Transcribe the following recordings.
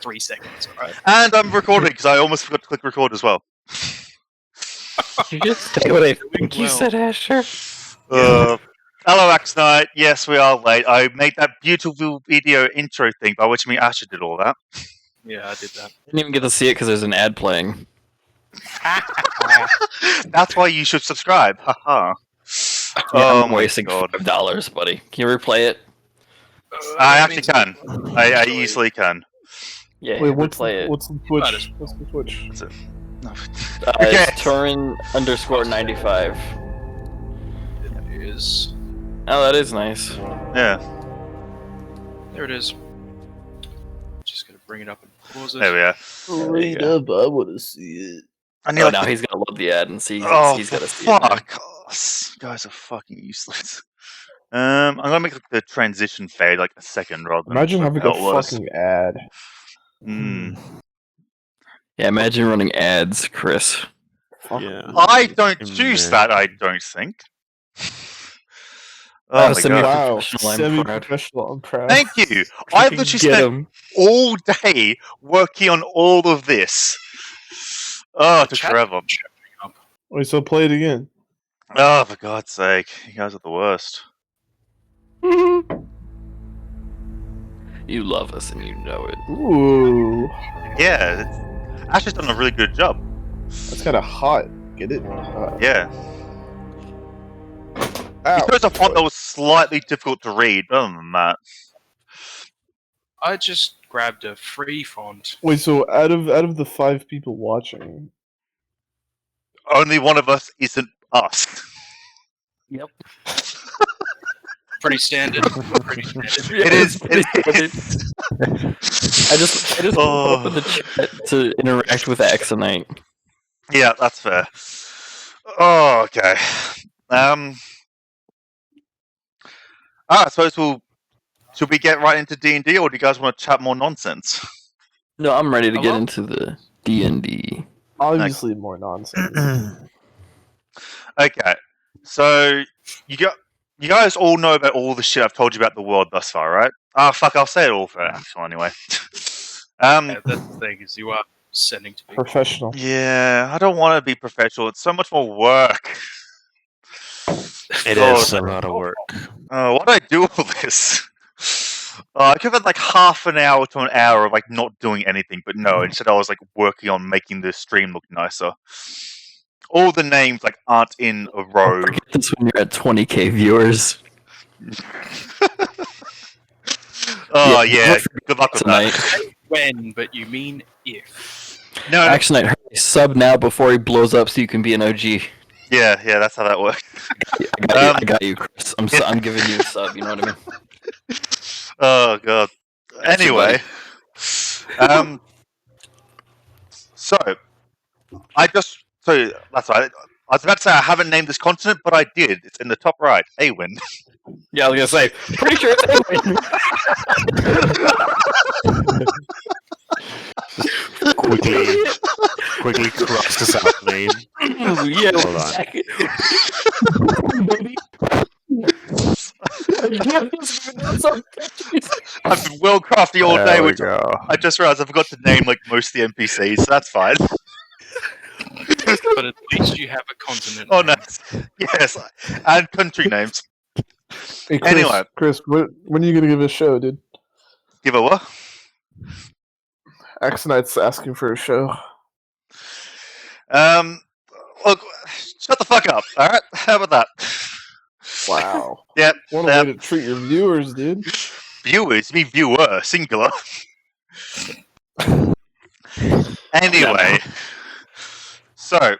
3 seconds, alright? And I'm recording because I almost forgot to click record as well. Did you just say what I think you said, Asher? Hello, Axe Knight. Yes, we are late. I made that beautiful video intro thing, by which I mean Asher did all that. Yeah, I did that. I didn't even get to see it because there's an ad playing. That's why you should subscribe. Haha. Yeah, I'm wasting $5, buddy. Can you replay it? I actually can. I easily can. Yeah, Wait, replay it. what's the Twitch? What's the Twitch? That's it. No. It's Turin_95. It is. Oh, that is nice. Yeah. There it is. Just gonna bring it up and pause it. There we are. Read up, I want to see it. I need Oh, like now the- he's gonna love the ad and see. Oh, he's for gotta see it now. fuck! Oh, you guys are fucking useless. I'm gonna make the transition fade like a second rather than Imagine having how a it was. fucking ad. Yeah, imagine running ads, Chris. Yeah. I don't Ember. choose that. I don't think. Oh my god! Wow, Professional, I'm semi-professional. I'm proud. Thank you. I've literally Get spent him. all day working on all of this. Oh, it took Chat- forever. Wait, so play it again. Oh, for God's sake, you guys are the worst. You love us and you know it. Ooh, Yeah, Ashley's done a really good job. that's kind of hot. Get it? Yeah. Ow. He chose a font that was slightly difficult to read. Other than that, I just grabbed a free font. Wait, so out of the 5 people watching, only one of us isn't us. Yep. Pretty standard. Pretty standard. It is. It is. I just opened the chat to interact with Axonite. Yeah, that's fair. Oh, okay. I suppose should we get right into D&D, or do you guys want to chat more nonsense? No, I'm ready to get Hello? into the D&D. obviously more nonsense. Okay, so you guys all know about all the shit I've told you about the world thus far, right? Ah, fuck, I'll say it all for actual anyway. Yeah, that's the thing, is you are sending to people. Professional. Yeah, I don't want to be professional. It's so much more work. It God. is a lot of work. Why do I do all this? I could have had like half an hour to an hour of like not doing anything, but no. Instead, I was like working on making the stream look nicer. All the names like aren't in a row. Forget this when you're at 20k viewers. Oh yeah, good luck with Tonight. that. When, but you mean if. No, Axonite, hurry, sub now before he blows up so you can be an OG. yeah, that's how that works. I got you, Chris. I'm giving you a sub, you know what I mean? Oh god. Anyway, so that's right. I was about to say I haven't named this continent, but I did. It's in the top right. Awin. Yeah, I was gonna say, pretty sure it's Awin. quickly cross this out name. Yeah, Hold on. exactly. I've been well crafty all day, There we which go. I just realized I forgot to name like most of the NPCs, so that's fine. But at least you have a continent. Oh name. no, yes, and country names. Hey, Chris, Anyway. Chris, when are you gonna give a show, dude? Give a what? Axonite's asking for a show. Look, shut the fuck up. All right, how about that? Wow. Yep. What a way to treat your viewers, dude. Viewers, you mean viewer, singular. Anyway, so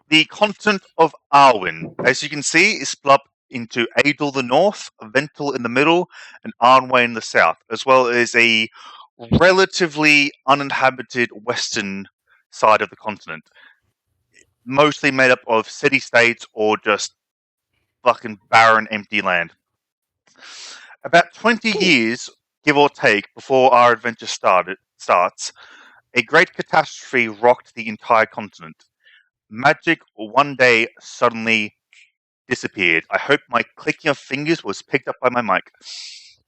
the continent of Arwin, as you can see, is split up into Aidel the north, Ventil in the middle, and Arnway in the south, as well as a relatively uninhabited western side of the continent, mostly made up of city-states or just fucking barren, empty land. About 20 years, give or take, before our adventure starts, a great catastrophe rocked the entire continent. Magic one day suddenly disappeared. I hope my clicking of fingers was picked up by my mic.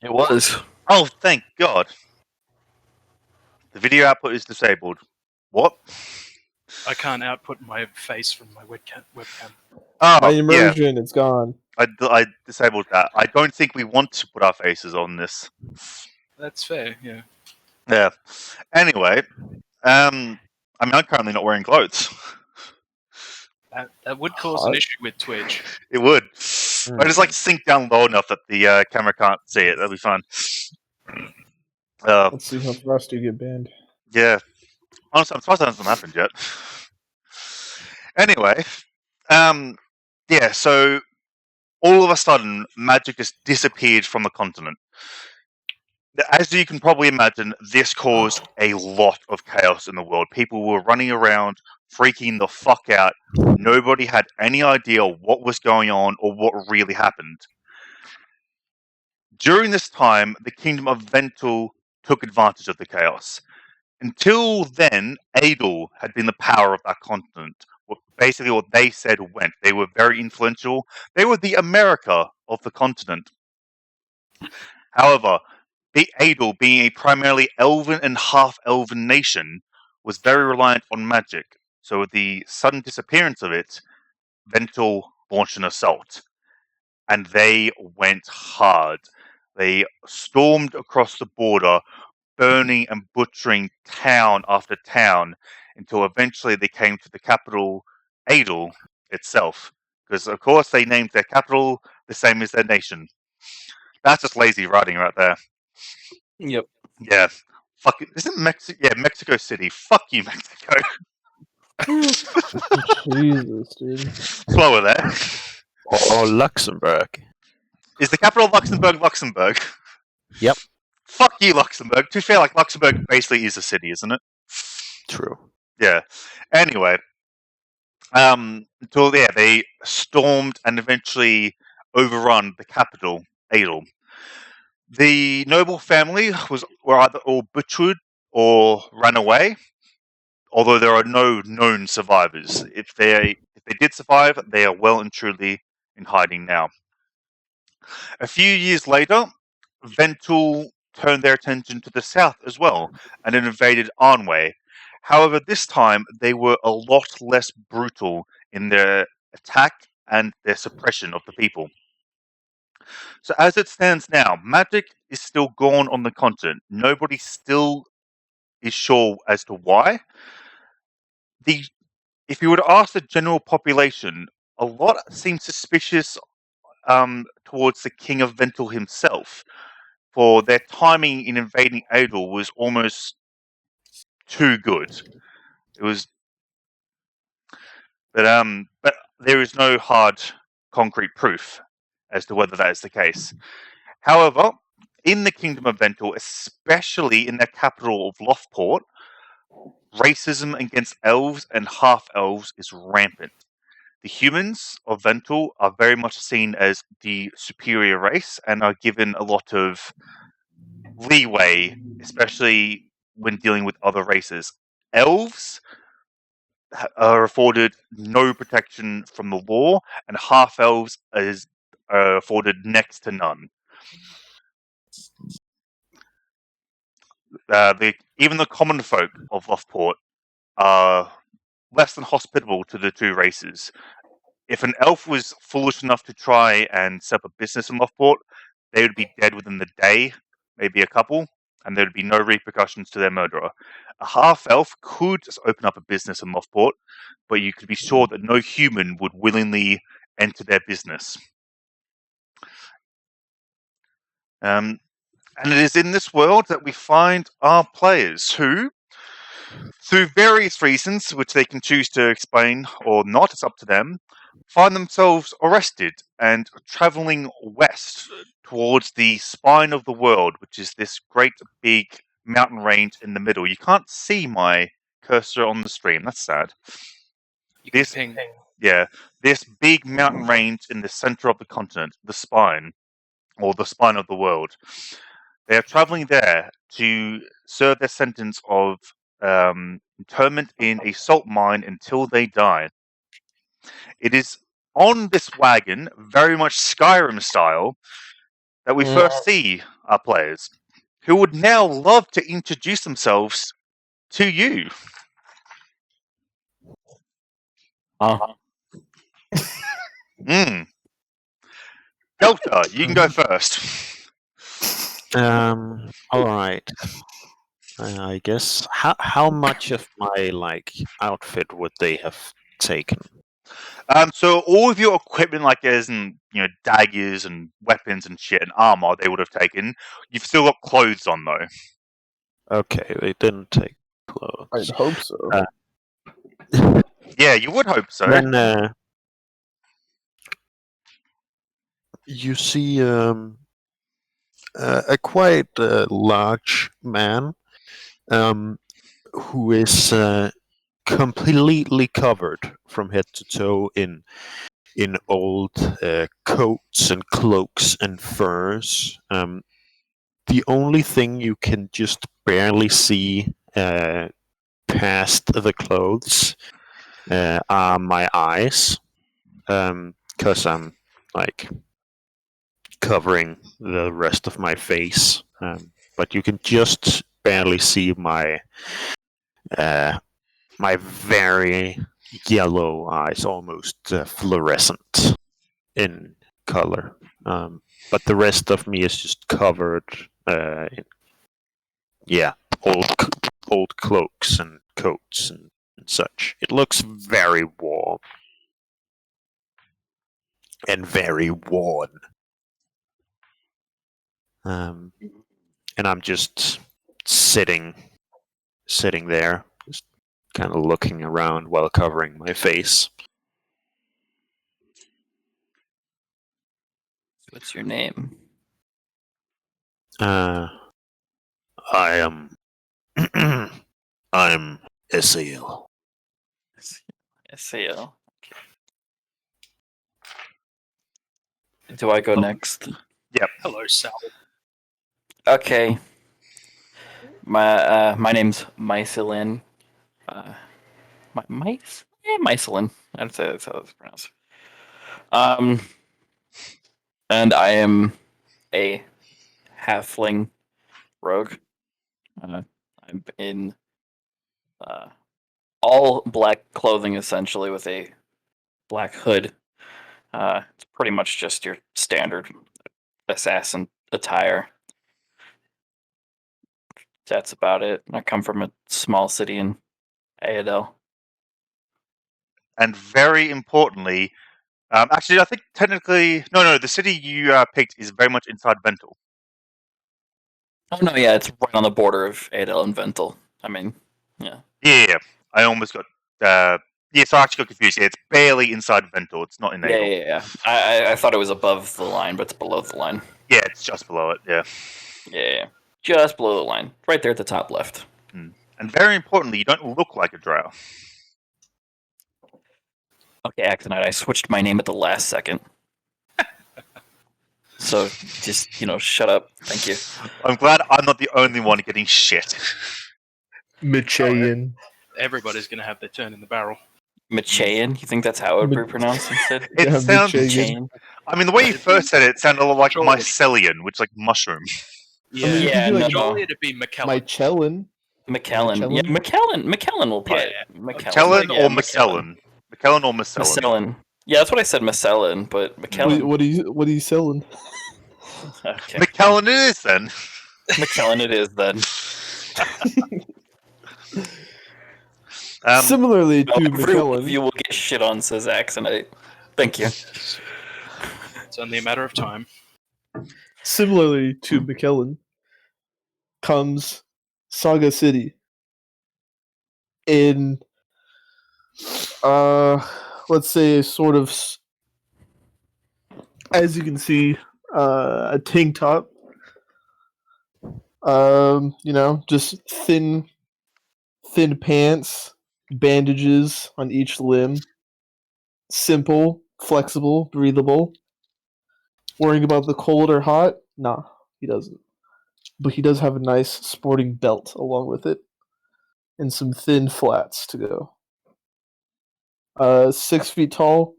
It was. Oh, thank God. The video output is disabled. What? I can't output my face from my webcam. Oh, My yeah. immersion, it's gone. I disabled that. I don't think we want to put our faces on this. That's fair, yeah. Yeah. Anyway, I mean, I'm currently not wearing clothes. That would cause an Hot. issue with Twitch. It would. I just like sink down low enough that the camera can't see it. That'll be fun. Let's see how fast you get banned. Yeah. Honestly, I'm surprised that hasn't happened yet. Anyway, yeah, so all of a sudden, magic just disappeared from the continent. As you can probably imagine, this caused a lot of chaos in the world. People were running around, freaking the fuck out. Nobody had any idea what was going on or what really happened. During this time, the Kingdom of Ventil took advantage of the chaos. Until then, Aidel had been the power of that continent. Basically, what they said went. They were very influential. They were the America of the continent. However, the Aidel, being a primarily elven and half-elven nation, was very reliant on magic. So with the sudden disappearance of it, Ventil launched an assault. And they went hard. They stormed across the border, burning and butchering town after town, until eventually they came to the capital, Aidel, itself. Because, of course, they named their capital the same as their nation. That's just lazy writing right there. Yep. Yeah. Fuck it. Isn't Mexico? Yeah, Mexico City. Fuck you, Mexico. Jesus, dude. Slower there. Oh, Luxembourg. Is the capital of Luxembourg? Yep. Fuck you, Luxembourg. To be fair, like, Luxembourg basically is a city, isn't it? True. Yeah. Anyway. So yeah, they stormed and eventually overrun the capital, Aidel. The noble family were either all butchered or ran away, although there are no known survivors. If they did survive, they are well and truly in hiding now. A few years later, Ventil turned their attention to the south as well and invaded Arnway. However, this time they were a lot less brutal in their attack and their suppression of the people. So as it stands now, magic is still gone on the continent. Nobody still is sure as to why. If you were to ask the general population, a lot seem suspicious towards the King of Ventil himself, for their timing in invading Aidel was almost too good. It was, but there is no hard, concrete proof as to whether that is the case. However, in the Kingdom of Ventil, especially in their capital of Lothport, racism against elves and half-elves is rampant. The humans of Ventil are very much seen as the superior race and are given a lot of leeway, especially when dealing with other races. Elves are afforded no protection from the law, and half-elves are afforded next to none. Even the common folk of Lothport are less than hospitable to the two races. If an elf was foolish enough to try and set up a business in Lothport, they would be dead within the day, maybe a couple, and there would be no repercussions to their murderer. A half-elf could just open up a business in Lothport, but you could be sure that no human would willingly enter their business. And it is in this world that we find our players who, through various reasons, which they can choose to explain or not, it's up to them, find themselves arrested and travelling west towards the spine of the world, which is this great big mountain range in the middle. You can't see my cursor on the stream. That's sad. This big mountain range in the center of the continent, the spine, or the spine of the world. They are traveling there to serve their sentence of internment in a salt mine until they die. It is on this wagon, very much Skyrim style, that we first see our players, who would now love to introduce themselves to you. Delta, you can go first. All right. I guess how much of my outfit would they have taken? So all of your equipment, like as in daggers and weapons and shit and armor, they would have taken. You've still got clothes on though. Okay, they didn't take clothes. I'd hope so. Yeah, you would hope so. Then you see a quite large man who is completely covered from head to toe in old coats and cloaks and furs. The only thing you can just barely see past the clothes are my eyes, because I'm like covering the rest of my face. But you can just barely see my my very yellow eyes, almost fluorescent in color. But the rest of me is just covered in old cloaks and coats and such. It looks very warm and very worn. And I'm just sitting there, just kind of looking around while covering my face. What's your name? I am. I'm Isael. SAL. Okay. Do I go next? Hello, Sal. Okay. My name's Mycelin. Mycelin. I'd say that's how it's pronounced. And I am a halfling rogue. I'm in all black clothing, essentially, with a black hood. It's pretty much just your standard assassin attire. That's about it. I come from a small city in Aidel. And very importantly, actually, I think technically, no, the city you picked is very much inside Ventil. Oh no, yeah, it's right on the border of Aidel and Ventil. I mean, yeah. Yeah, I almost got. So I actually got confused. Yeah, it's barely inside Ventil. It's not in Aidel. Yeah. I thought it was above the line, but it's below the line. Yeah, it's just below it. Yeah. Yeah. Just below the line. Right there at the top left. And very importantly, you don't look like a drow. Okay, Actonite, I switched my name at the last second. So just, shut up. Thank you. I'm glad I'm not the only one getting shit. Michayan. Everybody's going to have their turn in the barrel. Machayan? You think that's how it would be pronounced instead? It Yeah, sounds. Michayan. I mean, the way you first said it sounded a lot like Surely. mycelium, which is like mushroom. Yeah, mean, Yeah, you no, like surely it'd be McKellen. Mychelin. McKellen. Yeah, McKellen will probably. Yeah. McKellen Yeah, or Macellin? McKellen or Macellin? Macellin. Yeah, that's what I said, Macellin, but McKellen. What are you selling? Okay. McKellen it is then. McKellen it is then. Similarly to Every one of McKellen, you will get shit on, says Axonite. Thank you. It's only a matter of time. similarly to McKellen, comes Saga City in, let's say, sort of, as you can see, a tank top. Just thin pants, bandages on each limb. Simple, flexible, breathable. Worrying about the cold or hot? Nah, he doesn't. But he does have a nice sporting belt along with it, and some thin flats to go. 6 feet tall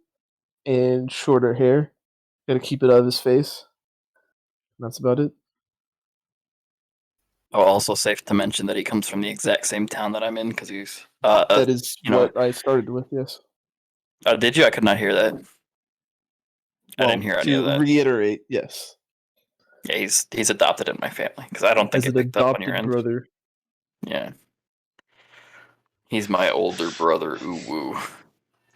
and shorter hair. Got to keep it out of his face. And that's about it. Oh, also safe to mention that he comes from the exact same town that I'm in because he's. That is you know, what I started with. Yes. Did you? I could not hear that. I Well, didn't hear any to of that. reiterate, yes. Yeah, he's adopted in my family because I don't think As it an picked up on your adopted end. brother. Yeah. He's my older brother. Ooh woo.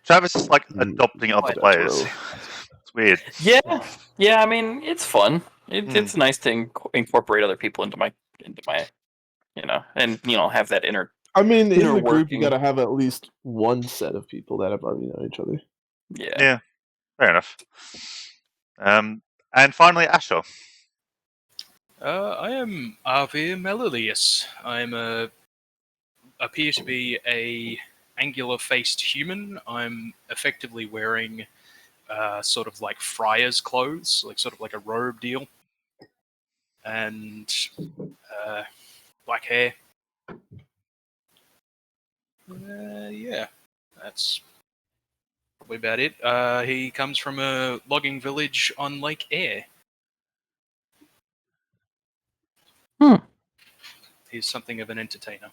Travis is like adopting other That's players. rough. It's weird. Yeah. I mean, it's fun. It's nice to incorporate other people into my, and have that inner. I mean, in the group, working. you got to have at least one set of people that have already known each other. Yeah. Fair enough. And finally, Asher. I am Arvir Melilius. Appear to be a angular-faced human. I'm effectively wearing sort of like friar's clothes, like sort of like a robe deal, and black hair. Yeah, that's probably about it. He comes from a logging village on Lake Eyre. He's something of an entertainer.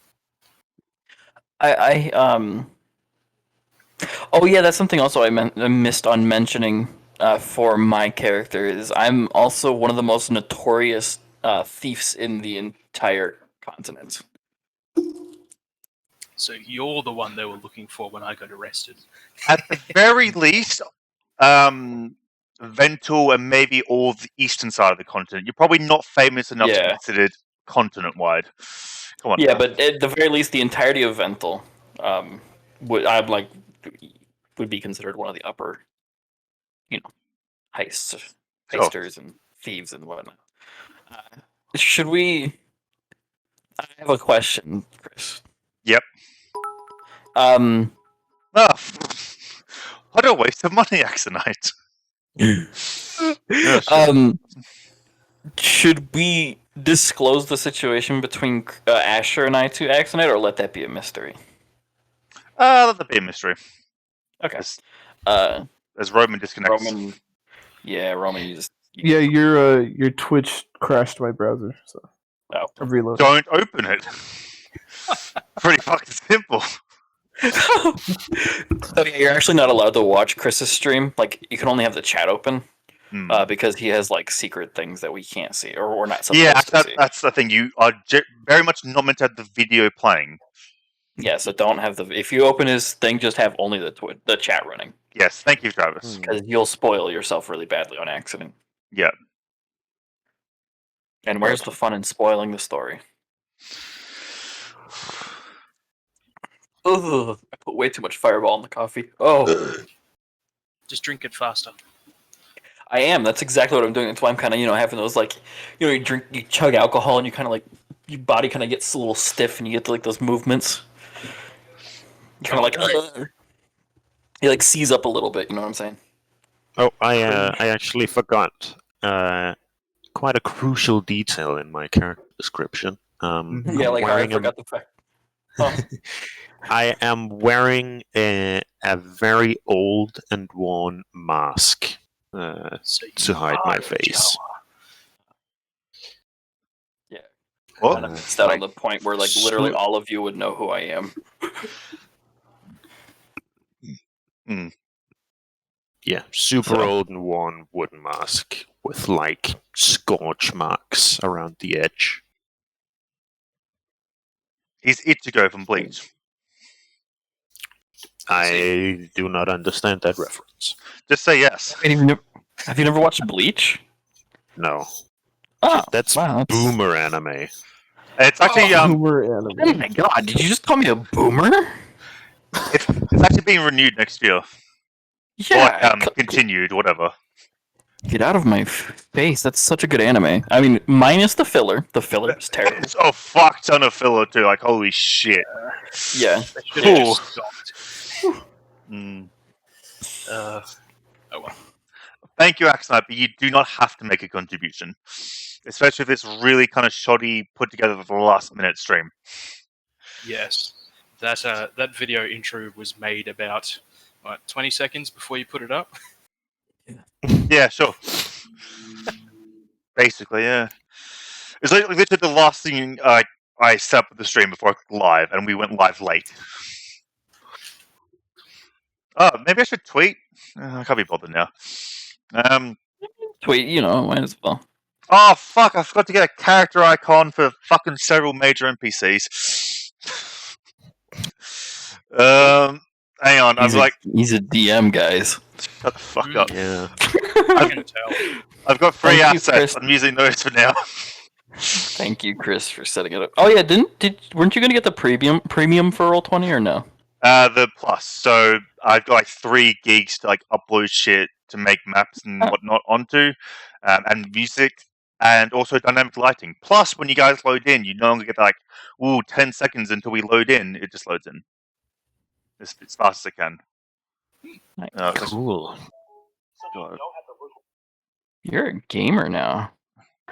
Oh yeah, that's something also I missed on mentioning for my character is I'm also one of the most notorious thieves in the entire continent. So you're the one they were looking for when I got arrested. At the very least, Ventil and maybe all of the eastern side of the continent. You're probably not famous enough to be Yeah. considered continent-wide. Come on. Yeah, but at the very least, the entirety of Ventil would be considered one of the upper, heisters and thieves and whatnot. Should we? I have a question, Chris. Yep. Um. Oh, what a waste of money, Axonite. Should we disclose the situation between Asher and I to Axonite, or let that be a mystery? Let that be a mystery. Okay. As Roman disconnects. Roman, you just. Yeah, your Twitch crashed my browser, so I've reloaded. Don't open it. Pretty fucking simple. Okay, you're actually not allowed to watch Chris's stream. Like, you can only have the chat open because he has like secret things that we can't see or we're not supposed to see. That's the thing. You are very much not meant to have the video playing. Yeah, so don't have the. If you open his thing, just have only the chat running. Yes, thank you, Travis. Because you'll spoil yourself really badly on accident. Yeah. And where's the fun in spoiling the story? Ugh, I put way too much Fireball in the coffee. Oh. Just drink it faster. I am. That's exactly what I'm doing. That's why I'm kind of, having those, like, you chug alcohol and you kind of, like, your body kind of gets a little stiff and you get, like, those movements. You kind of, like, you, like, seize up a little bit, you know what I'm saying? Oh, I actually forgot quite a crucial detail in my character description. Yeah, like I forgot the fact. Oh. I am wearing a very old and worn mask to hide my face. Yeah. What? Kind of missed out on the point where, like, literally all of you would know who I am. Yeah, super old and worn wooden mask with, like, scorch marks around the edge. He's Ichigo from Bleach. I do not understand that reference. Just say yes. Have you never watched Bleach? No. Oh, that's boomer anime. It's actually boomer anime. Oh my god! Did you just call me a boomer? It's actually being renewed next year. Yeah. Or, continued, whatever. Get out of my face! That's such a good anime. I mean, minus the filler. The filler is terrible. It's a fuck ton of filler too. Like, holy shit. Yeah. Cool. Oh well. Thank you, Axonite, but you do not have to make a contribution. Especially if it's really kind of shoddy, put together for the last minute stream. Yes. That video intro was made about 20 seconds before you put it up. Yeah, sure. Basically, yeah. It's like literally the last thing I set up the stream before I clicked live, and we went live late. Oh, maybe I should tweet. I can't be bothered now. Tweet, might as well. Oh fuck! I forgot to get a character icon for fucking several major NPCs. Hang on. He's a DM, guys. Shut the fuck up. Yeah. I can tell. I've got 3 Thank you, assets. Chris. I'm using those for now. Thank you, Chris, for setting it up. Oh yeah, weren't you gonna get the premium for Roll20 or no? The plus. So I've got like 3 gigs to upload shit to make maps and whatnot onto, and music, and also dynamic lighting. Plus, when you guys load in, you no longer get 10 seconds until we load in. It just loads in as fast as it can. Cool. God. You're a gamer now.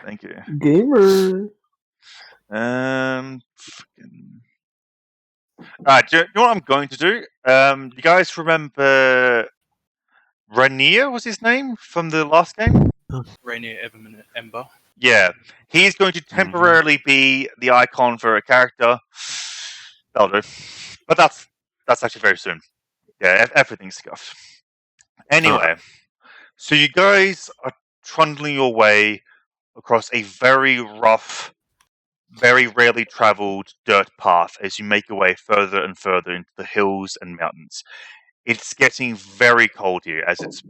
Thank you. Gamer. Alright, do you know what I'm going to do? You guys remember Rainier was his name from the last game? Rainier, Ember. Yeah. He's going to temporarily be the icon for a character. That'll do. But that's actually very soon. Yeah, everything's scuffed. Anyway, so you guys are trundling your way across a very rough, very rarely travelled dirt path as you make your way further and further into the hills and mountains. It's getting very cold here as it's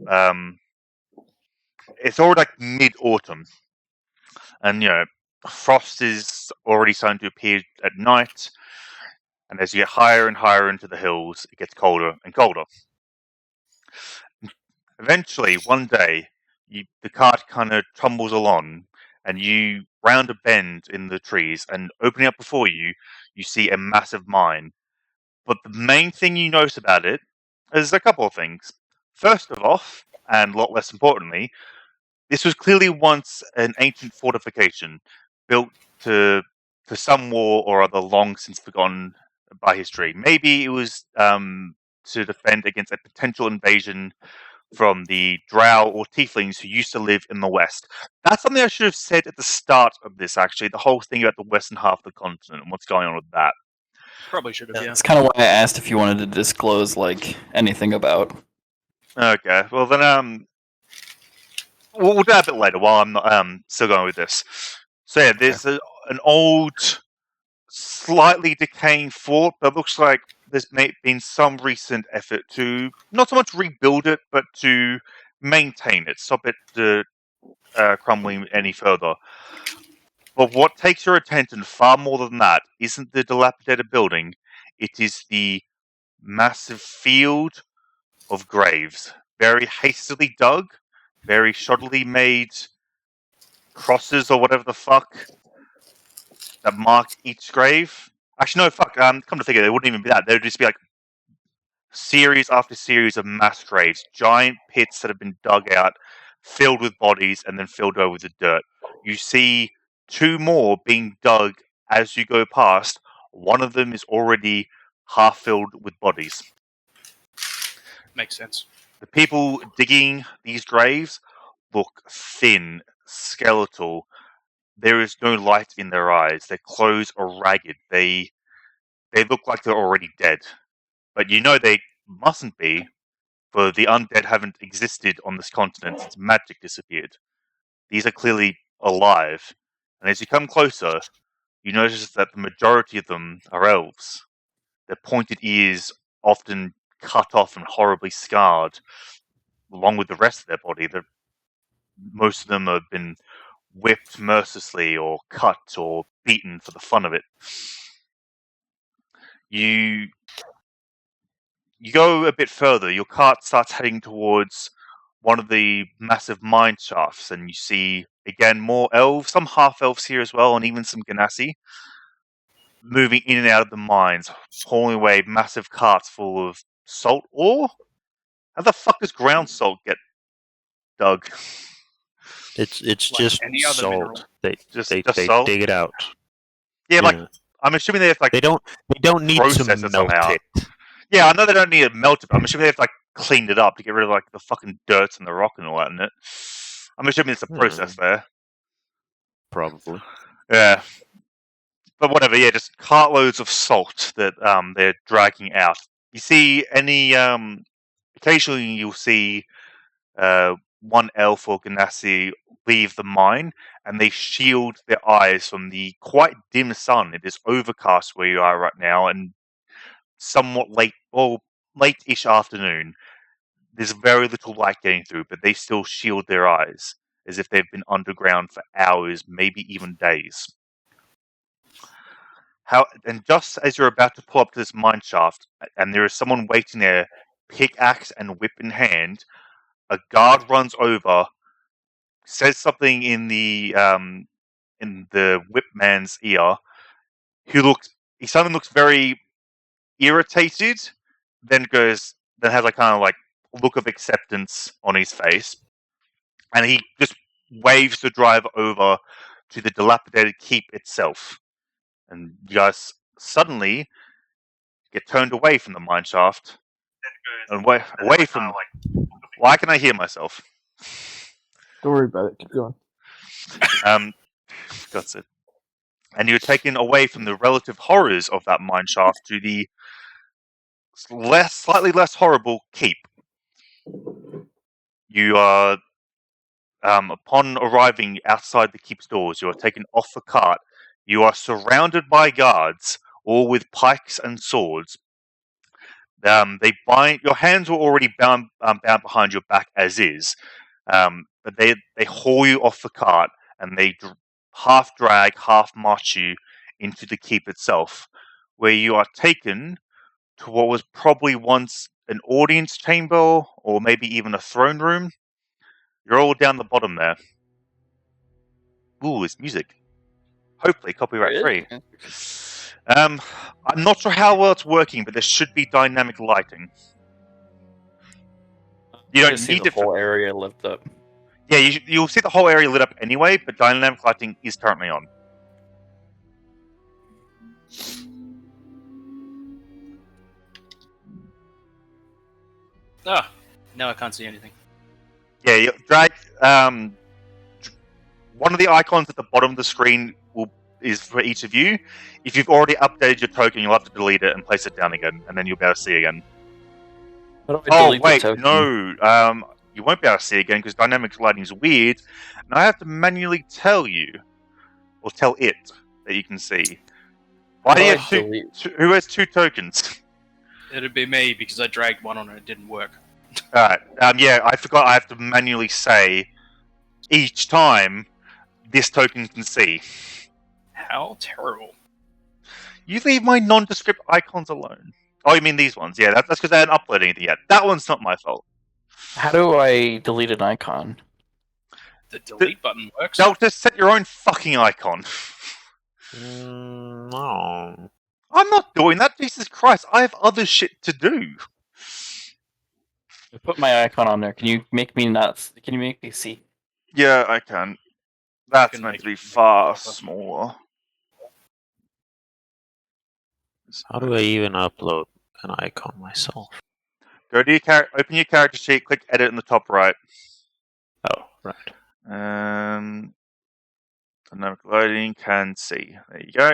already mid-autumn. And, frost is already starting to appear at night. And as you get higher and higher into the hills, it gets colder and colder. Eventually, one day, the cart kind of tumbles along, and you round a bend in the trees, and opening up before you, you see a massive mine. But the main thing you notice about it is a couple of things. First of all, and a lot less importantly, this was clearly once an ancient fortification built for some war or other long since forgotten by history. Maybe it was to defend against a potential invasion from the drow or tieflings who used to live in the west. That's something I should have said at the start of this, actually, the whole thing about the western half of the continent and what's going on with that. Probably should have, yeah. That's kind of why I asked if you wanted to disclose anything about. Okay, well then, we'll do that a bit later while I'm not, still going with this. So yeah, there's an old, slightly decaying fort, but looks like there's been some recent effort to not so much rebuild it, but to maintain it, stop it crumbling any further. But what takes your attention far more than that isn't the dilapidated building, it is the massive field of graves. Very hastily dug, very shoddily made crosses or whatever the fuck that mark each grave. Actually, no, fuck. Come to think of it, it wouldn't even be that. There would just be series after series of mass graves, giant pits that have been dug out, filled with bodies, and then filled over with the dirt. You see 2 more being dug as you go past. One of them is already half filled with bodies. Makes sense. The people digging these graves look thin, skeletal. There is no light in their eyes. Their clothes are ragged. They look like they're already dead. But they mustn't be, for the undead haven't existed on this continent since magic disappeared. These are clearly alive. And as you come closer, you notice that the majority of them are elves. Their pointed ears often cut off and horribly scarred, along with the rest of their body. Most of them have been whipped mercilessly or cut or beaten for the fun of it. You go a bit further, your cart starts heading towards one of the massive mine shafts, and you see, again, more elves, some half-elves here as well, and even some Ganassi, moving in and out of the mines, hauling away massive carts full of salt ore? How the fuck does ground salt get dug? It's just any other mineral. salt. They salt? dig it out. Yeah, I'm assuming they have they don't need to process it melt somehow. it. Yeah, I know they don't need it melted, but I'm assuming they have cleaned it up to get rid of the fucking dirt and the rock and all that in it. I'm assuming it's a process there. Probably. Yeah. But whatever, yeah, just cartloads of salt that they're dragging out. You see any occasionally you'll see one elf or ganassi leave the mine, and they shield their eyes from the quite dim sun. It is overcast where you are right now, and somewhat late or late-ish afternoon. There's very little light getting through, but they still shield their eyes as if they've been underground for hours, maybe even days. And just as you're about to pull up to this mine shaft, and there is someone waiting there, pickaxe and whip in hand, a guard runs over, says something in the whip man's ear. He suddenly looks very irritated, then has like kind of like look of acceptance on his face, and he just waves the driver over to the dilapidated keep itself, and you guys suddenly get turned away from the mine shaft and away from. Why can I hear myself? Don't worry about it. Keep going. That's it. And you're taken away from the relative horrors of that mine shaft to the slightly less horrible keep. You are, upon arriving outside the keep's doors, you are taken off the cart. You are surrounded by guards, all with pikes and swords. Your hands were already bound behind your back as is, but they haul you off the cart and they half drag, half march you into the keep itself, where you are taken to what was probably once an audience chamber or maybe even a throne room. You're all down the bottom there. Ooh, it's music. Hopefully copyright free. I'm not sure how well it's working, but there should be dynamic lighting. You don't see need the whole area lit up. Yeah, you'll see the whole area lit up anyway, but dynamic lighting is currently on. Ah, now I can't see anything. Yeah, you drag. One of the icons at the bottom of the screen is for each of you. If you've already updated your token, you'll have to delete it and place it down again, and then you'll be able to see again. How do I delete wait, the token? no. You won't be able to see again because dynamic lighting is weird, and I have to manually tell you, or tell it, that you can see. Why do you have two? Who has two tokens? It'd be me because I dragged one on and it didn't work. Alright, yeah, I forgot I have to manually say each time this token can see. How terrible. You leave my nondescript icons alone. Oh, you mean these ones? Yeah, that's because I haven't uploaded anything yet. That one's not my fault. How do I delete an icon? The delete button works. No, just set your own fucking icon. No. I'm not doing that, Jesus Christ. I have other shit to do. I put my icon on there. Can you make me nuts? Can you make me see? Yeah, I can. That's meant to be far smaller. How do I even upload an icon myself? Go to your open your character sheet, click edit in the top right. Oh, right. Dynamic loading, can see. There you go.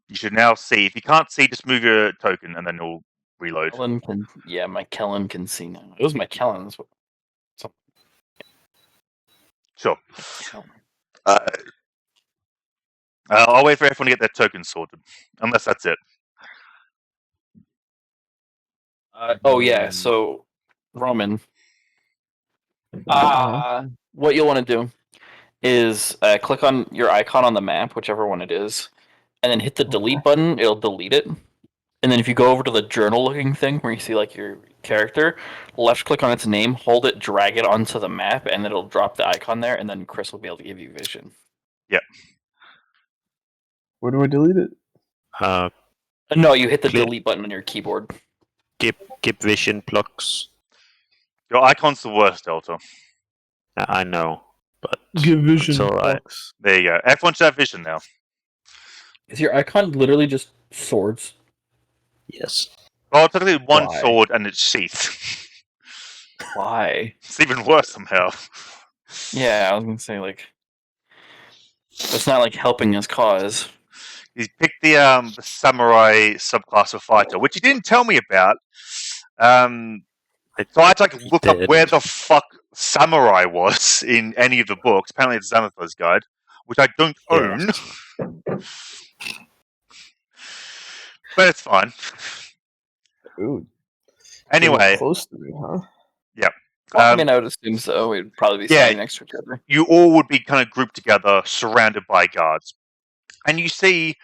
You should now see. If you can't see, just move your token and then it'll reload. My Kellen can see now. It was my Kellen. That's what. Sure. I'll wait for everyone to get their tokens sorted. Unless that's it. So Roman. What you'll want to do is click on your icon on the map, whichever one it is, and then hit the delete button. It'll delete it. And then if you go over to the journal-looking thing where you see like your character, left-click on its name, hold it, drag it onto the map, and it'll drop the icon there. And then Chris will be able to give you vision. Yep. Where do I delete it? No, you hit the delete button on your keyboard. Keep vision blocks. Your icon's the worst, Delta. I know, but Give vision it's all right. blocks. There you go. Everyone should have vision now. Is your icon literally just swords? Yes. Well, it's technically one Why? sword and its sheath. Why? It's even worse somehow. Yeah, I was gonna say like. It's not like helping his cause. He's picked the samurai subclass of fighter, which he didn't tell me about. So I had to like look up where the fuck samurai was in any of the books. Apparently, it's Xanathar's Guide, which I don't own. But it's fine. Ooh, Anyway, close to me, huh? I mean, I would assume so. We'd probably be standing next to each other. You all would be kind of grouped together, surrounded by guards, and you see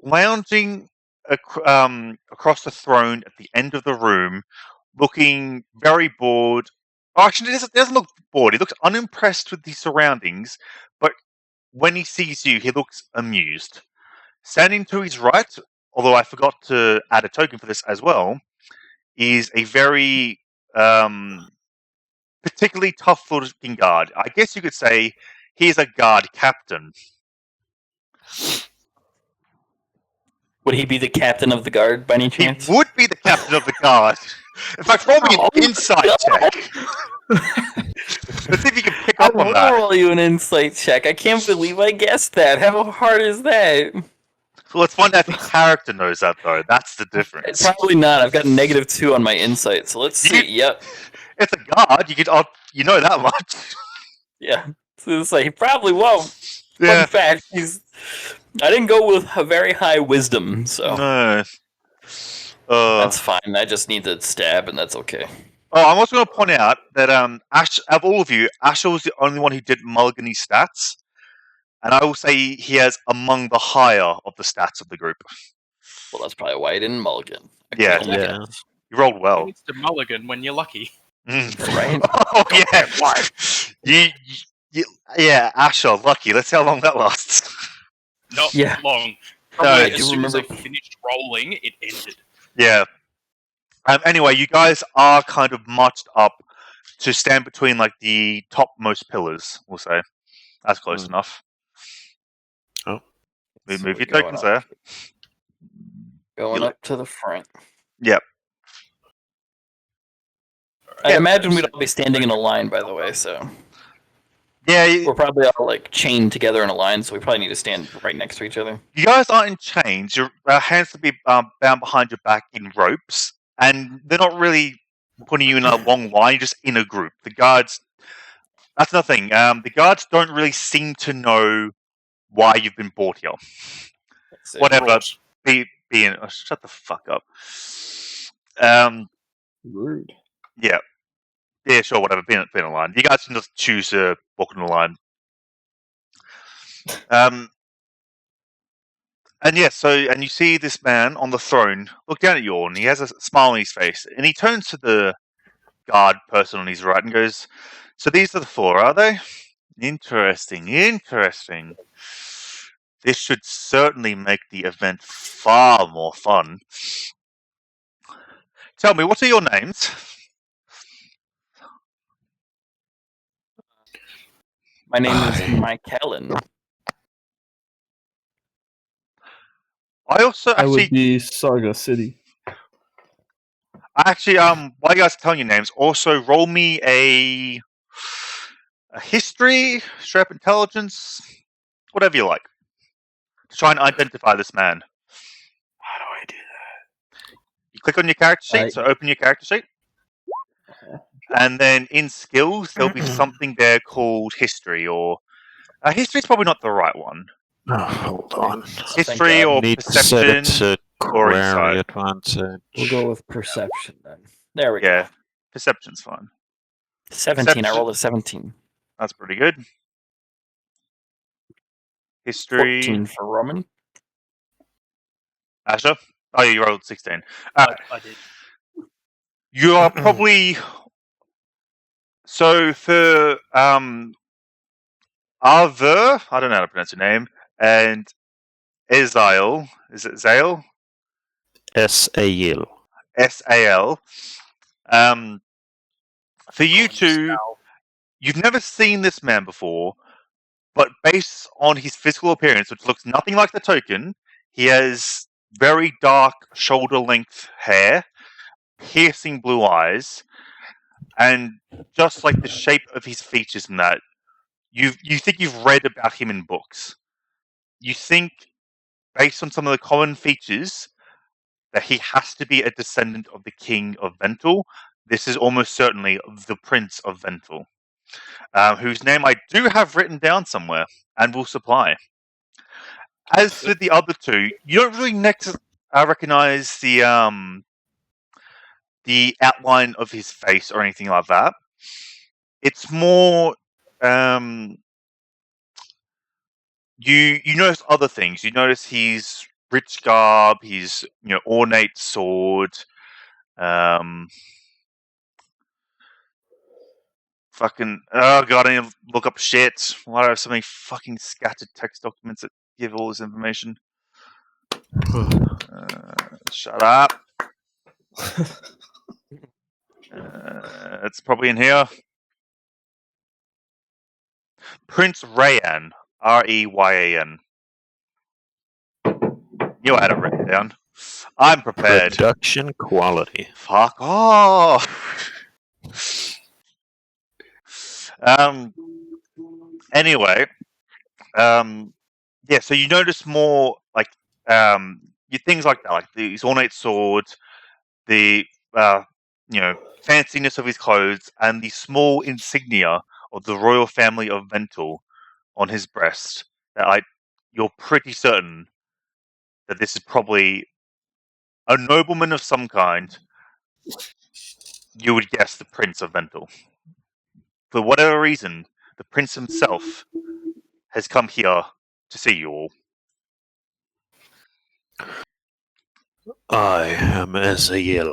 lounging across the throne at the end of the room, looking very bored. Oh, actually, he doesn't look bored. He looks unimpressed with the surroundings, but when he sees you, he looks amused. Standing to his right, although I forgot to add a token for this as well, is a very particularly tough-looking guard. I guess you could say he is a guard captain. Would he be the captain of the guard by any chance? He would be the captain of the guard. In fact, roll me an insight check. Let's see if you can pick up on that. I'll roll you an insight check. I can't believe I guessed that. How hard is that? So let's find out if the character knows that, though. That's the difference. Probably not. I've got -2 on my insight, so let's see. Yep. It's a guard. You know that much. Yeah. So it's like, he probably won't. Yeah. Fun fact, I didn't go with a very high wisdom, so No. that's fine. I just need to stab, and that's okay. Oh, I'm also going to point out that Ash, of all of you, Asher was the only one who did mulligan stats, and I will say he has among the higher of the stats of the group. Well, that's probably why I didn't mulligan. Yeah. You rolled well. It's the mulligan when you're lucky. Right? Oh yeah. Yeah, Asher, lucky. Let's see how long that lasts. Not long. I As do soon as I remember. finished rolling, it ended. Yeah. Anyway, you guys are kind of marched up to stand between like the topmost pillars. We'll say that's close enough. Oh, move So your we're going tokens up. there. Going up to the front. Yep. I imagine we'd all be standing in a line, by the way, so Yeah, we're probably all like chained together in a line, so we probably need to stand right next to each other. you guys aren't in chains. Your hands to be bound behind your back in ropes, and they're not really putting you in a long line. You're just in a group. The guards. That's another thing. The guards don't really seem to know why you've been brought here. Whatever. Be in. Oh, shut the fuck up. Rude. Yeah. Yeah, sure, whatever. Be in a line. You guys can just choose to walk in a line. And yeah, and you see this man on the throne look down at you, and he has a smile on his face, and he turns to the guard person on his right and goes, "So these are the four, are they? Interesting. This should certainly make the event far more fun. Tell me, what are your names?" My name is Mike Helen. I also I would actually, be Saga City. while you guys are telling your names, also roll me a history, straight up intelligence, whatever you like, to try and identify this man. How do I do that? You click on your character sheet, so open your character sheet. And then in skills, there'll be something there called history, or history's probably not the right one. Oh, hold on. History or Need to set it perception to or query insight. advantage. We'll go with perception then. There we Yeah, go. perception's fine. 17. I rolled a 17. That's pretty good. History. 14 for Roman. Asher? Oh, yeah, you rolled 16. Alright. I did. You are probably... So for Arver, I don't know how to pronounce your name, and Ezail, is it Zail? S-A-L. S-A-L. For you two, you've never seen this man before, but based on his physical appearance, which looks nothing like the token, he has very dark shoulder-length hair, piercing blue eyes, and just like the shape of his features and that, You think you've read about him in books. You think, based on some of the common features, that he has to be a descendant of the King of Ventil. This is almost certainly the Prince of Ventil, whose name I do have written down somewhere and will supply. As for the other two, you don't really recognize the outline of his face or anything like that. It's more you notice other things. You notice his rich garb, his ornate sword, fucking oh god, I need to look up shit. Why do I have so many fucking scattered text documents that give all this information? Shut up. It's probably in here. Prince Rayan, Reyan. You had it written down. I'm prepared. Production quality. Fuck off. Anyway, yeah. So you notice more like things like that, like his ornate sword, the fanciness of his clothes, and the small insignia of the royal family of Ventil on his breast. That you're pretty certain that this is probably a nobleman of some kind. You would guess the Prince of Ventil. For whatever reason, the Prince himself has come here to see you all. I am Azael.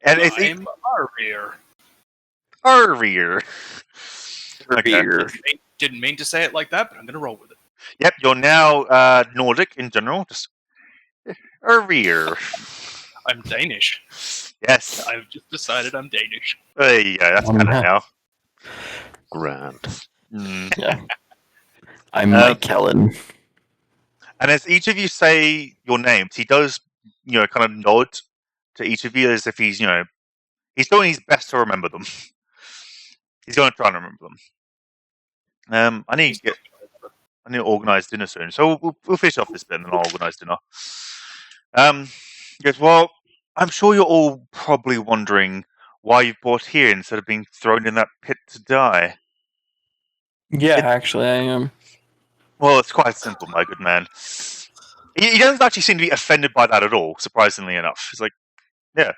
And it's I'm Arrear. Arrear. Okay. Didn't mean to say it like that, but I'm going to roll with it. Yep, you're now Nordic in general. Just Arrear. I'm Danish. Yes. I've just decided I'm Danish. There you go. That's kind of now. Grand. Yeah. I'm Mike Kellen. And as each of you say your names, he does, kind of nod to each of you as if he's, he's doing his best to remember them. He's going to try and remember them. I need to organise dinner soon, so we'll finish off this bit and then I'll organise dinner. He goes, well, I'm sure you're all probably wondering why you brought here instead of being thrown in that pit to die. Yeah, actually, I am. Well, it's quite simple, my good man. He doesn't actually seem to be offended by that at all, surprisingly enough. He's like, yeah.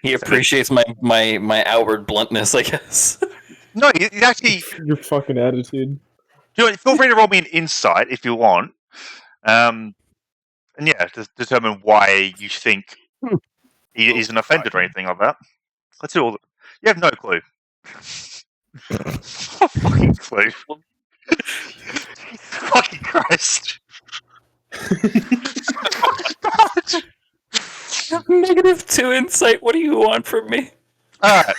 He appreciates my outward bluntness, I guess. No, he actually... Your fucking attitude. Feel free to roll me an insight if you want. And yeah, to determine why you think he isn't offended or anything like that. Let's do all that. You have no clue. Fucking clue. Fucking Christ. -2 insight. What do you want from me? Alright.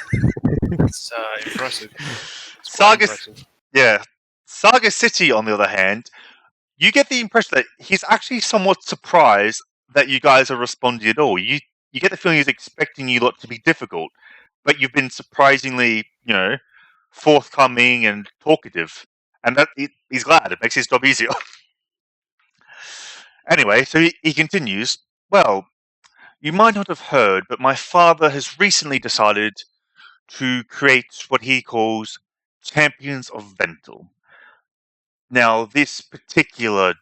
It's impressive. It's Saga, impressive. yeah. Saga City, on the other hand, you get the impression that he's actually somewhat surprised that you guys are responding at all. You get the feeling he's expecting you lot to be difficult, but you've been surprisingly, forthcoming and talkative, and that he's glad. It makes his job easier. Anyway, so he continues. Well, you might not have heard, but my father has recently decided to create what he calls Champions of Ventil. Now, this particular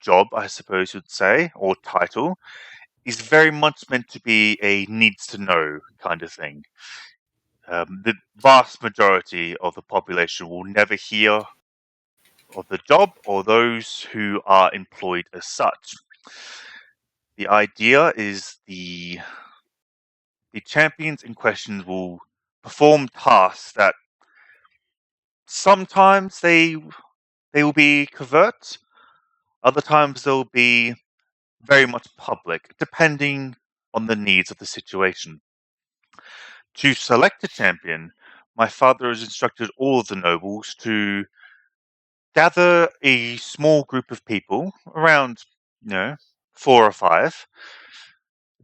job, I suppose you'd say, or title, is very much meant to be a needs-to-know kind of thing. The vast majority of the population will never hear of the job or those who are employed as such. The idea is the champions in question will perform tasks that sometimes they will be covert, other times they'll be very much public, depending on the needs of the situation. To select a champion, my father has instructed all of the nobles to gather a small group of people, around, 4 or 5.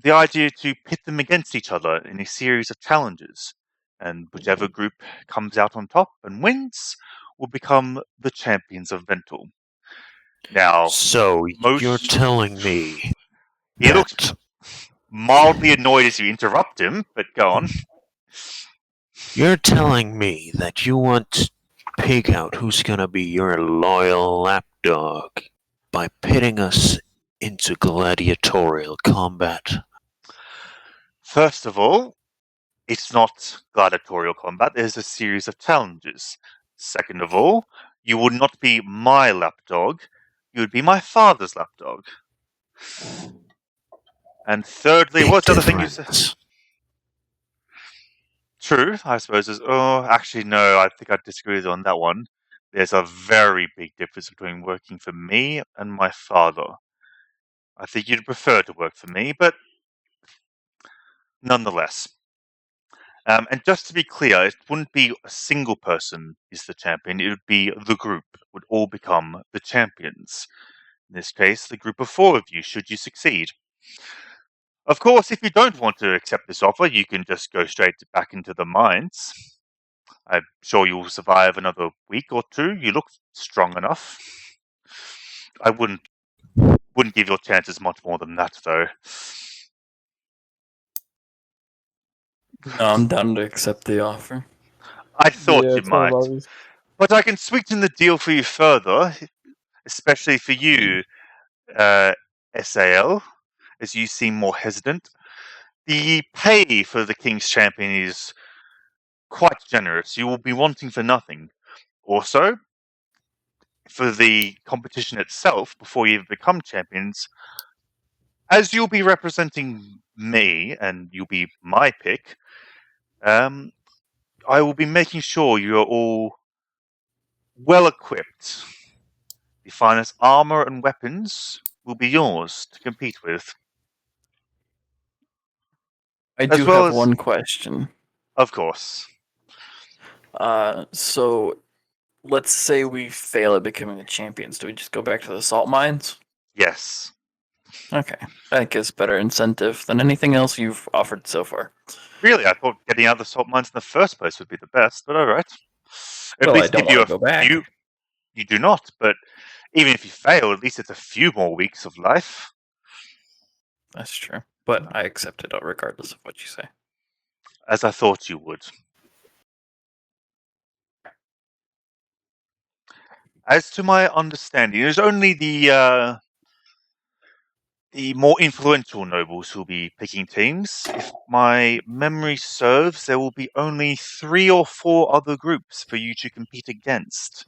The idea to pit them against each other in a series of challenges, and whichever group comes out on top and wins will become the champions of Ventil. Now, So you're most- telling me he that looks mildly annoyed as you interrupt him, but go on. you're telling me that you want to pick out who's gonna be your loyal lapdog by pitting us into gladiatorial combat. First of all, it's not gladiatorial combat. There's a series of challenges. Second of all, you would not be my lapdog. You would be my father's lapdog. And thirdly, Big what's the other thing you said? difference. True, I suppose. Actually, no, I think I disagree with you on that one. There's a very big difference between working for me and my father. I think you'd prefer to work for me, but nonetheless. And just to be clear, it wouldn't be a single person is the champion, it would be the group, would all become the champions. In this case, the group of 4 of you, should you succeed. Of course, if you don't want to accept this offer, you can just go straight back into the mines. I'm sure you'll survive another week or 2. You look strong enough. I wouldn't give your chances much more than that, though. No, I'm down to accept the offer. I thought Yeah, you it's kind of might. obvious. But I can sweeten the deal for you further, especially for you, SAL, as you seem more hesitant. The pay for the King's Champion is quite generous. You will be wanting for nothing. Also, for the competition itself, before you even become champions, as you'll be representing me and you'll be my pick, I will be making sure you are all well equipped. The finest armor and weapons will be yours to compete with. I As do well have as- one question. Of course. So let's say we fail at becoming the champions. Do we just go back to the salt mines? Yes. Okay, that gives better incentive than anything else you've offered so far. Really, I thought getting out of the salt mines in the first place would be the best, but alright. At Well, I least don't give you want to go back. You do not, but even if you fail, at least it's a few more weeks of life. That's true, but I accept it regardless of what you say. As I thought you would. As to my understanding, there's only the more influential nobles who will be picking teams. If my memory serves, there will be only 3 or 4 other groups for you to compete against.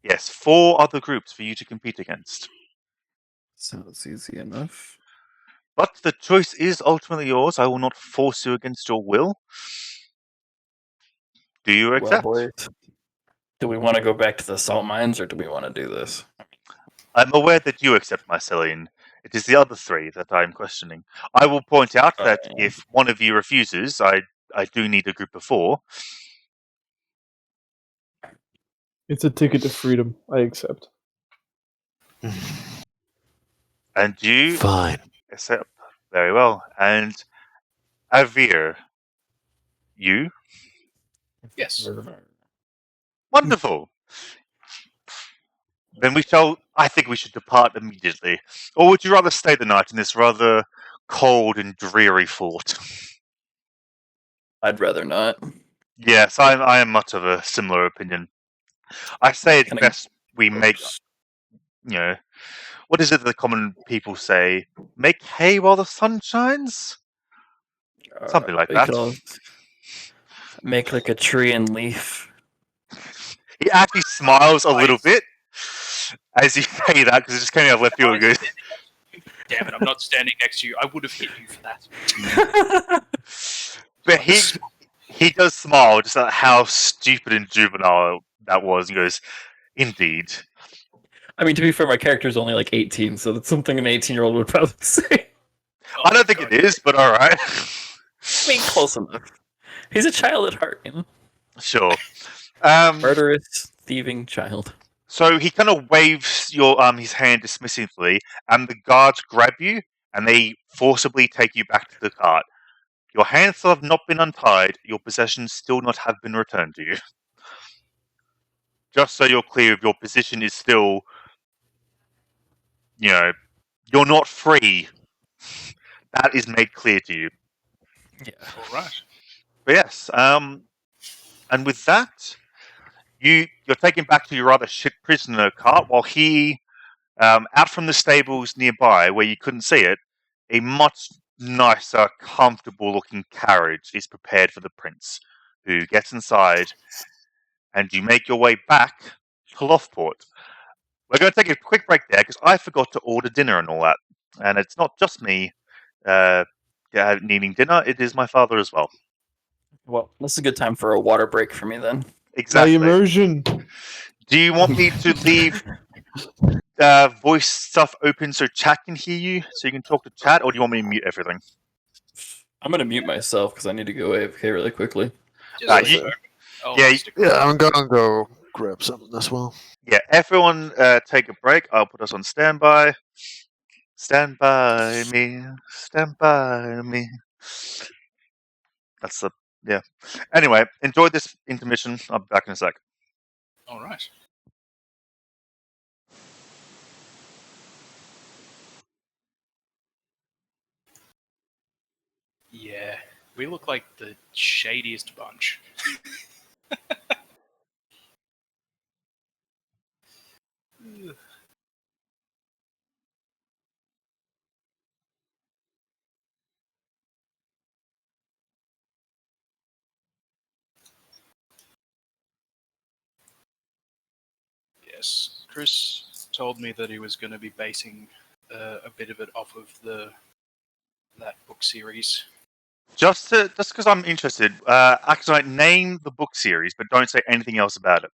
Yes, 4 other groups for you to compete against. Sounds easy enough. But the choice is ultimately yours. I will not force you against your will. Do you accept? Well, boys, do we want to go back to the salt mines, or do we want to do this? I'm aware that you accept my Celine. It is the other 3 that I'm questioning. I will point out that if one of you refuses, I do need a group of 4. It's a ticket to freedom. I accept. And you Fine. accept. Very well. And Avir, you? Yes. Wonderful. Then I think we should depart immediately. Or would you rather stay the night in this rather cold and dreary fort? I'd rather not. Yes, I am much of a similar opinion. I say it's Can I- best we make, what is it that the common people say? Make hay while the sun shines? Something like that. Make like a tree and leaf. He actually smiles a little bit as you say that, because it just came out of left field and goes, Damn it, I'm not standing next to you. I would have hit you for that. but he does smile, just at how stupid and juvenile that was. He goes, indeed. I mean, to be fair, my character's only like 18, so that's something an 18-year-old would probably say. I don't think it is, but alright. I mean, close enough. He's a child at heart, you know? Sure. Murderous, thieving child. So he kind of waves his hand dismissively, and the guards grab you and they forcibly take you back to the cart. Your hands still have not been untied, your possessions still not have been returned to you. Just so you're clear, your position is still, you're not free. That is made clear to you. Yeah. All right. But yes, and with that, you're taken back to your other shit prisoner cart, while he, out from the stables nearby, where you couldn't see it, a much nicer, comfortable-looking carriage is prepared for the prince, who gets inside, and you make your way back to Lothport. We're going to take a quick break there, because I forgot to order dinner and all that. And it's not just me needing dinner, it is my father as well. Well, this is a good time for a water break for me then. My Exactly. immersion. Do you want me to leave voice stuff open so chat can hear you, so you can talk to chat, or do you want me to mute everything? I'm gonna mute myself because I need to go AFK really quickly. Just you- leave it open. yeah, I'll you- stick Yeah, I'm gonna go grab something as well. Yeah, everyone take a break. I'll put us on standby. Stand by me. Stand by me. That's the... Yeah. Anyway, enjoy this intermission. I'll be back in a sec. All right. Yeah, we look like the shadiest bunch. Ugh. Yes, Chris told me that he was going to be basing a bit of it off of that book series. Just because I'm interested, actually, name the book series, but don't say anything else about it.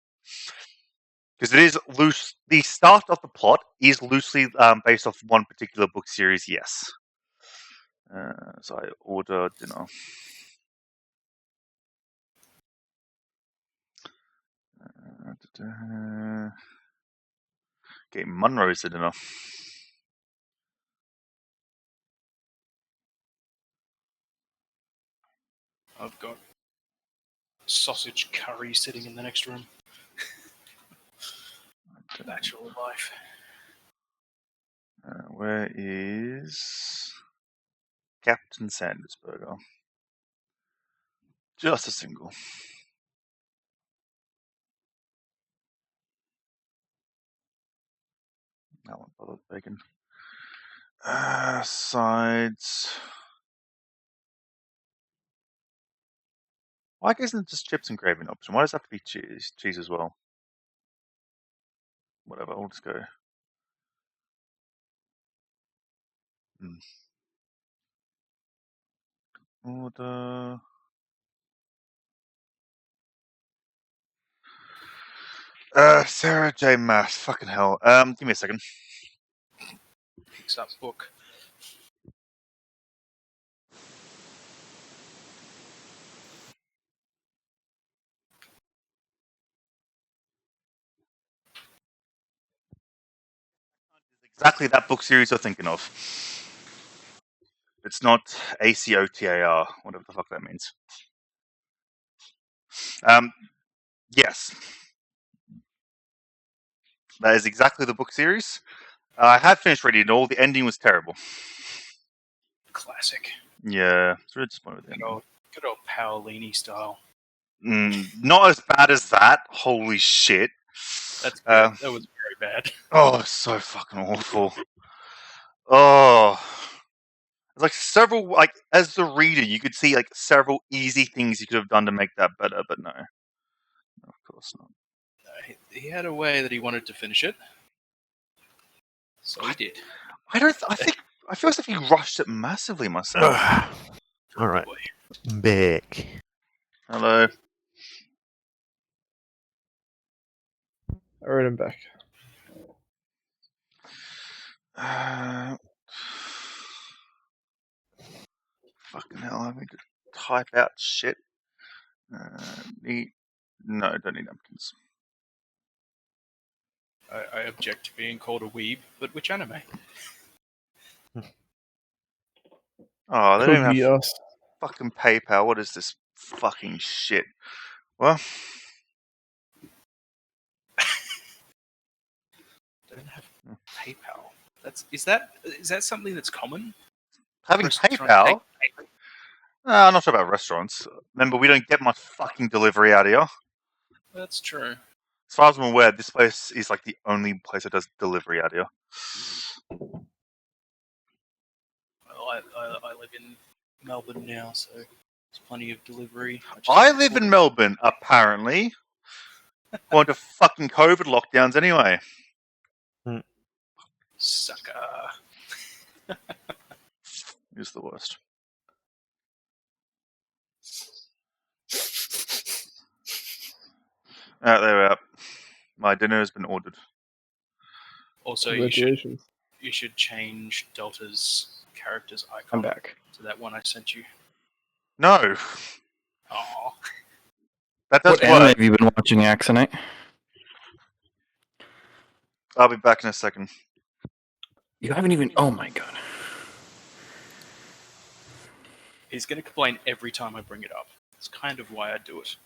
Because it is loose. The start of the plot is loosely based off one particular book series, yes. So I order dinner. Okay, Munro's the dinner. I've got sausage curry sitting in the next room. Bachelor life. Where is Captain Sanders Burger? Just a single. That one bothered bacon. Sides. Why isn't it just chips and gravy an option? Why does it have to be cheese? Cheese as well. Whatever, we'll just go. Order. Sarah J. Mass. Fucking hell. Give me a second. Picks up book. Exactly that book series you're thinking of. It's not ACOTAR, whatever the fuck that means. Yes. That is exactly the book series. I had finished reading it all. The ending was terrible. Classic. Yeah, it's really disappointed with the ending. Good old Paolini style. Not as bad as that. Holy shit. That's good. That was very bad. Oh, it's so fucking awful. Oh. Like several, like, as the reader, you could see like several easy things you could have done to make that better, but no. Of course not. He had a way that he wanted to finish it. So he did. I feel as if he rushed it massively myself. All right, Boy. back. Hello. Alright, I'm back. Fucking hell, I need to type out shit. No, don't need napkins. I object to being called a weeb, but which anime? Oh, they don't Could even be have us. fucking PayPal. What is this fucking shit? Well, Don't have PayPal. Is that something that's common? having Restaurant PayPal? take- I'm not sure about restaurants. Remember, we don't get much fucking delivery out here. That's true. As far as I'm aware, this place is like the only place that does delivery out here. Well, I live in Melbourne now, so there's plenty of delivery. I live in Melbourne, apparently. Going to fucking COVID lockdowns anyway. Sucker. It's the worst. There we're up. My dinner has been ordered. Also, Congratulations. you should change Delta's character's icon I'm back. to that one I sent you. No, Oh, that does What anime work. have you been watching, Axonite? I'll be back in a second. You haven't even. Oh my god. he's going to complain every time I bring it up. It's kind of why I do it.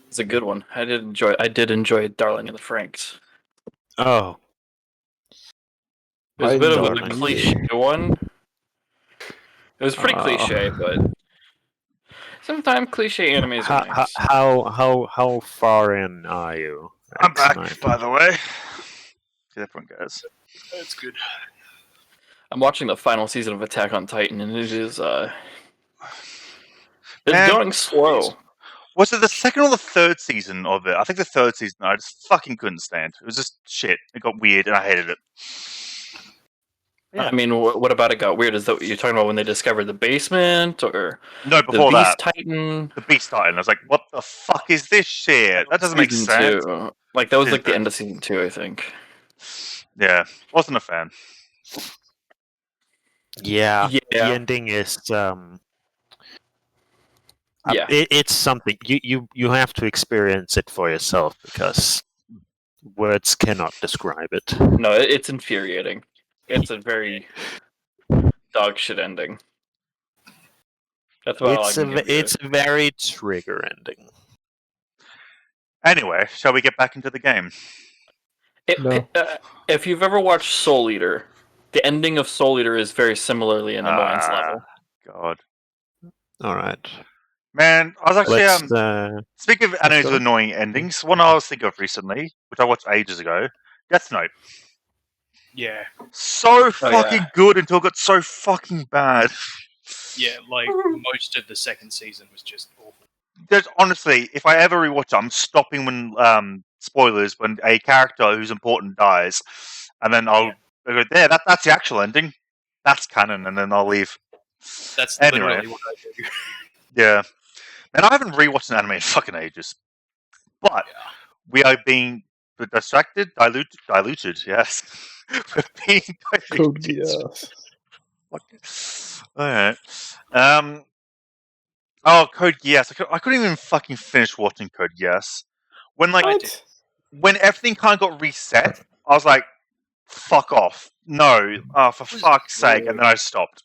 It's a good one. I did enjoy Darling in the Franxx. Oh, It was I a bit of enjoyed a it. cliche one. It was pretty cliche, but sometimes cliche animes are nice. how far in are you? I'm back, X9? by the way. See everyone goes. That's good. I'm watching the final season of Attack on Titan, and it is Man. it's going slow. Was it the second or the third season of it? I think the third season I just fucking couldn't stand. It was just shit. It got weird and I hated it. Yeah, I mean, what about it got weird? Is that you're talking about when they discovered the basement or No, the before Beast that. Titan? The Beast Titan. I was like, what the fuck is this shit? That doesn't make Season sense. 2. Like that was Season like the 2. end of season 2, I think. Yeah, wasn't a fan. Yeah, the Yeah. ending is Yeah. it's something you have to experience it for yourself because words cannot describe it. No, it's infuriating. It's a very dog shit ending. That's about all I can give you. It's a very trigger ending. Anyway, shall we get back into the game? No. If you've ever watched Soul Eater, the ending of Soul Eater is very similarly an annoyance level. God. All right, Man, I was actually let's speaking of animes go. with annoying endings, one I was thinking of recently, which I watched ages ago, Death Note. Yeah, So fucking good until it got so fucking bad. yeah. Like most of the second season was just awful. There's honestly, if I ever rewatch it, I'm stopping when spoilers when a character who's important dies, and then I'll go there. That's the actual ending. That's canon, and then I'll leave. That's Anyway. literally what I do. Yeah, and I haven't rewatched an anime in fucking ages, but we are being distracted, diluted. Yes, we're being Code diluted. Geass. Alright. Oh, Code Geass. I couldn't even fucking finish watching Code Geass. When What? when everything kind of got reset, I was like, "Fuck off! No, for fuck's sake!" And then I stopped.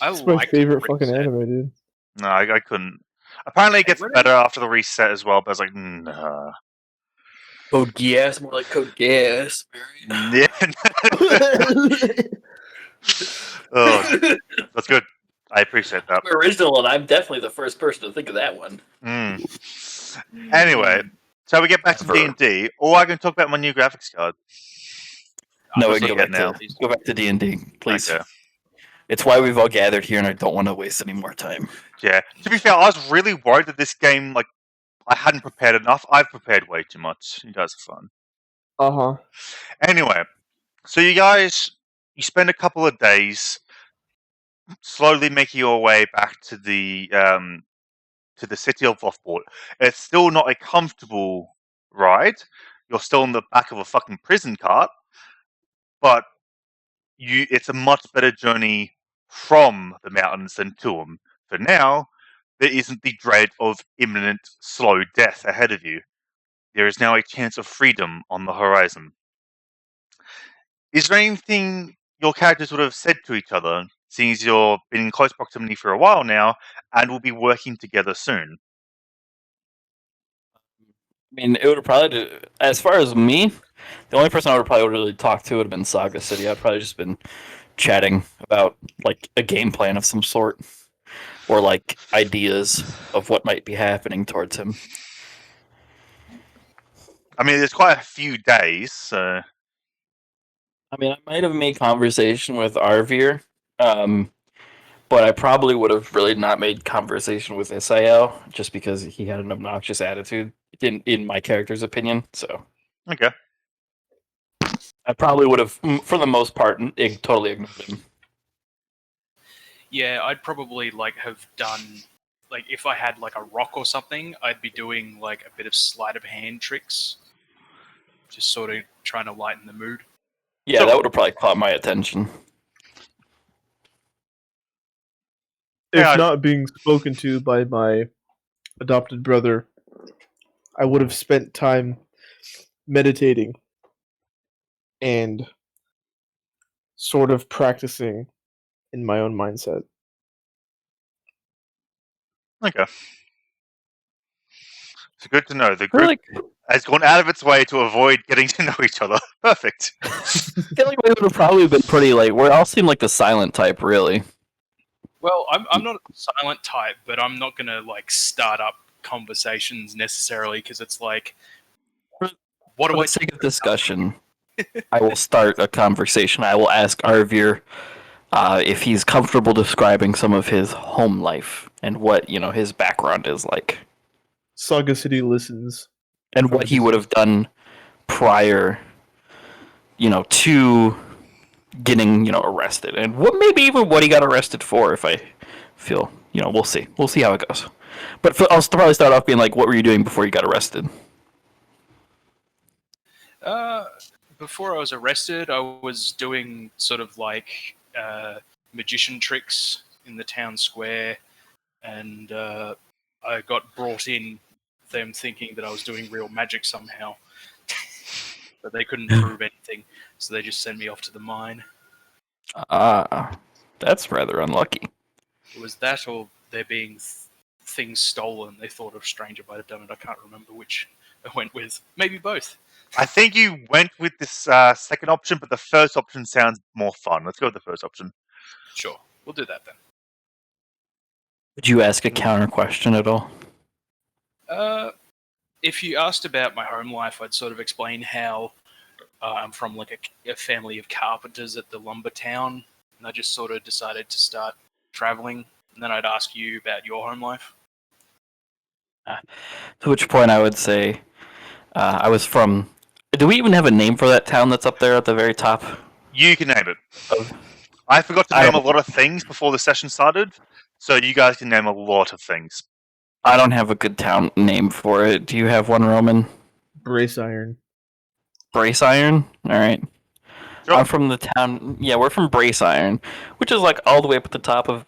It's my liked favorite the fucking reset. anime, dude. No, I couldn't. Apparently, it gets Really? better after the reset as well. But I was like, nah. Code Geass, more like Code Geass. Yeah. Oh, that's good. I appreciate that. Original, and I'm definitely the first person to think of that one. Anyway, shall we get back to Ever. D&D, or I can talk about my new graphics card? No, I'm we just can go looking back to go back to D&D, please. Okay. It's why we've all gathered here, and I don't want to waste any more time. Yeah. To be fair, I was really worried that this game, I hadn't prepared enough. I've prepared way too much. You guys are fun. Uh-huh. Anyway, so you spend a couple of days slowly making your way back to the city of Lothport. It's still not a comfortable ride. You're still in the back of a fucking prison cart, but it's a much better journey from the mountains than to them. For now, there isn't the dread of imminent, slow death ahead of you. There is now a chance of freedom on the horizon. Is there anything your characters would have said to each other, seeing as you've been in close proximity for a while now, and will be working together soon? I mean, it would have probably, as far as me, the only person I would probably really talk to would have been Saga City. I'd probably just been chatting about like a game plan of some sort, or like ideas of what might be happening towards him. I mean, there's quite a few days, so... I mean, I might have made conversation with Arvir, but I probably would have really not made conversation with Isael just because he had an obnoxious attitude, in my character's opinion. So Okay. I probably would have, for the most part, totally ignored him. Yeah, I'd probably like have done like if I had like a rock or something, I'd be doing like a bit of sleight of hand tricks, just sort of trying to lighten the mood. Yeah, So- that would have probably caught my attention. If Yeah, not being spoken to by my adopted brother, I would have spent time meditating and sort of practicing in my own mindset. Okay. It's good to know. The I feel group like, has gone out of its way to avoid getting to know each other. Perfect. I feel like we would have probably been pretty like, we all seem like the silent type, really. Well, I'm not a silent type, but I'm not gonna like start up conversations necessarily because it's like, what For do I the sake of discussion, I will start a conversation. I will ask Arvir if he's comfortable describing some of his home life and what his background is like, Saga City listens. and what he would have done prior, to getting arrested, and what maybe even what he got arrested for. If I feel, we'll see. We'll see how it goes. But I'll probably start off being like, "What were you doing before you got arrested?" Before I was arrested, I was doing sort of like magician tricks in the town square, and I got brought in, them thinking that I was doing real magic somehow. But they couldn't prove anything, so they just sent me off to the mine. That's rather unlucky. It was that or there being things stolen. They thought a stranger might have done it. I can't remember which I went with. Maybe both. I think you went with this second option, but the first option sounds more fun. Let's go with the first option. Sure, we'll do that then. Would you ask a counter question at all? If you asked about my home life, I'd sort of explain how I'm from like a family of carpenters at the lumber town, and I just sort of decided to start traveling. And then I'd ask you about your home life. To which point I would say I was from. Do we even have a name for that town that's up there at the very top? You can name it. Of, I forgot to I name a don't- lot of things before the session started, so you guys can name a lot of things. I don't have a good town name for it. Do you have one, Roman? Brace iron. Brace Iron? Alright. Sure. I'm from the town. Yeah, we're from Brace Iron, which is like all the way up at the top of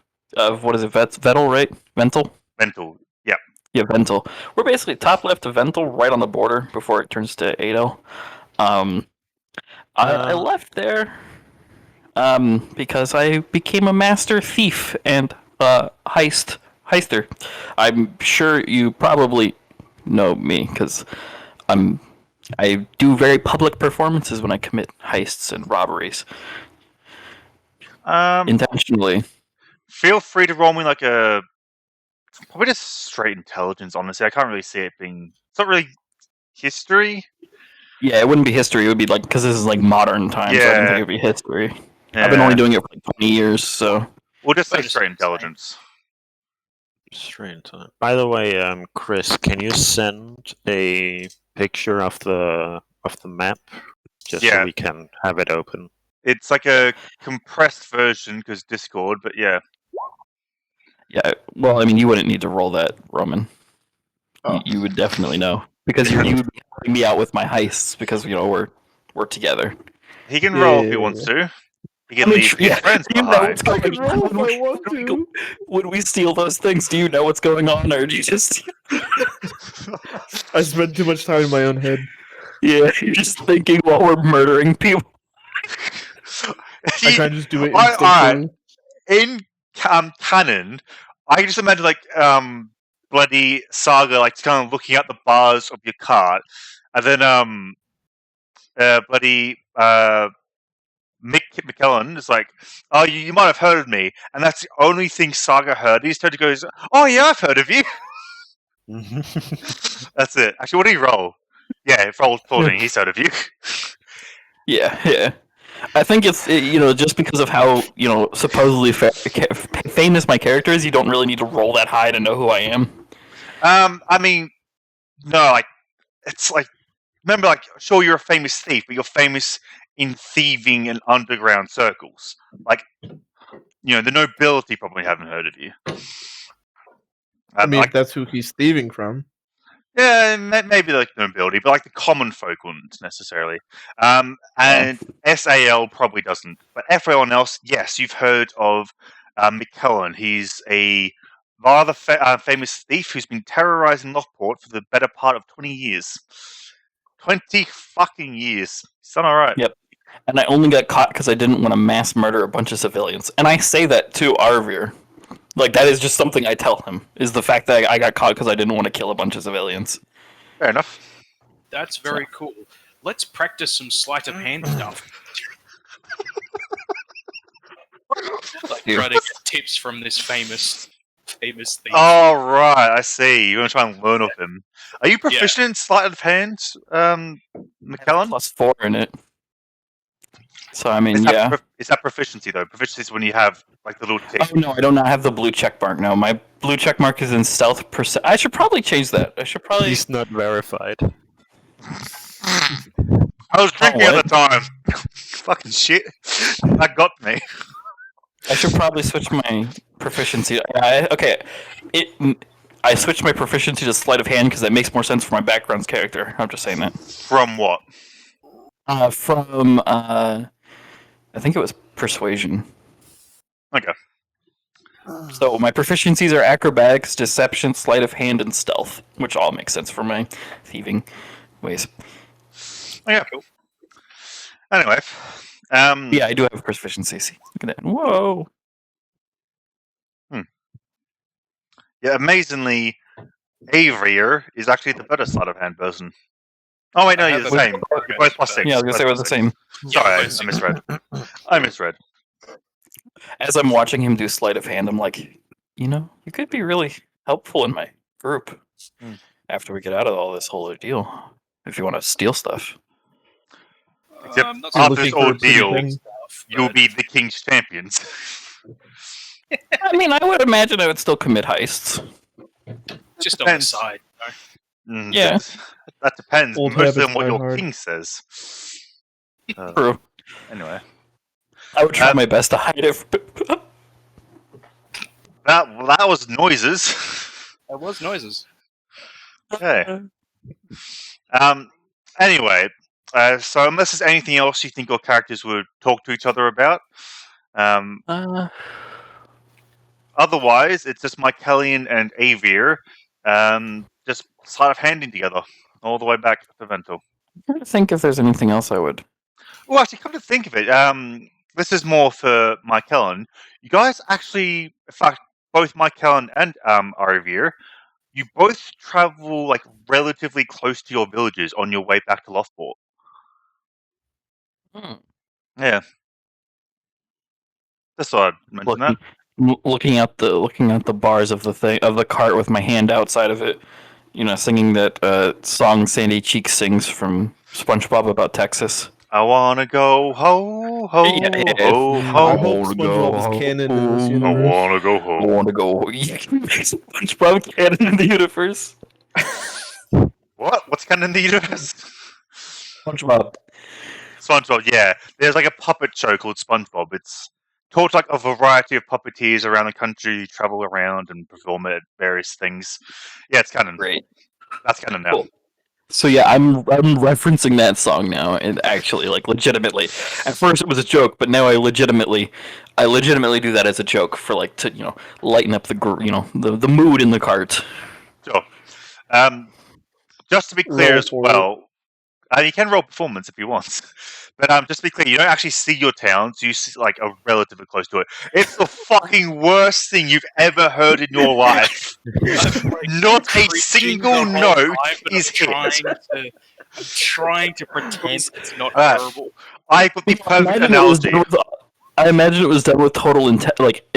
what is it? Vettel, right? Ventil? Mental. Yeah. Yeah, Ventil. We're basically top left of Ventil, right on the border before it turns to Aidel. I left there because I became a master thief and heister. I'm sure you probably know me because I do very public performances when I commit heists and robberies intentionally. Feel free to roll me like a... Probably just straight intelligence, honestly. I can't really see it being... It's not really history. Yeah, it wouldn't be history. It would be like, because this is like modern times. So I didn't think Yeah. it would be history. I've been only doing it for like 20 years, so. We'll just say I just straight say the same. intelligence. Strange time. By the way, Chris, can you send a picture of the map just Yeah. so we can have it open? It's like a compressed version because Discord, but yeah. Yeah, well, I mean, you wouldn't need to roll that, Roman. Oh. You would definitely know. Because you would be helping me out with my heists because, we're together. He can Yeah, roll yeah, if he yeah, wants to. You can leave your friends do you know behind. what's going I can roll if I on? want to. When we steal those things, do you know what's going on, or do you just I spend too much time in my own head. you're just thinking while we're murdering people? I kind of just do it Alright, instinctually. in canon, I can just imagine like bloody Saga like kind of looking at the bars of your cart, and then bloody McKellen is like, "Oh, you might have heard of me," and that's the only thing Saga heard. He totally goes, "Oh yeah, I've heard of you." That's it. Actually, what did he roll? Yeah, it rolled 14. He's heard of you. Yeah. I think it's just because of how supposedly famous my character is, you don't really need to roll that high to know who I am. I mean, no, like it's like remember, like sure you're a famous thief, but you're famous in thieving and underground circles. Like the nobility probably haven't heard of you. I mean, like, if that's who he's thieving from. yeah, maybe like the nobility, but like the common folk wouldn't necessarily. And SAL probably doesn't, but everyone else, yes, you've heard of McKellen. He's a rather famous thief who's been terrorizing Lockport for the better part of 20 years. 20 fucking years. It's done alright. Yep. And I only got caught because I didn't want to mass murder a bunch of civilians. And I say that to Arvir. Like, that is just something I tell him, is the fact that I got caught because I didn't want to kill a bunch of civilians. Fair enough. That's very cool. Let's practice some sleight of hand stuff. Like try to get tips from this famous thief. Oh, right, I see. You want to try and learn of him. Are you proficient in sleight of hand, McKellen? +4 in it. So, I mean, Is that proficiency, though? Proficiency is when you have, like, the little tick. Oh, no, I do not have the blue check mark. No, my blue check mark is in stealth %. I should probably change that. He's not verified. I was drinking at the time. Fucking shit. That got me. I should probably switch my proficiency. I switched my proficiency to sleight of hand because that makes more sense for my background's character. I'm just saying that. From what? From I think it was persuasion. Okay. So my proficiencies are acrobatics, deception, sleight of hand, and stealth, which all makes sense for my thieving ways. Oh, yeah, cool. Anyway. Yeah, I do have proficiencies. Look at that. Whoa. Yeah, amazingly, Avrier is actually the better sleight of hand person. Oh, wait, no, you're the same. You're both +6. Yeah, I was going to say we're the same. Sorry, I misread. As I'm watching him do sleight of hand, I'm like, you could be really helpful in my group after we get out of all this whole ordeal. If you want to steal stuff. Except after this ordeal, you'll be the king's champions. I mean, I would imagine I would still commit heists. Just on the side. Yeah. That depends Old mostly on habits what die your hard. king says. True. Anyway. I would try my best to hide it. That was noises. That was noises. Okay. Anyway, so unless there's anything else you think your characters would talk to each other about, otherwise it's just Mycelian and Avir, just sleight of handing together all the way back to Ventil. I'm trying to think if there's anything else I would. Well, actually, come to think of it, this is more for Mycelian. You guys actually, in fact, both Mycelian and Avir, you both travel like relatively close to your villages on your way back to Lothport. Yeah. Just thought I'd mention that. Looking at the bars of the cart with my hand outside of it, singing that song Sandy Cheeks sings from SpongeBob about Texas. I wanna go ho ho ho ho. I hope SpongeBob is canon in this universe. I wanna go home. I want to go. You can make SpongeBob canon in the universe. What? What's canon in the universe? SpongeBob. SpongeBob, yeah. There's like a puppet show called SpongeBob. It's taught like a variety of puppeteers around the country, travel around and perform at various things. Yeah, it's canon. Great. That's canon now. Cool. So yeah, I'm referencing that song now, and actually, like, legitimately. At first it was a joke, but now I legitimately do that as a joke for, like, to lighten up the mood in the cart. Sure. Just to be clear Roll as for well, you can roll performance if you want. But just to be clear, you don't actually see your towns. You see, like, a relatively close to it. It's the fucking worst thing you've ever heard in your life. Not a single note is hit. I'm trying to pretend it's not Alright. terrible. I got the perfect analogy. I imagine it was done with total intent, like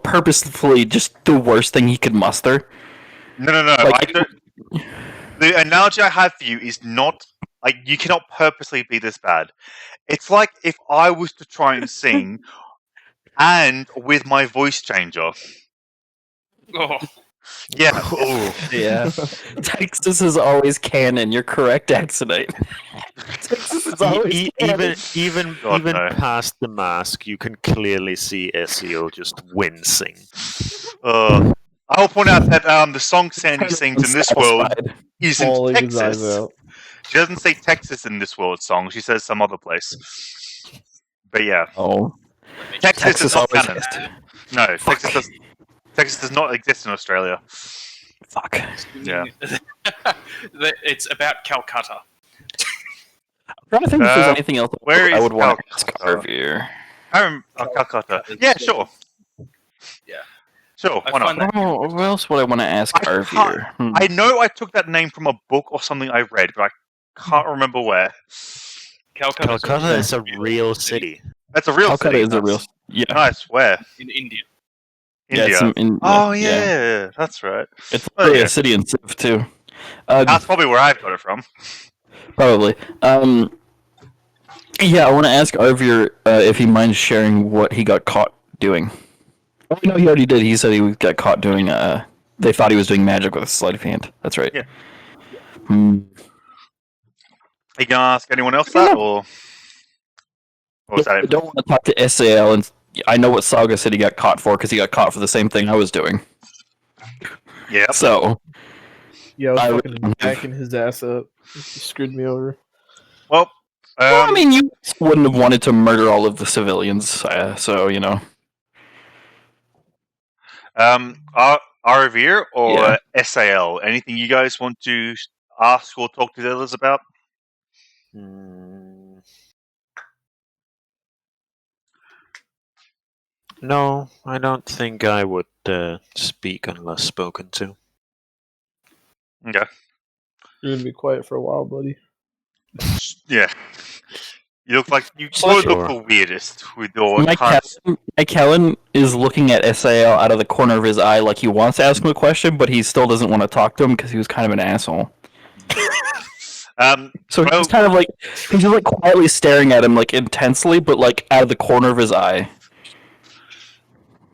purposefully just the worst thing he could muster. No. Like, The analogy I have for you is not like you cannot purposely be this bad. It's like if I was to try and sing and with my voice changer. Oh, Yeah. Yeah. Texas is always canon. You're correct, Axonite. Texas is always canon. Even God, no. past the mask, you can clearly see Ezreal just wincing. I'll point out that the song Sandy sings in this world is in Bawling his eyes Texas. out. She doesn't say Texas in this world song. She says some other place. But yeah, Oh, Texas is not always canon. has to. No, Fuck. Texas does not exist in Australia. Fuck. Yeah. It's about Calcutta. I'm trying to think if there's anything else where I is would want to ask Calcutta? Arveer. I remember Calcutta. Yeah, sure. Yeah. Sure, I why not? find that Oh, what else would I want to ask I Arveer? I know I took that name from a book or something I read, but I can't remember where. Calcutta is a real city. That's a real Calcutta city. is a real. Yeah. Nice. Where? in India. Yeah, India. it's Oh yeah. yeah, that's right. It's Oh, really yeah. a city in Civ too. That's probably where I've got it from. Probably. Yeah, I want to ask Arveer if he minds sharing what he got caught doing. Oh, no, he already did. He said he got caught doing. They thought he was doing magic with a sleight of hand. That's right. Yeah. Hmm. You gonna ask anyone else that, or was that I it? don't want to talk to SAL, and I know what Saga said he got caught for because he got caught for the same thing I was doing. Yep. So Yeah, I was I fucking would- backing his ass up. He screwed me over. Well, well, I mean, you wouldn't have wanted to murder all of the civilians, so you know. Arveer or Yeah. SAL? Anything you guys want to ask or talk to the others about? No, I don't think I would speak unless spoken to. Okay. You're gonna be quiet for a while, buddy. Yeah. You look like you Sure. would look the weirdest with your Mike Kellen is looking at SAL out of the corner of his eye like he wants to ask him a question, but he still doesn't want to talk to him because he was kind of an asshole. So he's kind of like he's just like quietly staring at him like intensely, but like out of the corner of his eye.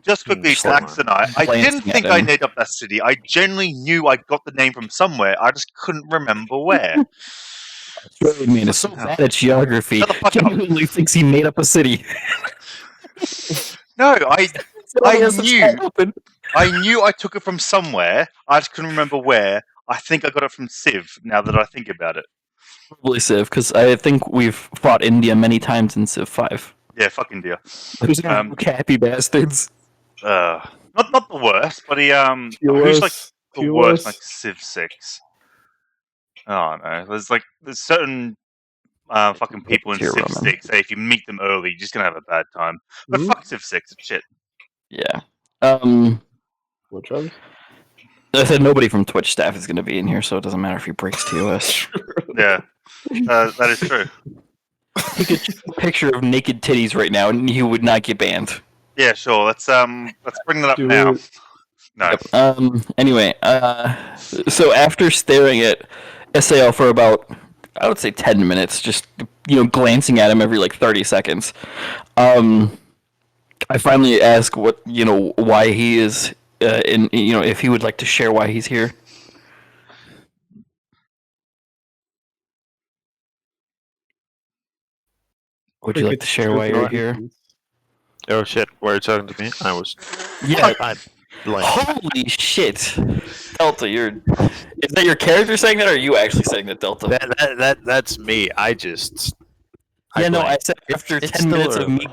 Just quickly, Dax and I didn't think I made up that city. I genuinely knew I got the name from somewhere. I just couldn't remember where. Really mean. It's so bad at geography. Shut the fuck up. Genuinely thinks he made up a city. No, I knew I took it from somewhere. I just couldn't remember where. I think I got it from Civ, now that I think about it. Probably Civ, because I think we've fought India many times in Civ 5. Yeah, fuck India. Who's happy bastards? Not the worst, but who's like the worst, like Civ 6? Oh no, there's certain fucking people in Civ 6 that if you meet them early, you're just gonna have a bad time. But fuck Civ 6, it's shit. Yeah. What, Travis? I said nobody from Twitch staff is going to be in here, so it doesn't matter if he breaks TOS. Yeah, that is true. Take a picture of naked titties right now, and you would not get banned. Yeah, sure. Let's bring that up now. No. Yep. Anyway, so after staring at SAL for about, I would say 10 minutes, just glancing at him every like 30 seconds, I finally ask why he is if he would like to share why he's here. Would you like to share why you're here? Oh shit, were you talking to me? I was. Yeah. Like... Holy shit! Delta, is that your character saying that, or are you actually saying that, Delta? That's me. I said after it's 10 still minutes of me.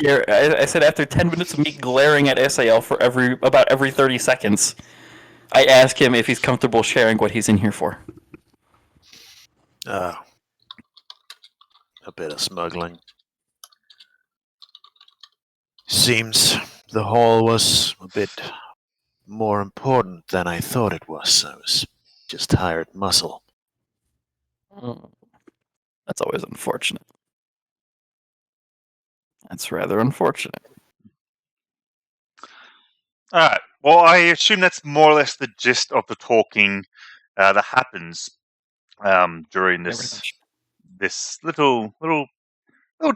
early. I said after 10 minutes of me glaring at SAL for about every 30 seconds, I ask him if he's comfortable sharing what he's in here for. A bit of smuggling. Seems the haul was a bit more important than I thought it was. I was just hired muscle. That's always unfortunate. That's rather unfortunate. All right. Well, I assume that's more or less the gist of the talking that happens during this little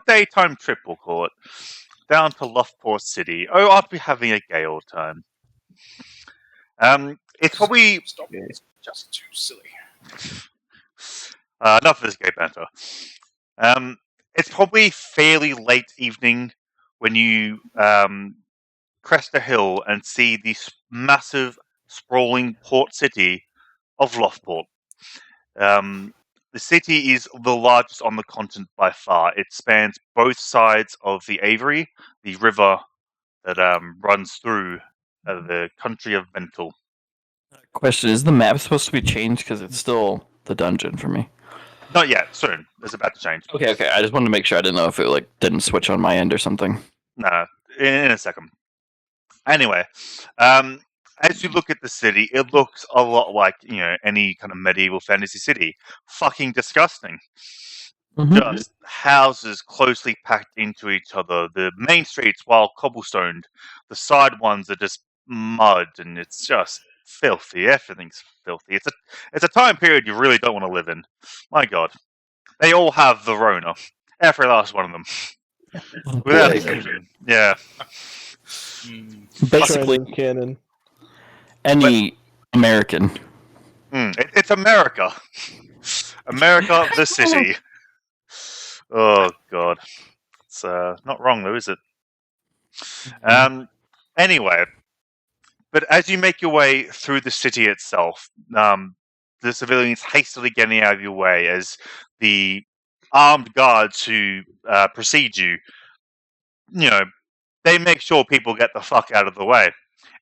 daytime trip, we'll call it, down to Loftport City. Oh, I'll be having a gay old time. It's probably Stop. It's just too silly. enough of this gay banter. It's probably fairly late evening when you crest a hill and see the massive, sprawling port city of Loftport. The city is the largest on the continent by far. It spans both sides of the Avery, the river that runs through the country of Ventil. Question, is the map supposed to be changed? Because it's still the dungeon for me. Not yet. Soon. It's about to change. Okay. I just wanted to make sure. I didn't know if it didn't switch on my end or something. No, in a second. Anyway, as you look at the city, it looks a lot like, any kind of medieval fantasy city. Fucking disgusting. Mm-hmm. Just houses closely packed into each other. The main streets, while cobblestoned, the side ones are just mud, and it's just filthy. Everything's filthy. It's a time period you really don't want to live in. My God, they all have the Rona. Every last one of them, without exception. Yeah. Basically, canon. any American. It's America. America, the city. Oh, God. It's not wrong, though, is it? Anyway, but as you make your way through the city itself, the civilians hastily getting out of your way as the armed guards who precede you, they make sure people get the fuck out of the way.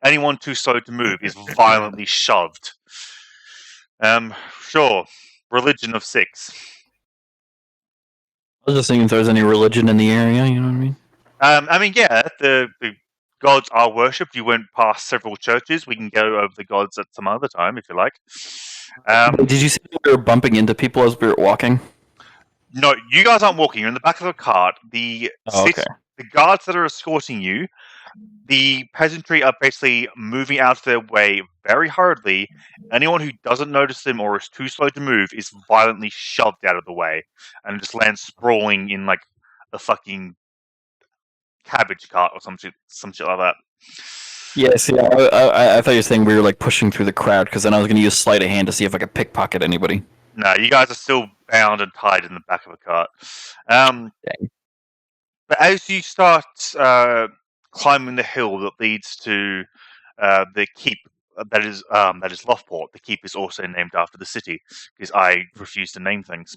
Anyone too slow to move is violently shoved. Sure. Religion of 6. I was just thinking if there's any religion in the area, you know what I mean? Yeah, the gods are worshipped. You went past several churches. We can go over the gods at some other time if you like. Did you see we were bumping into people as we were walking? No, you guys aren't walking. You're in the back of a cart. The guards that are escorting you, the peasantry are basically moving out of their way very hurriedly. Anyone who doesn't notice them or is too slow to move is violently shoved out of the way and just lands sprawling in like a fucking cabbage cart or some shit like that. Yes, yeah. I thought you were saying we were like pushing through the crowd because then I was going to use sleight of hand to see if I could pickpocket anybody. No, you guys are still bound and tied in the back of a cart. But as you start climbing the hill that leads to the keep that is Loftport, the keep is also named after the city because I refuse to name things.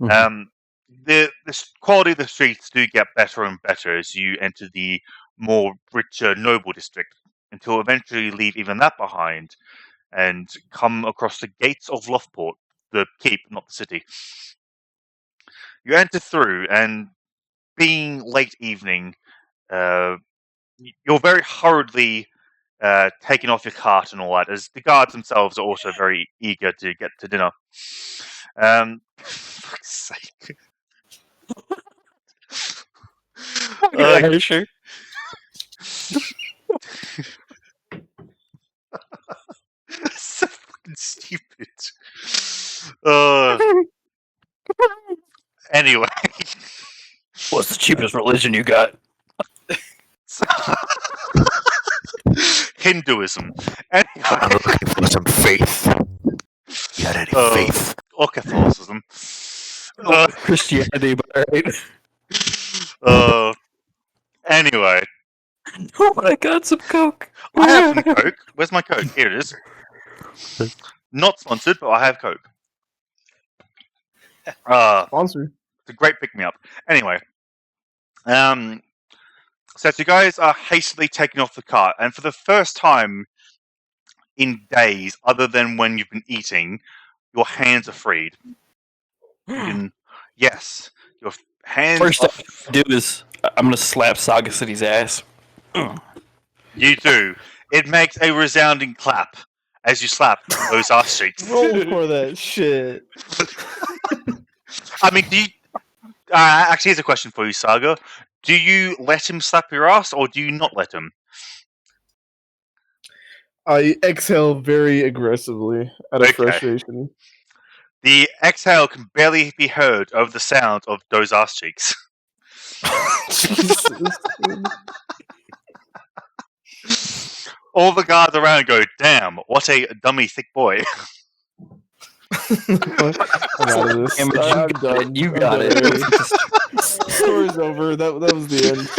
Mm-hmm. The quality of the streets do get better and better as you enter the more richer noble district until eventually you leave even that behind and come across the gates of Loftport, the keep, not the city. You enter through, and being late evening, you're very hurriedly taking off your cart and all that, as the guards themselves are also very eager to get to dinner. For fuck's sake. Sure. So fucking stupid. Anyway. What's the cheapest religion you got? Hinduism. I'm looking for some faith. You got any faith? Or Catholicism. Christianity, but alright. Anyway. Oh, I got some Coke. I have some Coke. Where's my Coke? Here it is. Not sponsored, but I have Coke. Sponsor. It's a great pick-me-up. Anyway, so as you guys are hastily taking off the cart, and for the first time in days, other than when you've been eating, your hands are freed. You can, yes, your hands. First thing I do is I'm gonna slap Saga City's ass. You do. It makes a resounding clap as you slap those ass cheeks. Roll for that shit. I mean, do you? Actually, here's a question for you, Saga. Do you let him slap your ass, or do you not let him? I exhale very aggressively out of Okay. frustration. The exhale can barely be heard over the sound of those ass cheeks. Jesus. All the guards around go, damn, what a dummy thick boy. I'm out of this. Damn it, I'm done. You I'm got done, it. really. Story's over. That was the end.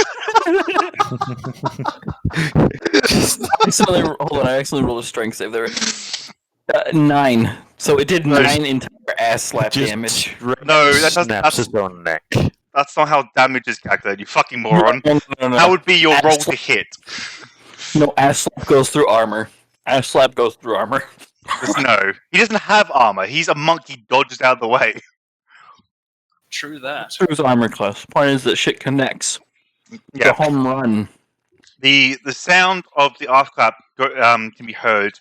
I accidentally rolled a strength save there. 9. So it did 9 entire ass slap Just damage. No, that doesn't. Snaps his own neck. That's not how damage is calculated, you fucking moron. No. That would be your Ass roll slap. to hit. No, ass slap goes through armor. Ass slap goes through armor. No, he doesn't have armor. He's a monkey dodged out of the way. True that. Through his armor class. Point is that shit connects. It's Yeah. a home run. The sound of the ass clap can be heard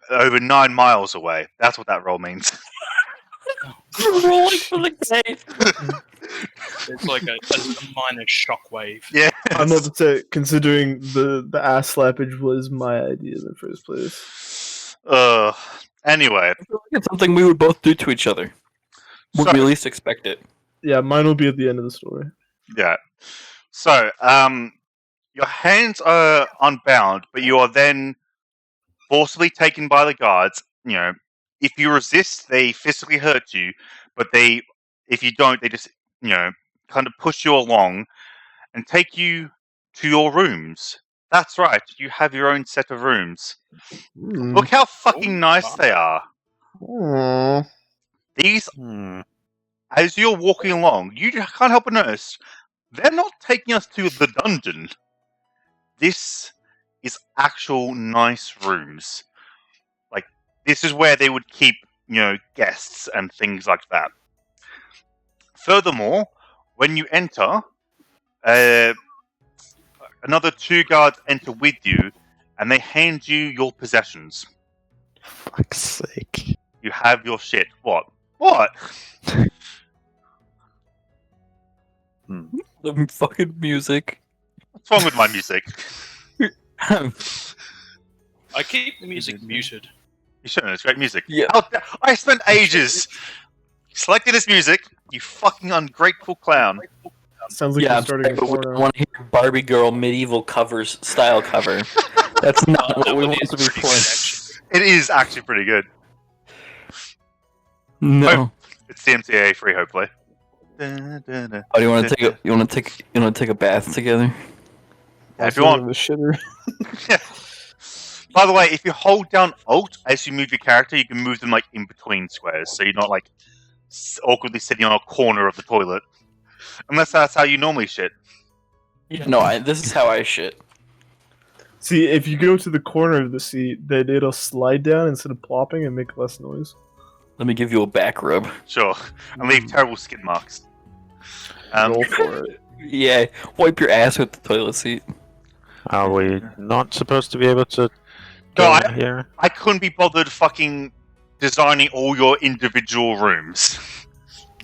over 9 miles away. That's what that roll means. Rolling for the game. It's like a minor shockwave. Yeah. I'm upset considering the ass slappage was my idea in the first place. Anyway, I feel like it's something we would both do to each other. Would So- we at least expect it? Yeah, mine will be at the end of the story. yeah. So, your hands are unbound, but you are then forcibly taken by the guards. You know, if you resist, they physically hurt you, but if you don't, they just, kind of push you along and take you to your rooms. That's right, you have your own set of rooms. Look how fucking nice they are. Aww. These, Hmm. as you're walking along, you can't help but notice, they're not taking us to the dungeon. This is actual nice rooms. Like, this is where they would keep, guests and things like that. Furthermore, when you enter, another 2 guards enter with you, and they hand you your possessions. Fuck's sake. You have your shit. What? What? The fucking music. What's wrong with my music? I keep the music muted. You shouldn't. It's great music. Yeah. I spent ages selecting this music. You fucking ungrateful clown. Sounds like Yeah, you're I'm starting sorry, a but we porno. don't want to hear Barbie girl medieval style cover. That's not what we That want is to be pretty playing. good, actually. It is actually pretty good. No. It's CMCA free, hopefully. Oh, do you want to take a bath together? Yeah, if you want. The shitter. Yeah. By the way, if you hold down Alt as you move your character, you can move them like in between squares, so you're not like awkwardly sitting on a corner of the toilet. Unless that's how you normally shit. No, this is how I shit. See, if you go to the corner of the seat, then it'll slide down instead of plopping and make less noise. Let me give you a back rub. Sure. And leave terrible skid marks. Roll for it. Yeah, wipe your ass with the toilet seat. Are we not supposed to be able to No, go I- here? I couldn't be bothered fucking designing all your individual rooms.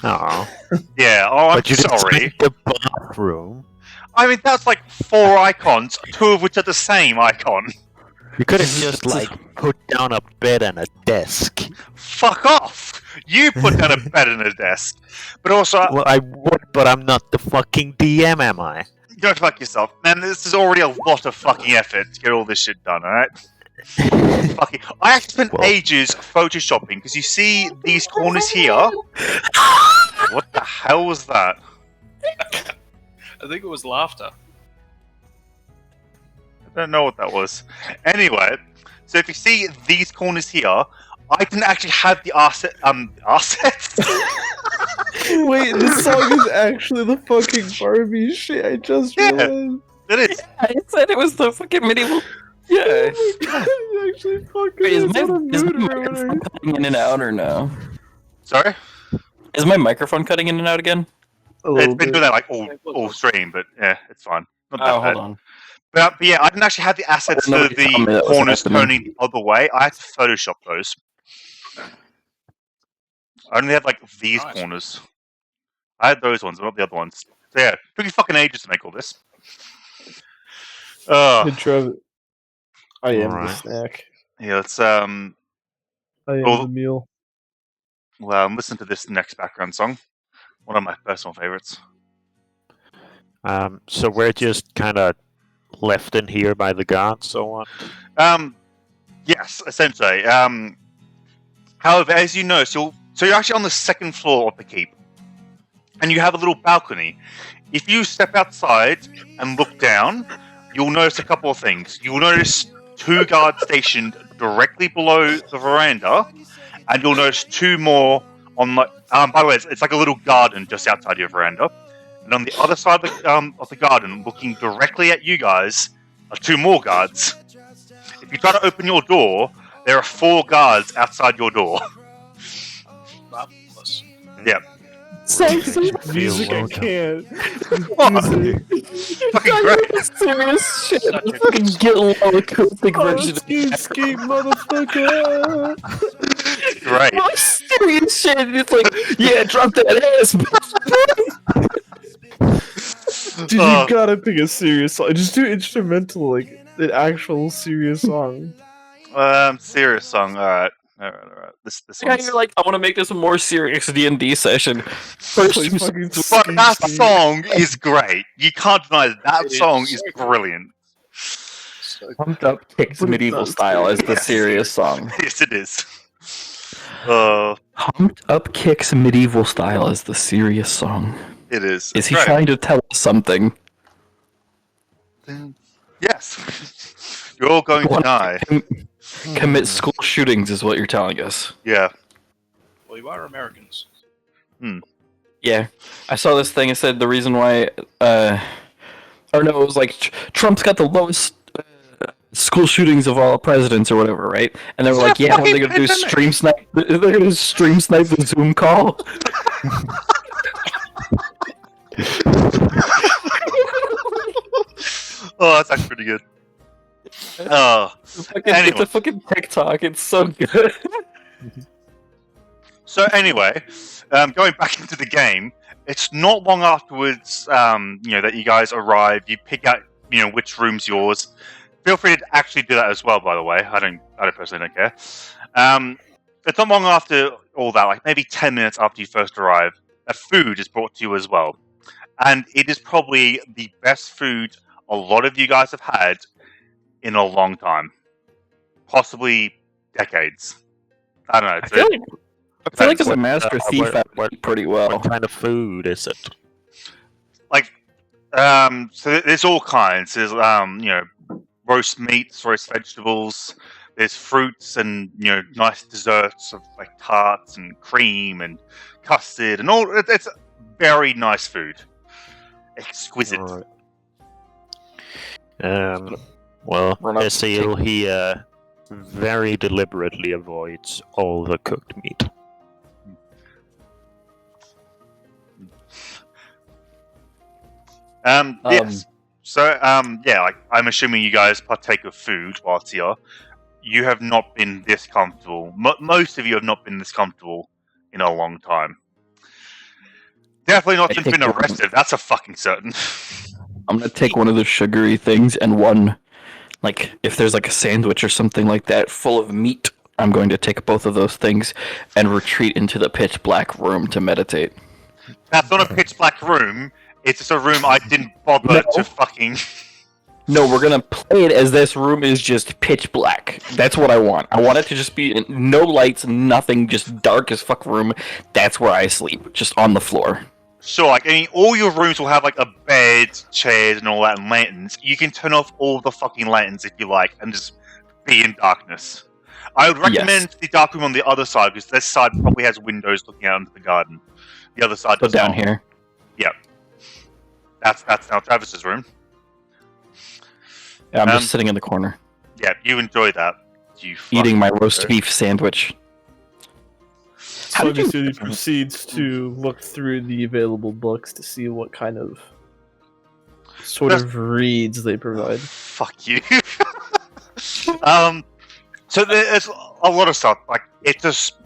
Oh. Yeah, I'm But you didn't sorry. say the bathroom. I mean, that's like 4 icons, 2 of which are the same icon. You could have just put down a bed and a desk. Fuck off! You put down a bed and a desk. But also, Well, I would, but I'm not the fucking DM, am I? go fuck yourself. Man, this is already a lot of fucking effort to get all this shit done, alright? Fucking, I actually spent Well- ages photoshopping, because you see these corners here? What the hell was that? I think it was laughter. I don't know what that was. Anyway, So if you see these corners here, I didn't actually have the assets. Wait, this song is actually the fucking Barbie shit. I just Yeah. realized. It is. I said it was the fucking medieval. Yeah. Oh my god, it's actually fucking Wait, is is my what a mood ruiner. microphone cutting in and out or no? Sorry? Is my microphone cutting in and out again? A little It's been bit. doing that like all stream, but yeah, it's fine. Not that Oh, bad. hold on. But yeah, I didn't actually have the assets for Nobody told me the that was corners happening. turning the other way. I had to Photoshop those. I only had like these Nice. corners. I had those ones, but not the other ones. So yeah, took you fucking ages to make all this. Hey, Trev, I am the Alright. snack. Yeah, let's I am Oh. the meal. well listen to this next background song. One of my personal favorites. So we're just kind of left in here by the gods, so what? Yes, essentially. However, as you know, so you're actually on the second floor of the keep, and you have a little balcony. If you step outside and look down, you'll notice a couple of things. You'll notice 2 guards stationed directly below the veranda, and you'll notice 2 more on the. By the way, it's like a little garden just outside your veranda, and on the other side of the garden, looking directly at you guys, are 2 more guards. If you try to open your door, there are 4 guards outside your door. Fabulous. Yeah. Music, I welcome. can't. Fucking great. Serious shit. Such a Fucking get low acoustic version of Skate, motherfucker. Great. like serious shit. And it's like, yeah, drop that ass. Dude, you gotta pick a serious song. Just do instrumental, like an actual serious song. Serious song. All right. This Yeah, one's... you're like, I want to make this a more serious D&D session. First, Play you fucking But that skate. song is great. You can't deny that It is song so is good. brilliant. So Pumped Up Kicks But it's Medieval not Style as the serious. serious song. Yes, it is. Pumped Up Kicks Medieval Style as the serious song. It is. Is he Great. trying to tell us something? Yes. You're all going to die. Commit school shootings is what you're telling us. Yeah. well, you are Americans. Yeah, I saw this thing. It said the reason why, or no, it was like Trump's got the lowest school shootings of all presidents or whatever, right? And they were like, yeah, what are they gonna do? Stream snipe? They're gonna stream snipe the Zoom call. Oh, that's actually pretty good. Anyway. It's a fucking TikTok. It's so good. So anyway, going back into the game, it's not long afterwards, that you guys arrive. You pick out, which room's yours. Feel free to actually do that as well. By the way, I personally don't care. It's not long after all that, like maybe 10 minutes after you first arrive, a food is brought to you as well, and it is probably the best food a lot of you guys have had in a long time, possibly decades. I don't know. I feel like as a master thief, I eat pretty well. What kind of food is it? So there's all kinds. There's roast meats, roast vegetables. There's fruits and nice desserts of like tarts and cream and custard and all. It's very nice food, exquisite. Alright. Well, We're not Asil, he very deliberately avoids all the cooked meat. Yes. So, I'm assuming you guys partake of food whilst here. You have not been this comfortable. Most of you have not been this comfortable in a long time. Definitely not since been arrested. That's a fucking certain. I'm gonna take one of the sugary things and one, like, if there's like a sandwich or something like that full of meat, I'm going to take both of those things and retreat into the pitch black room to meditate. That's not a pitch black room. It's just a room I didn't bother to fucking... No, we're gonna play it as this room is just pitch black. That's what I want. I want it to just be no lights, nothing, just dark as fuck room. That's where I sleep, just on the floor. Sure, all your rooms will have like a bed, chairs, and all that, and lanterns. You can turn off all the fucking lanterns if you like, and just be in darkness. I would recommend the dark room on the other side, because this side probably has windows looking out into the garden. The other side So does down not. here. That's now Travis's room. Yeah, I'm just sitting in the corner, Yeah, you enjoy that. You eating my fucking roast weirdo. beef sandwich. How did Sluggy you- City proceeds to look through the available books to see what kind of sort That's- of reads they provide. Fuck you. So there's a lot of stuff. Like, it just,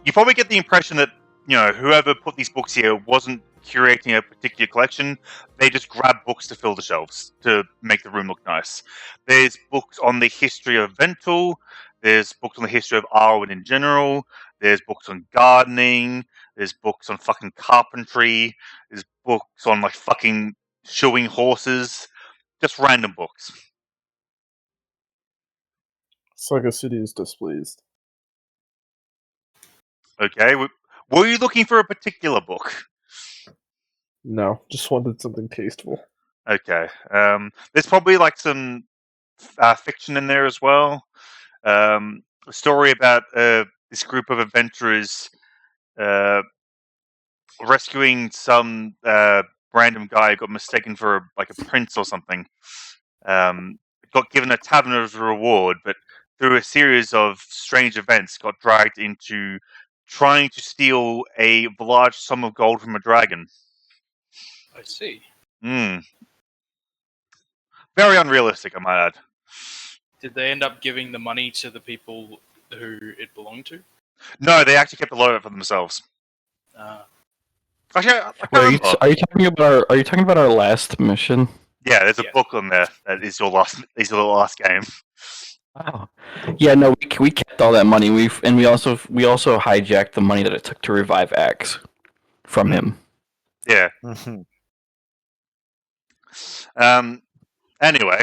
you probably get the impression that, you know, whoever put these books here wasn't curating a particular collection. They just grabbed books to fill the shelves to make the room look nice. There's books on the history of Ventil. There's books on the history of Arwin in general. There's books on gardening. There's books on fucking carpentry. There's books on, like, fucking shoeing horses. Just random books. Sluggy City is displeased. Okay. Were you looking for a particular book? No, just wanted something tasteful. Okay. There's probably like some fiction in there as well. A story about this group of adventurers rescuing some random guy who got mistaken for like a prince or something. Got given a tavern as a reward, but through a series of strange events, got dragged into trying to steal a large sum of gold from a dragon. I see. Very unrealistic, I might add. Did they end up giving the money to the people who it belonged to? No, they actually kept a lot of it for themselves. Actually, I can't remember. Are you talking about our last mission? Yeah, there's a Yeah. book on there that is your last game. Wow. Yeah, no, we kept all that money. We also hijacked the money that it took to revive Axe from him. Yeah. Anyway.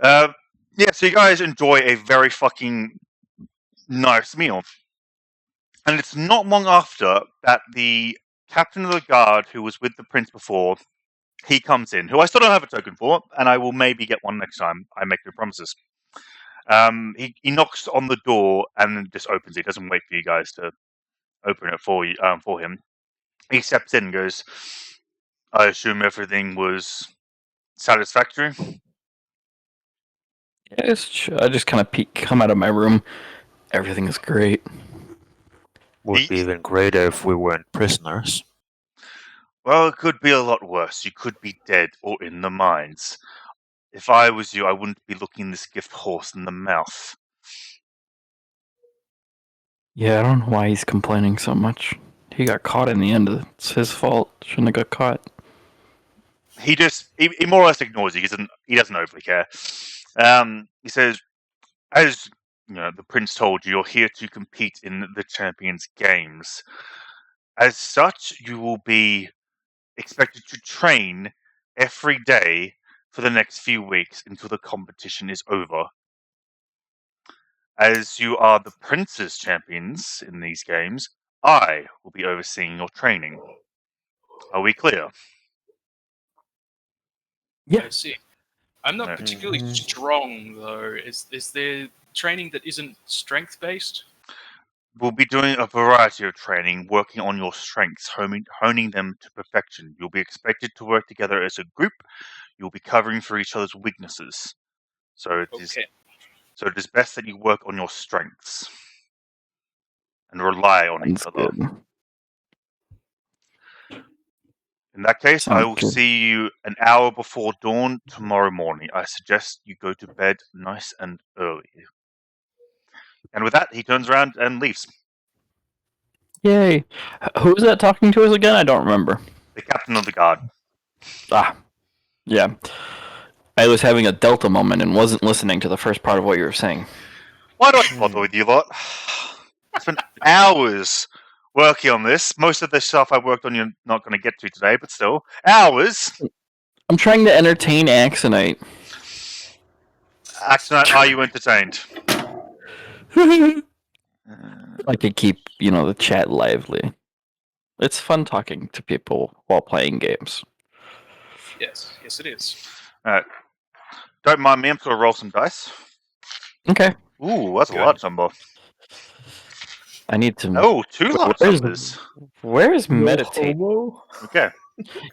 Yeah, so you guys enjoy a very fucking nice meal. And it's not long after that the captain of the guard who was with the prince before, he comes in, who I still don't have a token for, and I will maybe get one next time. I make no promises. He knocks on the door and then just opens it. He doesn't wait for you guys to open it for you for him. He steps in and goes, I assume everything was satisfactory? Yes, I just kind of come out of my room. Everything is great. Would be even greater if we weren't prisoners. Well, it could be a lot worse. You could be dead or in the mines. If I was you, I wouldn't be looking this gift horse in the mouth. Yeah, I don't know why he's complaining so much. He got caught in the end. It's his fault. Shouldn't have got caught. He more or less ignores you. He doesn't overly care. He says, as you know, the prince told you, you're here to compete in the Champions Games. As such, you will be expected to train every day for the next few weeks until the competition is over. As you are the prince's champions in these games, I will be overseeing your training. Are we clear? Yeah. I see. I'm not Yeah. particularly strong though. Is there training that isn't strength based? We'll be doing a variety of training, working on your strengths, honing them to perfection. You'll be expected to work together as a group. You'll be covering for each other's weaknesses. So it is best that you work on your strengths and rely on each That's other. good. In that case, I Sounds will good. see you an hour before dawn tomorrow morning. I suggest you go to bed nice and early. And with that, he turns around and leaves. Yay. Who's that talking to us again? I don't remember. The captain of the guard. Ah, yeah. I was having a Delta moment and wasn't listening to the first part of what you were saying. Why do I bother with you lot? I spent hours working on this. Most of the stuff I worked on you're not going to get to today, but still. Hours! I'm trying to entertain Axonite. Axonite, are you entertained? I could keep, the chat lively. It's fun talking to people while playing games. Yes, it is. Alright. Don't mind me, I'm going to roll some dice. Okay. Ooh, that's a Good. large number. I need to. Oh, two large where's- numbers. Where's No meditate? homo? Okay,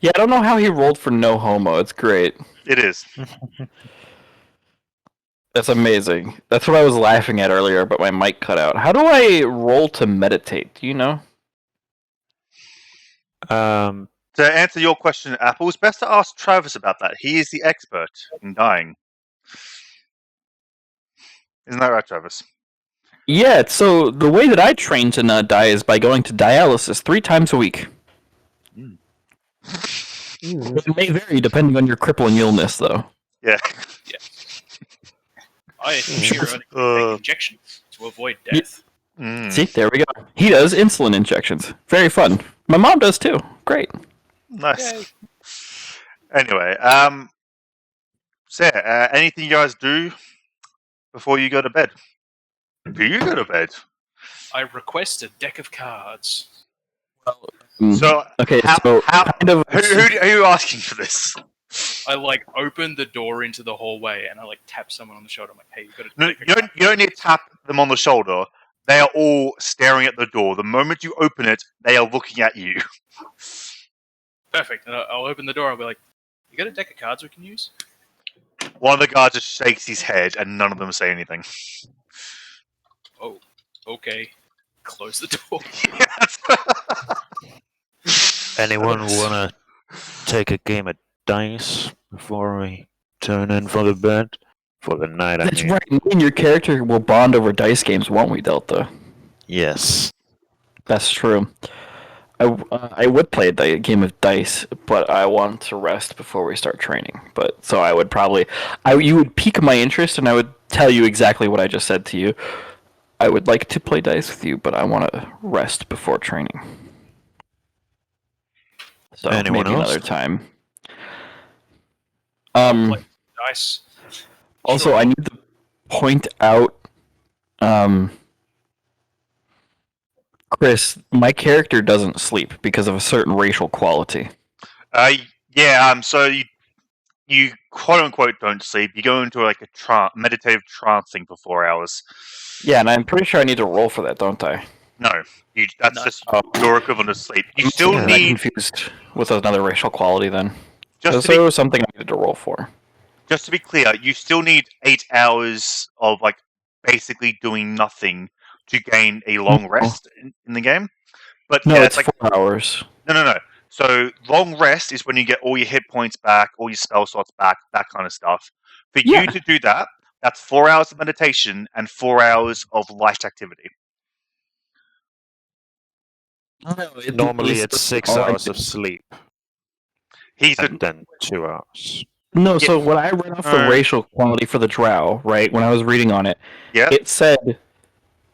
Yeah, I don't know how he rolled for no homo. It's great. it is. That's amazing. That's what I was laughing at earlier, but my mic cut out. How do I roll to meditate? Do you know? Um, To answer your question, Apple, it's best to ask Travis about that. He is the expert in dying. Isn't that right, Travis? Yeah, so the way that I train to not die is by going to dialysis 3 times a week. It may vary depending on your crippling illness, though. Yeah. I periodically take injections to avoid death. Mm. See, there we go. He does insulin injections. Very fun. My mom does too. Great. Nice. Yay. Anyway, Sarah, anything you guys do before you go to bed? Do you go to bed? I request a deck of cards. So, okay, how, so how, kind of. who are you asking for this? I open the door into the hallway and I tap someone on the shoulder. I'm like, hey, you got a No, deck of cards. you don't need to tap them on the shoulder. They are all staring at the door. The moment you open it, they are looking at you. Perfect. And I'll open the door. I'll be like, you got a deck of cards we can use? One of the guards just shakes his head, and none of them say anything. Oh, okay. Close the door. anyone wanna take a game of dice before we turn in for the bed? For the night, That's I mean. right. Me and your character will bond over dice games, won't we, Delta? Yes. That's true. I would play a game of dice, but I want to rest before we start training. But so I would probably, you would pique my interest, and I would tell you exactly what I just said to you. I would like to play dice with you, but I want to rest before training. So Anyone maybe else? another time. Play dice. Also, Sure. I need to point out, Chris, my character doesn't sleep because of a certain racial quality. Yeah. So you quote unquote don't sleep. You go into a meditative trance thing for 4 hours. Yeah, and I'm pretty sure I need to roll for that, don't I? No, that's No. just your equivalent of sleep. You I'm still getting need confused with another racial quality then. just There to was something I needed to roll for. be clear. You still need 8 hours of basically doing nothing to gain a long rest in the game. But No, yeah, it's 4 hours. No. So long rest is when you get all your hit points back, all your spell slots back, that kind of stuff. For Yeah. you to do that, that's 4 hours of meditation and 4 hours of light activity. Normally it's 6 all I hours did- of sleep He's a and then 2 hours. No, so when I read off the Alright. racial quality for the drow, right, when I was reading on it, yeah. it said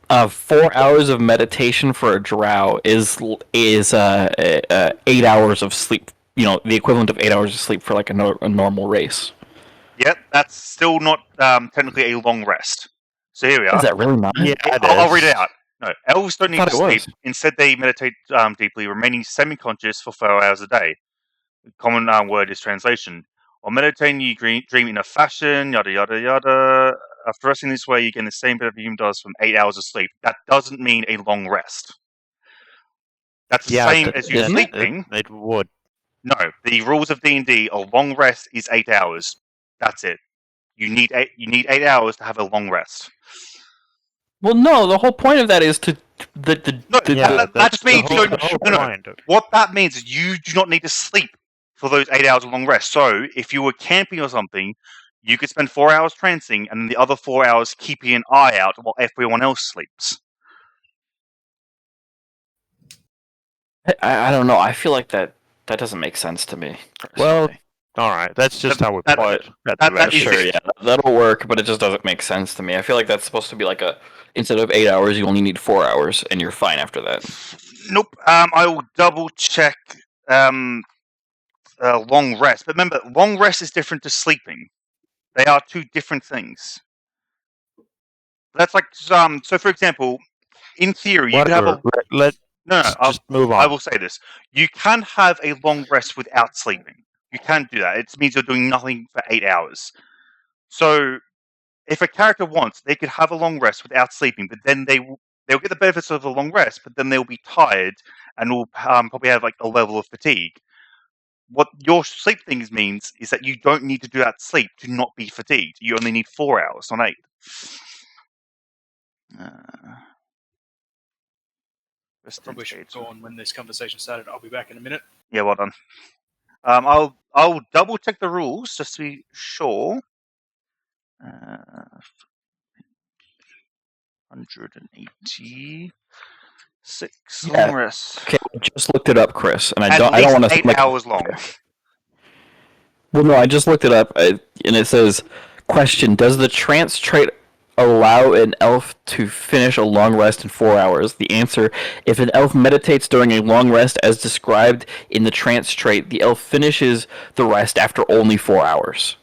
4 hours of meditation for a drow is 8 hours of sleep. You know, the equivalent of 8 hours of sleep for a normal race. Yep, that's still not technically a long rest. So here we are. Is that really not? Yeah, it I'll read is. it out. No, elves don't need thought to it sleep. was. Instead, they meditate deeply, remaining semi-conscious for 4 hours a day. The common word is translation. While meditating, you dream in a fashion, yada yada yada. After resting this way, you gain the same benefit human does from 8 hours of sleep. That doesn't mean a long rest. That's the same as you isn't it? sleeping. It would. No, the rules of D&D, a long rest is 8 hours. That's it. You need 8 hours to have a long rest. Well, no, the whole point of that is to No, that just means you don't. No. What that means is you do not need to sleep for those 8 hours of long rest. So if you were camping or something, you could spend 4 hours trancing and then the other 4 hours keeping an eye out while everyone else sleeps. I don't know. I feel like that doesn't make sense to me. Well, personally. alright, that's just how we that- put it. that is Sure, it. yeah, that'll work, but it just doesn't make sense to me. I feel like that's supposed to be instead of 8 hours, you only need 4 hours, and you're fine after that. Nope. I will double check long rest. But remember, long rest is different to sleeping. They are two different things. That's so for example, in theory, you could have a Let's just move on. I will say this. You can have a long rest without sleeping. You can do that. It means you're doing nothing for 8 hours. So if a character wants, they could have a long rest without sleeping, but then they'll get the benefits of a long rest, but then they'll be tired and will probably have like a level of fatigue. What your sleep things means is that you don't need to do that sleep to not be fatigued. You only need 4 hours, not 8. Probably should have gone when this conversation started. I'll be back in a minute. Yeah, well done. I'll double check the rules just to be sure. 186 Yeah. long rest. Okay, I just looked it up, Chris, and I At don't least want to 8 hours long. Well, no, I just looked it up, and it says, question, does the trance trait allow an elf to finish a long rest in 4 hours? The answer, if an elf meditates during a long rest as described in the trance trait, the elf finishes the rest after only 4 hours.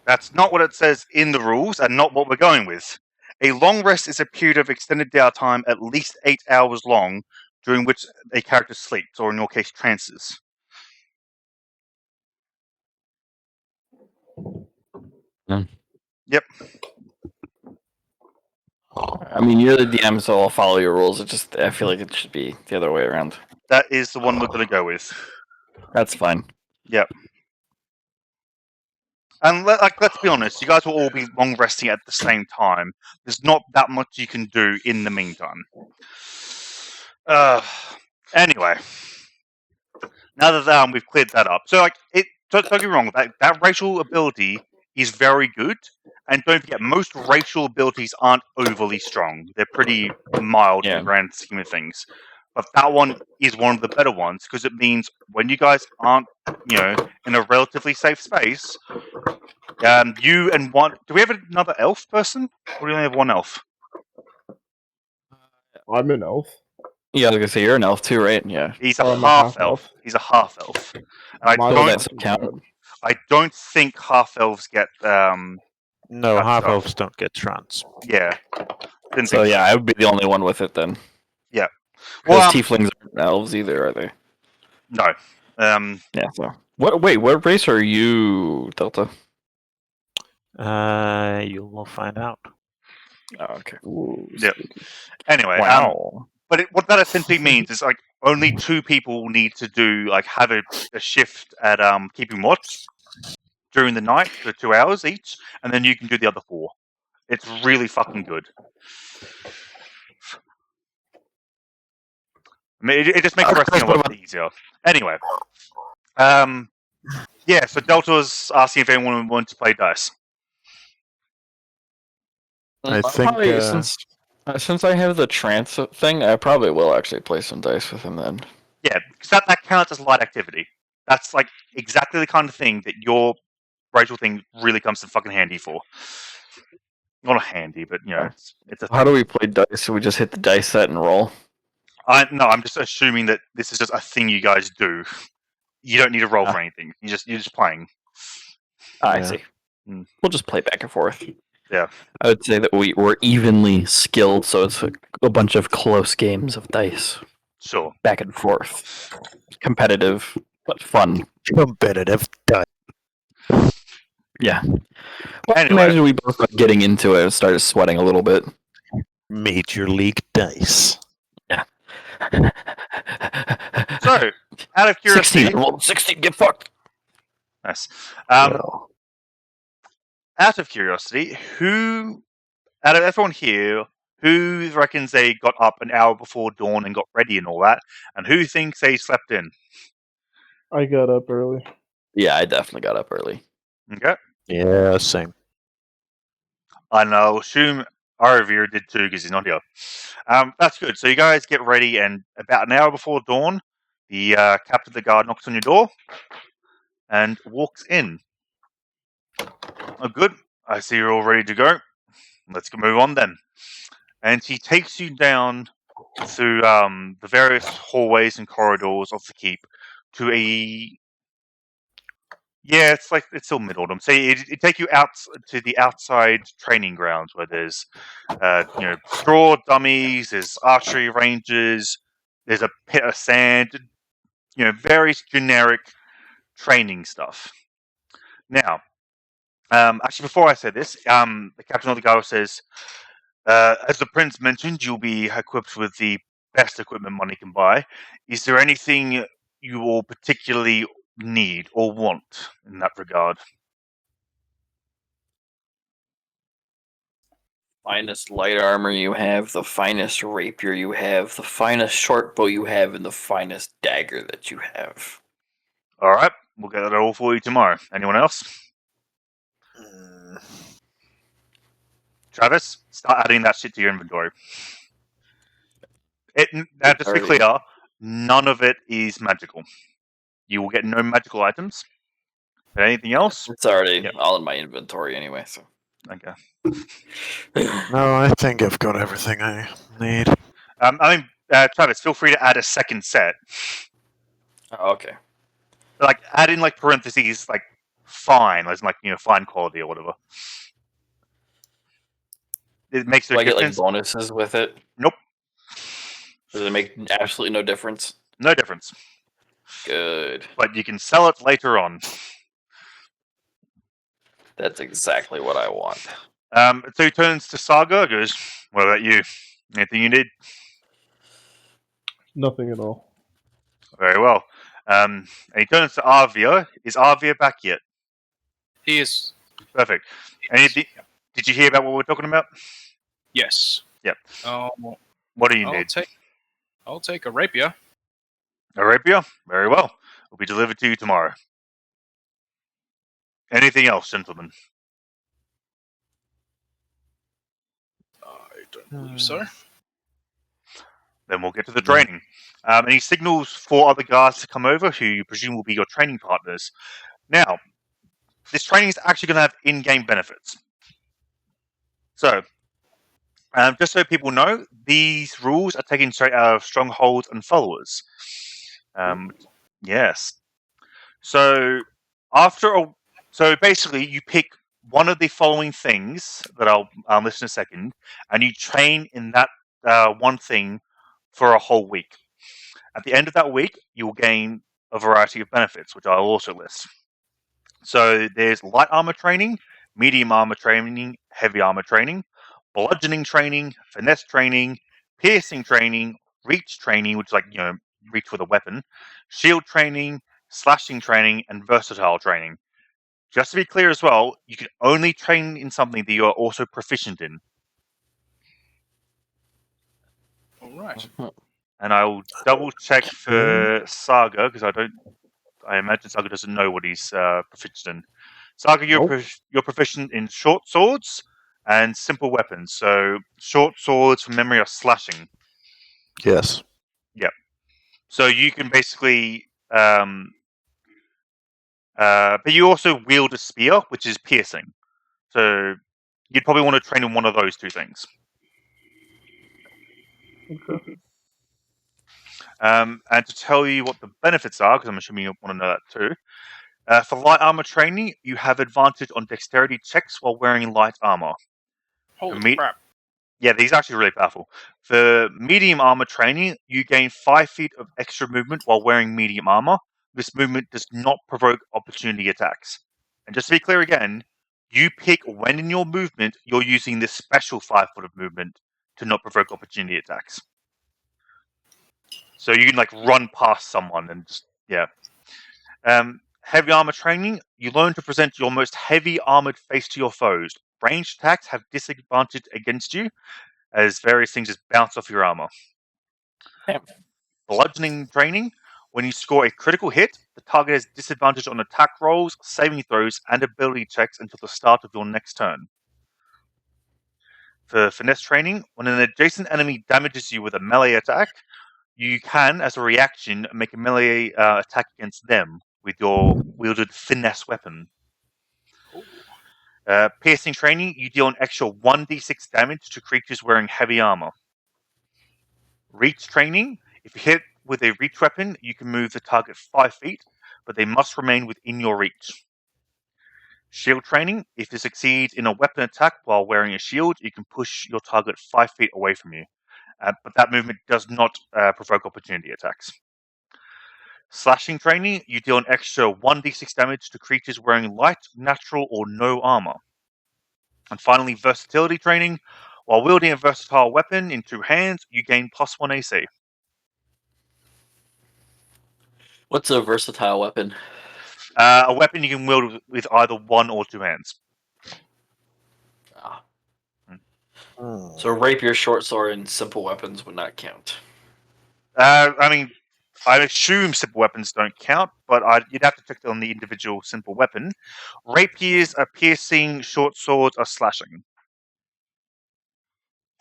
That's not what it says in the rules, and not what we're going with. A long rest is a period of extended downtime at least 8 hours long, during which a character sleeps, or in your case, trances. Yep. I mean, you're the DM, so I'll follow your rules. I feel like it should be the other way around. That is the one we're going to go with. That's fine. Yep. And let's be honest, you guys will all be long resting at the same time. There's not that much you can do in the meantime. Anyway, now that we've cleared that up, so don't get me wrong, that racial ability is very good, and don't forget, most racial abilities aren't overly strong. They're pretty mild in the grand scheme of things. But that one is one of the better ones, because it means when you guys aren't, in a relatively safe space, you and one... Do we have another elf person? Or do we only have one elf? I'm an elf. Yeah, I was going to say, you're an elf too, right? Yeah. He's a half-elf. He's a half-elf. And I don't think half-elves get... No, half-elves don't get trance. Yeah. So, I would be the only one with it, then. Yeah. Well, tieflings aren't elves either, are they? No. Yeah, so... what race are you, Delta? You will find out. Oh, okay. Yep. Anyway, wow. But what that essentially means is only 2 people need to do have a shift at keeping watch during the night for 2 hours each, and then you can do the other 4. It's really fucking good. I mean, it just makes resting a lot easier. Anyway, so Delta was asking if anyone wanted to play dice. I think since I have the trance thing, I probably will actually play some dice with him then. Yeah, because that counts as light activity. That's exactly the kind of thing that your racial thing really comes in fucking handy for. Not handy, but it's a thing. How do we play dice? So we just hit the dice set and roll? No, I'm just assuming that this is just a thing you guys do. You don't need to roll for anything. You're just playing. I see. We'll just play back and forth. Yeah. I would say that we're evenly skilled, so it's a bunch of close games of dice. Sure. Back and forth. Competitive, but fun. Competitive dice. Yeah. Well, anyway. Imagine we both got getting into it and started sweating a little bit. Major League Dice. Yeah. So, out of curiosity... 16, get fucked! Nice. Out of curiosity, out of everyone here, who reckons they got up an hour before dawn and got ready and all that, and who thinks they slept in? I got up early. Yeah, I definitely got up early. Okay. Yeah, same. And I'll assume Aravir did too, because he's not here. That's good. So you guys get ready, and about an hour before dawn, the captain of the guard knocks on your door and walks in. Oh, good. I see you're all ready to go. Let's move on then. And he takes you down through the various hallways and corridors of the keep to a... Yeah, it's still mid-autumn. So it take you out to the outside training grounds where there's, straw dummies, there's archery ranges, there's a pit of sand, various generic training stuff. Now, Actually, before I say this, the captain of the guard says, as the prince mentioned, you'll be equipped with the best equipment money can buy. Is there anything you will particularly need or want in that regard? Finest light armor you have, the finest rapier you have, the finest short bow you have, and the finest dagger that you have. All right, we'll get that all for you tomorrow. Anyone else? Travis, start adding that shit to your inventory. Now, just to be clear, none of it is magical. You will get no magical items. But anything else? It's already Yep. all in my inventory anyway, so. Okay. No, I think I've got everything I need. Travis, feel free to add a second set. Oh, okay. Like, add in, like, parentheses, like, fine, as in, like, fine quality or whatever. It makes no Do I get like difference. bonuses with it? Nope. Does it make absolutely no difference? No difference. Good. But you can sell it later on. That's exactly what I want. So he turns to Saga, goes, what about you? Anything you need? Nothing at all. Very well. And he turns to Arvia. Is Arvia back yet? He is. Perfect. Anything? Did you hear about what we're talking about? Yes. Yep. What do you need? I'll take a rapier. A rapier? Very well. Will be delivered to you tomorrow. Anything else, gentlemen? I don't believe so. Then we'll get to the training. And he signals 4 other guards to come over, who you presume will be your training partners. Now, this training is actually going to have in-game benefits. So, just so people know, these rules are taken straight out of Strongholds and Followers. Yes. So, so basically, you pick one of the following things that I'll list in a second, and you train in that one thing for a whole week. At the end of that week, you'll gain a variety of benefits, which I'll also list. So there's light armor training, medium armor training, heavy armor training, bludgeoning training, finesse training, piercing training, reach training, which is like, reach with a weapon, shield training, slashing training, and versatile training. Just to be clear as well, you can only train in something that you are also proficient in. All right. And I'll double check for Saga, because I imagine Saga doesn't know what he's proficient in. Saga, you're proficient in short swords and simple weapons. So short swords, from memory, are slashing. Yes. Yep. So you can basically, but you also wield a spear, which is piercing. So you'd probably want to train in one of those 2 things. Okay. And to tell you what the benefits are, because I'm assuming you want to know that too. For light armor training, you have advantage on dexterity checks while wearing light armor. Holy crap. Yeah, these are actually really powerful. For medium armor training, you gain 5 feet of extra movement while wearing medium armor. This movement does not provoke opportunity attacks. And just to be clear again, you pick when in your movement you're using this special 5 foot of movement to not provoke opportunity attacks. So you can like run past someone and just, yeah. Heavy armor training, you learn to present your most heavy armored face to your foes. Ranged attacks have disadvantage against you, as various things just bounce off your armor. Yep. Bludgeoning training, when you score a critical hit, the target has disadvantage on attack rolls, saving throws, and ability checks until the start of your next turn. For finesse training, when an adjacent enemy damages you with a melee attack, you can, as a reaction, make a melee attack against them with your wielded finesse weapon. Piercing training, you deal an extra 1d6 damage to creatures wearing heavy armor. Reach training, if you hit with a reach weapon, you can move the target 5 feet, but they must remain within your reach. Shield training, if you succeed in a weapon attack while wearing a shield, you can push your target 5 feet away from you. But that movement does not provoke opportunity attacks. Slashing Training, you deal an extra 1d6 damage to creatures wearing light, natural, or no armor. And finally, Versatility Training, while wielding a versatile weapon in 2 hands, you gain +1 AC. What's a versatile weapon? A weapon you can wield with either 1 or 2 hands. Ah. Hmm. So rapier, short sword, and simple weapons would not count. I mean, I assume simple weapons don't count, but you'd have to check on the individual simple weapon. Rapiers are piercing, short swords are slashing.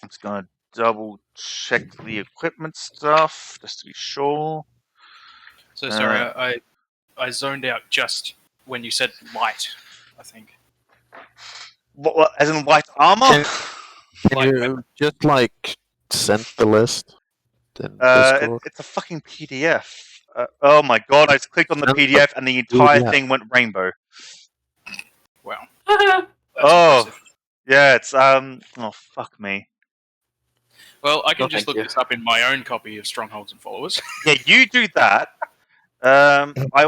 I'm just going to double check the equipment stuff, just to be sure. So sorry, I zoned out just when you said light, I think. What, as in light armor? Can Light you weapon. just like send the list in Discord? It's a fucking PDF. Oh my god, I just clicked on the Send the PDF and the entire PDF. thing went rainbow. Wow. That's Oh. impressive. Yeah, it's oh fuck me. Well, I can No, just thank look you. this up in my own copy of Strongholds and Followers. Yeah, you do that. I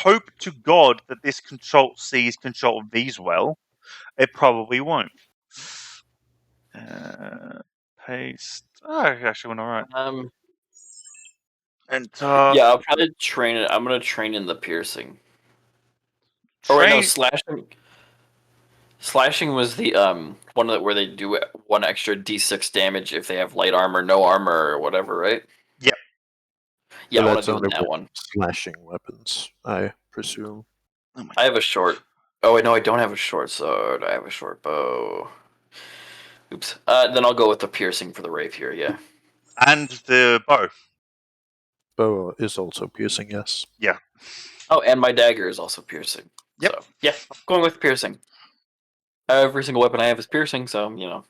hope to God that this Control C's Control V's well. It probably won't. Paste. Oh, actually went alright. And Yeah, I'll probably train it. I'm gonna train in the piercing. Oh wait, no, slashing. Slashing was the one that where they do 1 extra d6 damage if they have light armor, no armor, or whatever, right? Yep. Yeah, I want That's to do only that with one. slashing weapons, I presume. Oh my I have a short. Oh wait, no, I don't have a short sword. I have a short bow. Oops. Then I'll go with the piercing for the rapier. Yeah. And the bow. Bow is also piercing, yes. Yeah. Oh, and my dagger is also piercing. Yep. So yeah, I'm going with piercing. Every single weapon I have is piercing, so you know.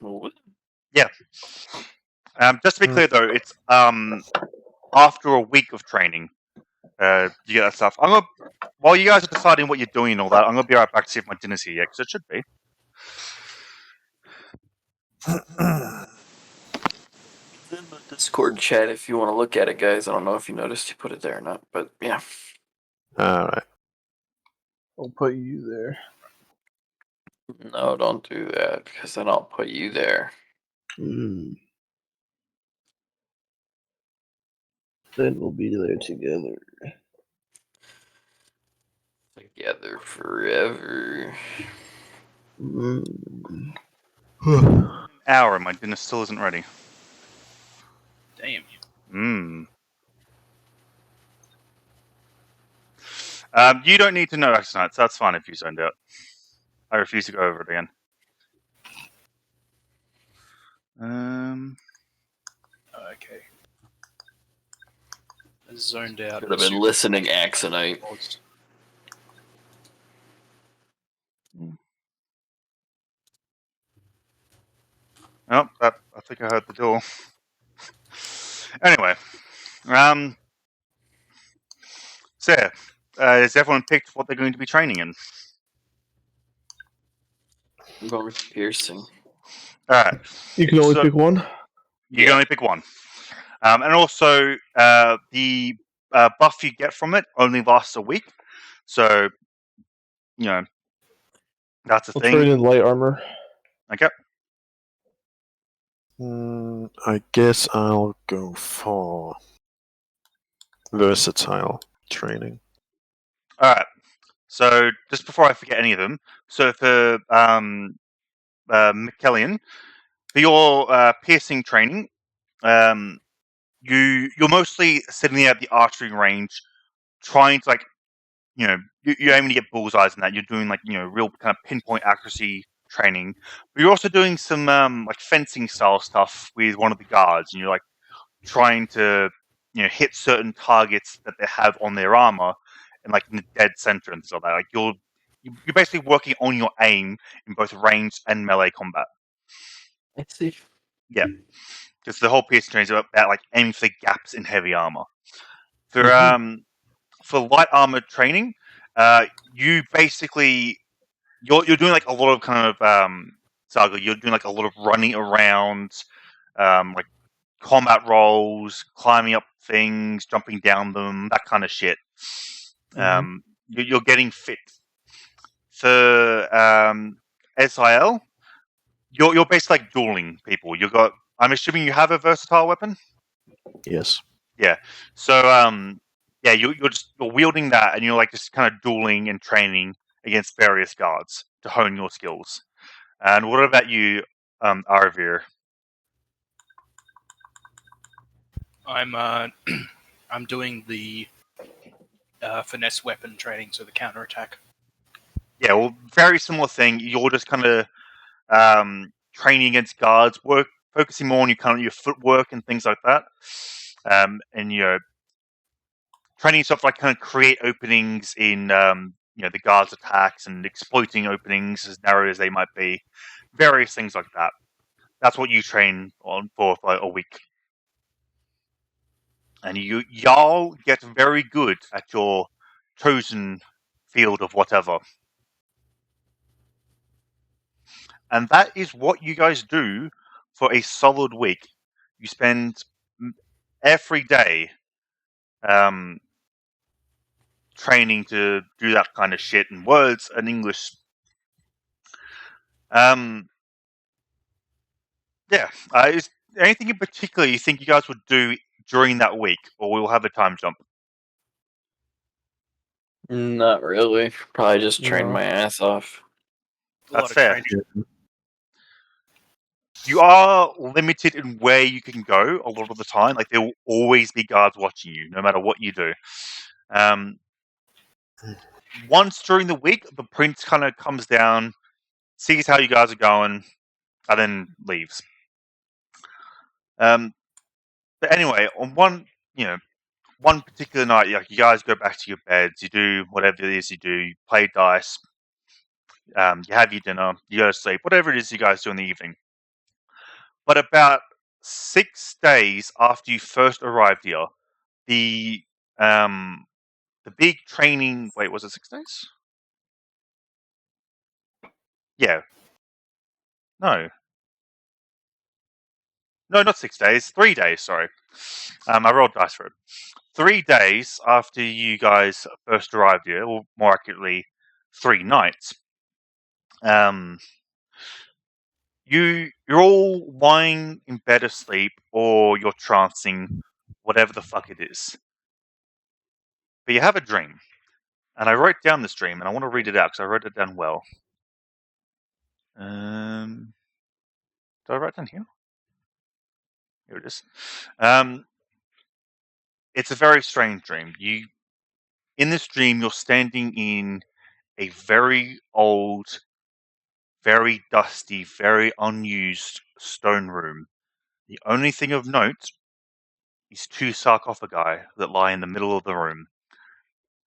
Just to be clear though, it's after a week of training. You get that stuff. While you guys are deciding what you're doing and all that, I'm gonna be right back to see if my dinner's here yet, because it should be. In the Discord chat, if you want to look at it, guys. I don't know if you noticed you put it there or not, but yeah. Alright. I'll put you there. No, don't do that, because then I'll put you there. Then we'll be there together. Together forever. Hour and my dinner still isn't ready. Damn. You don't need to know X nights. That's fine if you zoned out. I refuse to go over it again. Okay. Zoned out. Could have been listening, Axonite. Oh, I think I heard the door. Anyway, so has everyone picked what they're going to be training in? I'm going with piercing. All right. You can only pick one. You can only pick one. And also, the buff you get from it only lasts a week. So, you know, that's a I'll thing. trade in light armor. Okay. I guess I'll go for versatile training. All right. So, just before I forget any of them, so for McKellian, for your piercing training, you're mostly sitting at the archery range, trying to you're aiming to get bullseyes and that. You're doing real kind of pinpoint accuracy training, but you're also doing some fencing style stuff with one of the guards, and you're trying to hit certain targets that they have on their armor, and in the dead center and stuff like that. You're basically working on your aim in both ranged and melee combat. I see. Yeah, because the whole piercing training is about aiming for gaps in heavy armor. For light armor training, you basically you're doing a lot of kind of saga. You're doing a lot of running around, combat rolls, climbing up things, jumping down them, that kind of shit. You're getting fit. For SIL, you're basically like dueling people. I'm assuming you have a versatile weapon. Yes. Yeah. So you're wielding that, and you're like just kind of dueling and training against various guards to hone your skills. And what about you, Arvir? I'm I'm doing the finesse weapon training, so the counterattack. Yeah, well, very similar thing. You're just kind of training against guards, focusing more on your footwork and things like that, and training stuff like kind of create openings in the guards' attacks and exploiting openings as narrow as they might be, various things like that. That's what you train on for like a week, and y'all get very good at your chosen field of whatever. And that is what you guys do for a solid week. You spend every day training to do that kind of shit in words and English. Is there anything in particular you think you guys would do during that week, or we'll have a time jump? Not really. Probably just train No. my ass off. A lot That's of fair. training. You are limited in where you can go a lot of the time. Like, there will always be guards watching you, no matter what you do. Once during the week, the prince kind of comes down, sees how you guys are going, and then leaves. But anyway, on one particular night, you guys go back to your beds, you do whatever it is you do, you play dice, you have your dinner, you go to sleep, whatever it is you guys do in the evening. But about 6 days after you first arrived here, the big training. Wait, was it 6 days? Yeah. No, not 6 days. 3 days. Sorry, I rolled dice for it. 3 days after you guys first arrived here, or more accurately, 3 nights. You're all lying in bed asleep, or you're trancing, whatever the fuck it is. But you have a dream, and I wrote down this dream, and I want to read it out because I wrote it down well. Did I write down here? Here it is. It's a very strange dream. In this dream, you're standing in a very old, very dusty, very unused stone room. The only thing of note is 2 sarcophagi that lie in the middle of the room,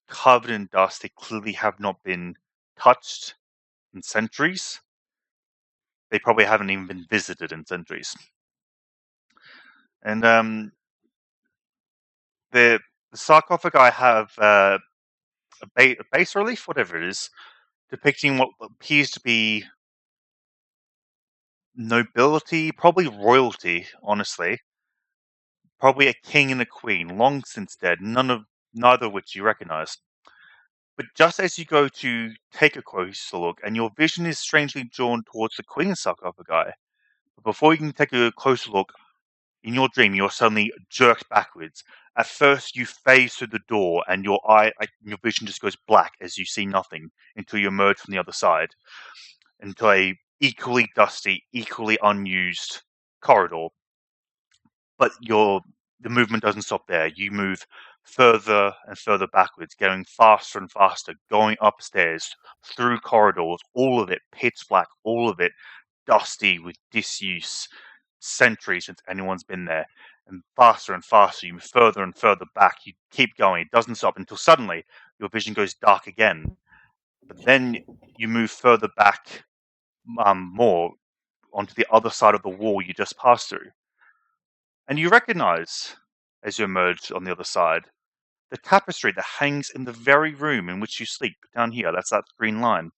covered in dust. They clearly have not been touched in centuries. They probably haven't even been visited in centuries. And the sarcophagi have a bas relief, whatever it is, depicting what appears to be nobility, probably royalty, honestly. Probably a king and a queen, long since dead, neither of which you recognize. But just as you go to take a closer look, and your vision is strangely drawn towards the queen's sarcophagi, but before you can take a closer look, in your dream, you're suddenly jerked backwards. At first, you phase through the door, and your vision just goes black as you see nothing until you emerge from the other side into a equally dusty, equally unused corridor. But the movement doesn't stop there. You move further and further backwards, going faster and faster, going upstairs, through corridors, all of it pitch black, all of it dusty with disuse, centuries since anyone's been there. And faster, you move further and further back. You keep going. It doesn't stop until suddenly your vision goes dark again. But then you move further back more onto the other side of the wall you just passed through. And you recognize, as you emerge on the other side, the tapestry that hangs in the very room in which you sleep, down here. That's that green line.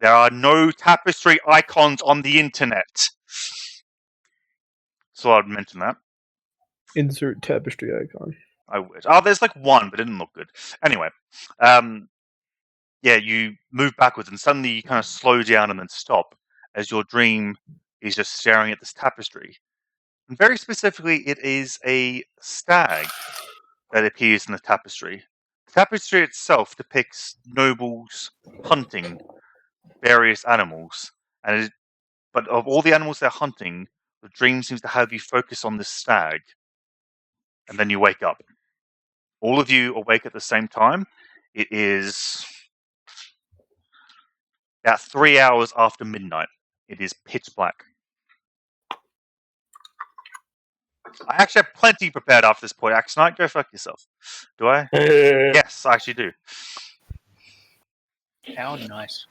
There are no tapestry icons on the internet. So I'd mention that. Insert tapestry icon. I wish. Oh, there's like one, but it didn't look good. Anyway, yeah, you move backwards and suddenly you kind of slow down and then stop as your dream is just staring at this tapestry. And very specifically, it is a stag that appears in the tapestry. The tapestry itself depicts nobles hunting various animals, but of all the animals they're hunting, the dream seems to have you focus on this stag, and then you wake up. All of you awake at the same time. It is about 3 hours after midnight. It is pitch black. I actually have plenty prepared after this point. Axe Knight, go fuck yourself. Do I? Yes, I actually do. How nice.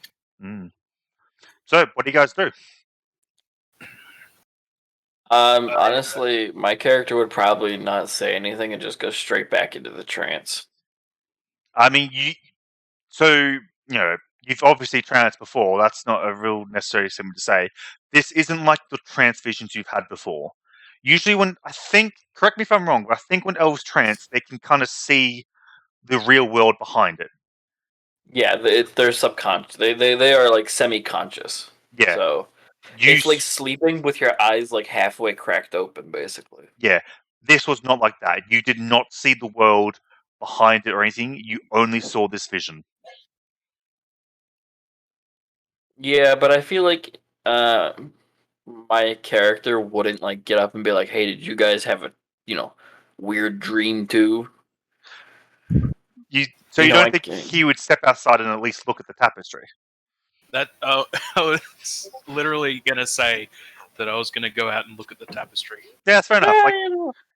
So, what do you guys do? Honestly, my character would probably not say anything and just go straight back into the trance. I mean, you've obviously tranced before. That's not a real necessary thing to say. This isn't like the trance visions you've had before. Usually correct me if I'm wrong, but I think when elves trance, they can kind of see the real world behind it. Yeah, they're subconscious. They are like semi-conscious. Yeah. So it's like sleeping with your eyes like halfway cracked open, basically. Yeah. This was not like that. You did not see the world behind it or anything. You only saw this vision. Yeah, but I feel like my character wouldn't like get up and be like, "Hey, did you guys have a weird dream too?" You don't think he would step outside and at least look at the tapestry? That I was literally gonna say that I was gonna go out and look at the tapestry. Yeah, that's fair enough. Like,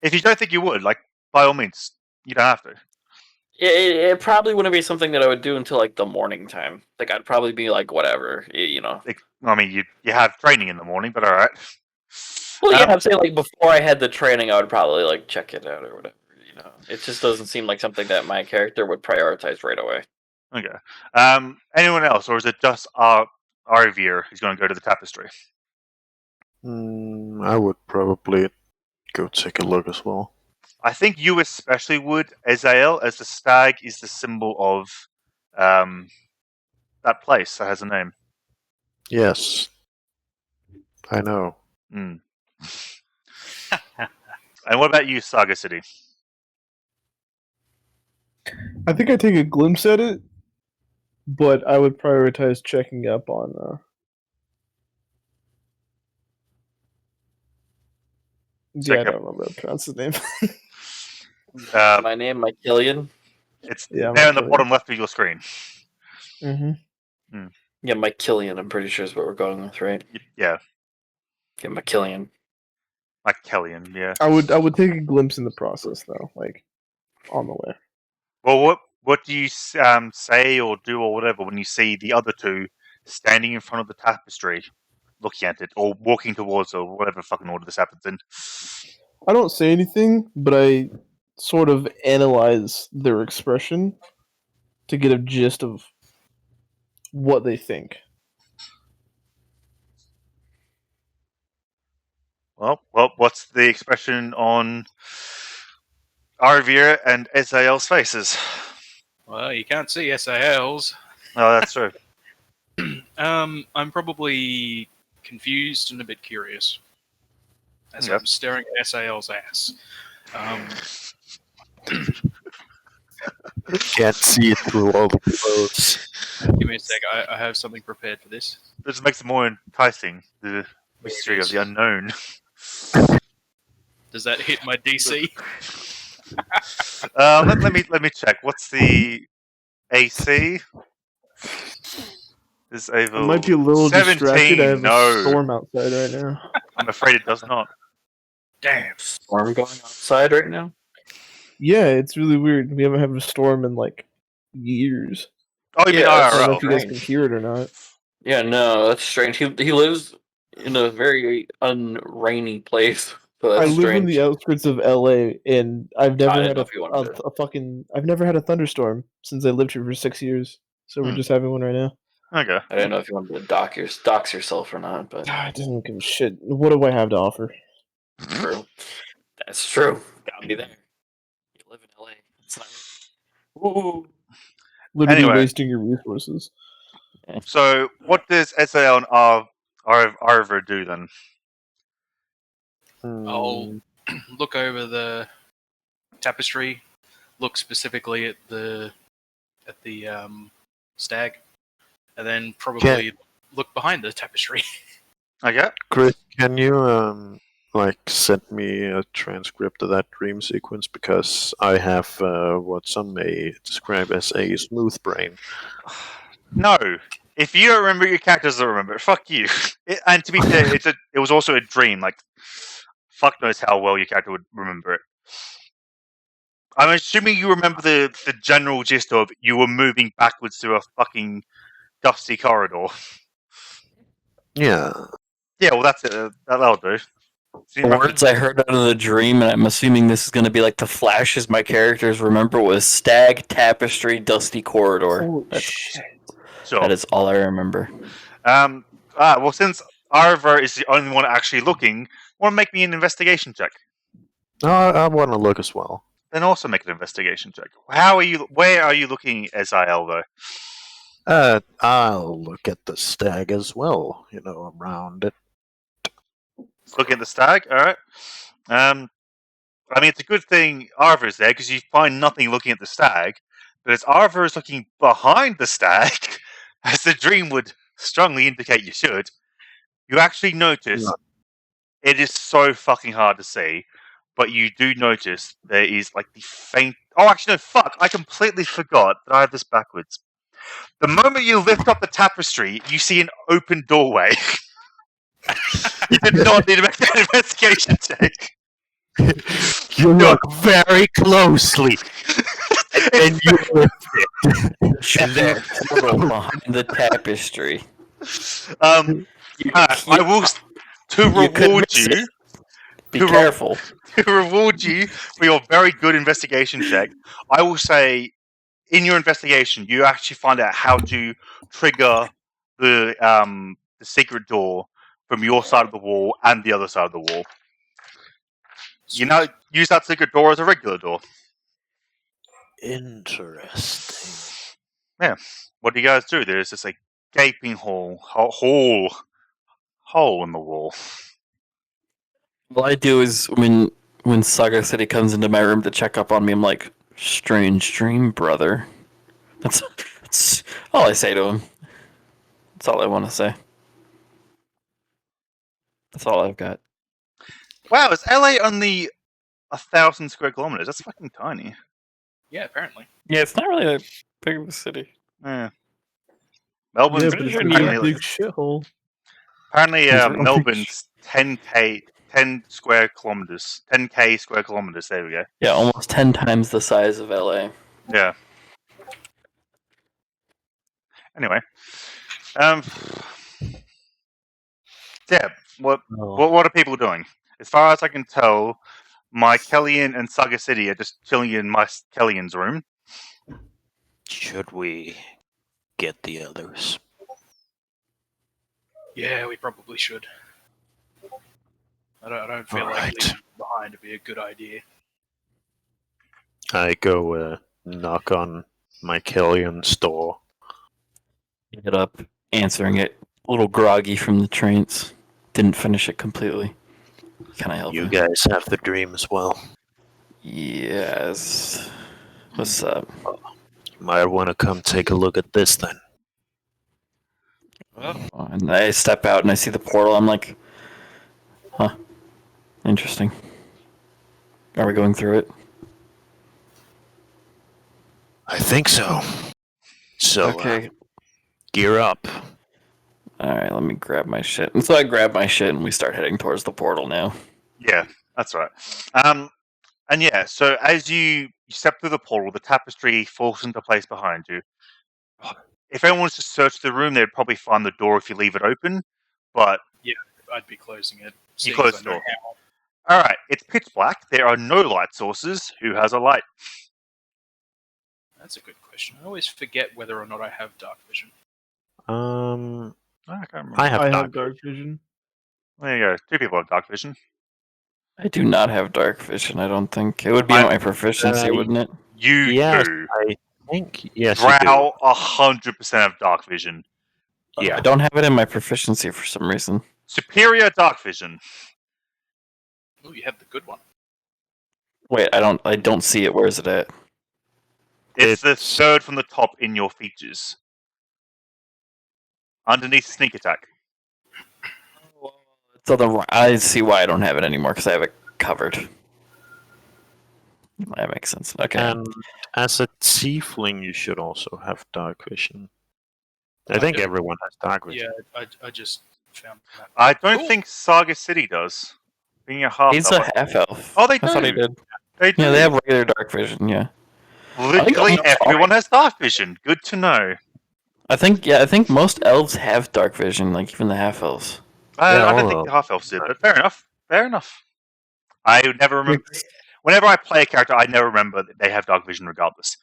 if you don't think you would, like, by all means, you don't have to. It probably wouldn't be something that I would do until like the morning time. Like I'd probably be like, whatever, I mean, you have training in the morning, but all right. Well, yeah, I'm saying like before I had the training, I would probably like check it out or whatever. It just doesn't seem like something that my character would prioritize right away. Okay. Anyone else, or is it just Arvir who's going to go to the tapestry? I would probably go take a look as well. I think you especially would, Azael, as the stag is the symbol of that place that has a name. Yes. I know. And what about you, Saga City? I think I take a glimpse at it, but I would prioritize checking up on. I don't remember how to pronounce his name. My name, Mike Killian. It's there in the bottom left of your screen. Mm-hmm. Yeah, Mike Killian, I'm pretty sure is what we're going with, right? Yeah. Yeah, Mike Killian. Mike Killian, yeah. I would take a glimpse in the process, though, like, on the way. Well, what do you say or do or whatever when you see the other two standing in front of the tapestry, looking at it, or walking towards it, or whatever fucking order this happens in? I don't say anything, but I sort of analyze their expression to get a gist of what they think. Well, what's the expression on Arvir and Azael's faces? Well, you can't see SALs. Oh, that's true. I'm probably confused and a bit curious as I'm staring at SAL's ass. Can't see it through all the clothes. Give me a sec. I have something prepared for this. This makes it more enticing. The mystery of the unknown. Does that hit my DC? Let me check. What's the AC? This I might be a little 17, distracted. I have a storm outside right now. I'm afraid it does not. Damn. Storm going outside right now? Yeah, it's really weird. We haven't had a storm in like years. Oh, you mean I don't know IRL? if you guys can hear it or not. Yeah, no, that's strange. He lives in a very unrainy place. So that's I live in strange. the outskirts of LA, and I've never I had didn't know if you wanted I've never had a thunderstorm since I lived here for 6 years. So we're just having one right now. Okay. I didn't know if you wanted to dox yourself or not, but I didn't give a shit. What do I have to offer? true. That's true. Got me there. You live in LA. It's not. Ooh. Literally Anyway. wasting your resources. So, what does SAL and Arver do then? I'll look over the tapestry, look specifically at the stag, and then probably look behind the tapestry. Okay. Chris, can you send me a transcript of that dream sequence, because I have what some may describe as a smooth brain. No. If you don't remember, your character doesn't remember. Fuck you. And to be fair, it was also a dream. Like, fuck knows how well your character would remember it. I'm assuming you remember the general gist of you were moving backwards through a fucking dusty corridor. Yeah. Yeah, well, that's it. That'll do. The words I heard out of the dream, and I'm assuming this is going to be like the flashes my characters remember, was stag, tapestry, dusty corridor. Holy shit. Sure. That is all I remember. Well, since Arver is the only one actually looking, want to make me an investigation check? I want to look as well. Then also make an investigation check. Where are you looking, SIL, though? I'll look at the stag as well, around it. Looking at the stag, alright. I mean, it's a good thing Arver's there, because you find nothing looking at the stag, but as Arver is looking behind the stag, as the dream would strongly indicate you should, you actually notice it is so fucking hard to see, but you do notice there is like the faint... Oh, actually, no, fuck, I completely forgot that I have this backwards. The moment you lift up the tapestry, you see an open doorway. You did not need to make an investigation check. You look very closely, and you lift it. And there, portal behind the tapestry. I will to reward you. Be careful. To reward you for your very good investigation check, I will say, in your investigation, you actually find out how to trigger the secret door from your side of the wall and the other side of the wall. You know, use that secret door as a regular door. Interesting. Yeah. What do you guys do? There's this like gaping hole in the wall. What I do is when Saga City comes into my room to check up on me, I'm like, strange dream, brother. That's all I say to him. That's all I want to say. That's all I've got. Wow, is LA only 1,000 square kilometers? That's fucking tiny. Yeah, apparently. Yeah, it's not really that big of a city. Yeah. Melbourne's Yeah, but it's a apparently, big shithole. apparently It's really Melbourne's 10 square kilometers. 10k square kilometers, there we go. Yeah, almost 10 times the size of LA. Yeah. Anyway. Yeah, what are people doing? As far as I can tell, my Kellyan and Saga City are just chilling in my Kellyan's room. Should we get the others? Yeah, we probably should. I don't feel like Alright. leaving behind would be a good idea. I go knock on my Kellyan's door. Get up, answering it. A little groggy from the trance. Didn't finish it completely. Can I help you? You guys have the dream as well. Yes. What's up? You might want to come take a look at this then. And I step out and I see the portal. I'm like, huh. Interesting. Are we going through it? I think so. So, Okay. gear up. Alright, let me grab my shit. And so I grab my shit and we start heading towards the portal now. Yeah, that's right. And yeah, so as you step through the portal, the tapestry falls into place behind you. If anyone was to search the room, they'd probably find the door if you leave it open, but... Yeah, I'd be closing it. You close the door. Alright, it's pitch black. There are no light sources. Who has a light? That's a good question. I always forget whether or not I have dark vision. I can't remember. I have I dark. have dark vision. There you go. 2 people have dark vision. I do not have dark vision. I don't think it would be my proficiency, wouldn't it? You Yes, do. I think yes, you do. Drow 100% have dark vision. Yeah. I don't have it in my proficiency for some reason. Superior dark vision. Oh, you have the good one. Wait, I don't see it. Where is it at? It's the It's- third from the top in your features. Underneath sneak attack. It's on the. I see why I don't have it anymore because I have it covered. That makes sense. Okay. And as a tiefling, you should also have dark vision. I I think do. everyone has dark vision. Yeah, I just found that. I don't Cool. think Saga City does. Being a half He's a half elf. Oh, they I thought he do. did. They do. Yeah, they have regular dark vision. Yeah. Literally almost everyone has dark vision. Good to know. I think most elves have dark vision, like even the half elves. I Yeah, don't all think of the half elves did, but fair enough. Fair enough. I would never remember. Whenever I play a character, I never remember that they have dark vision regardless.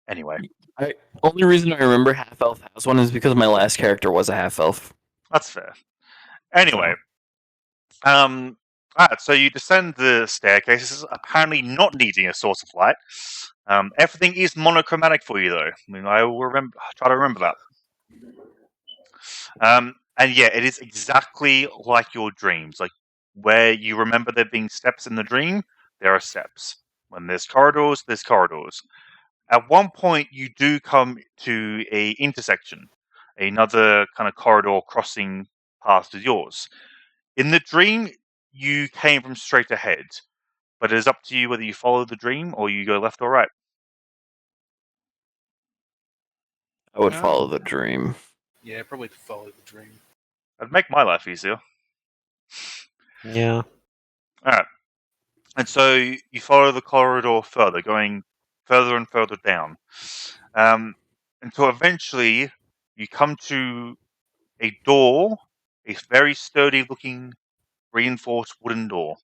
Anyway, Only reason I remember half elf has one is because my last character was a half elf. that's fair. Anyway, alright, so you descend the staircases, apparently not needing a source of light. Everything is monochromatic for you, though. I mean, I will try to remember that. And yeah, it is exactly like your dreams. Like, where you remember there being steps in the dream, there are steps. When there's corridors, there's corridors. At one point, you do come to a intersection, another kind of corridor crossing path with yours. In the dream, you came from straight ahead, but it is up to you whether you follow the dream or you go left or right. I would No. follow the dream. Yeah, probably follow the dream. It'd make my life easier. Yeah. Alright. And so you follow the corridor further, going further and further down. Until eventually you come to a door, a very sturdy looking reinforced wooden door.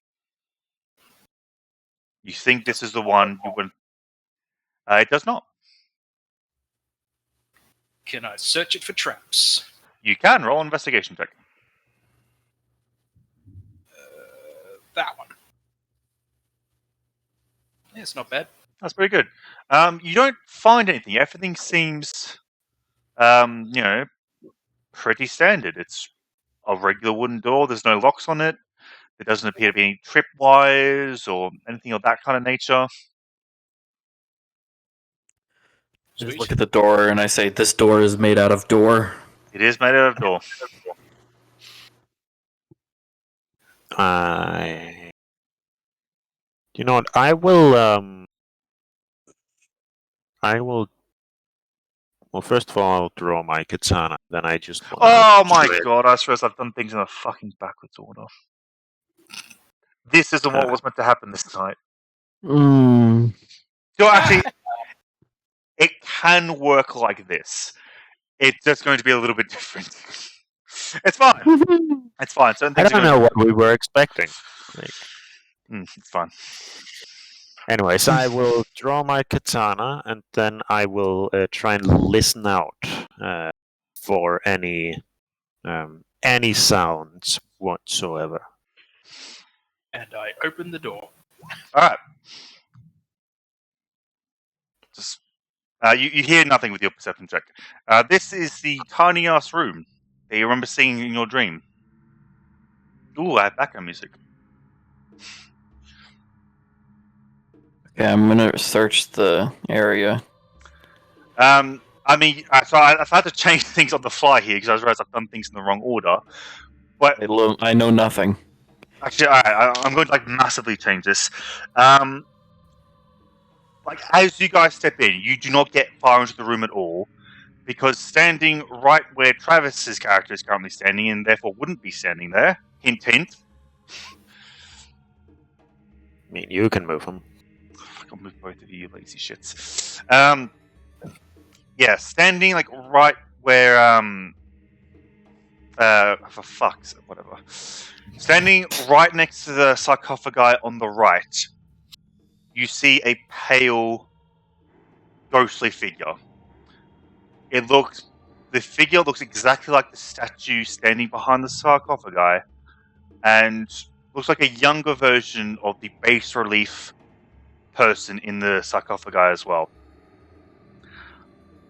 You think this is the one you would. It does not. Can I search it for traps? You can roll an investigation check. That one. Yeah, it's not bad. That's pretty good. You don't find anything. Everything seems, pretty standard. It's a regular wooden door. There's no locks on it. There doesn't appear to be any tripwires or anything of that kind of nature. Just Sweet. look at the door and I say, "This door is made out of door." It is made out of door. You know what? I will. Well, first of all, I'll draw my katana. Then I just. Oh my god! I suppose I've done things in a fucking backwards order. This isn't what was meant to happen this night. Mm. So actually, it can work like this. It's just going to be a little bit different. It's fine. It's fine. Certain I things don't know what we were expecting. Like, it's fine. anyways, I will draw my katana, and then I will try and listen out for any sounds whatsoever. And I open the door. Alright. Just you hear nothing with your perception check. This is the tiny ass room that you remember seeing in your dream. Ooh, I have background music. Okay, I'm gonna search the area. So I've had to change things on the fly here because I realized I've done things in the wrong order. But I know nothing. actually, I'm going to massively change this. As you guys step in, you do not get far into the room at all, because standing right where Travis's character is currently standing, and therefore wouldn't be standing there. Hint, hint. I mean, you can move him. I'll move both of you lazy shits. Standing right where for fuck's sake, whatever. Standing right next to the sarcophagi on the right, you see a pale, ghostly figure. The figure looks exactly like the statue standing behind the sarcophagi, and looks like a younger version of the bas relief person in the sarcophagi as well.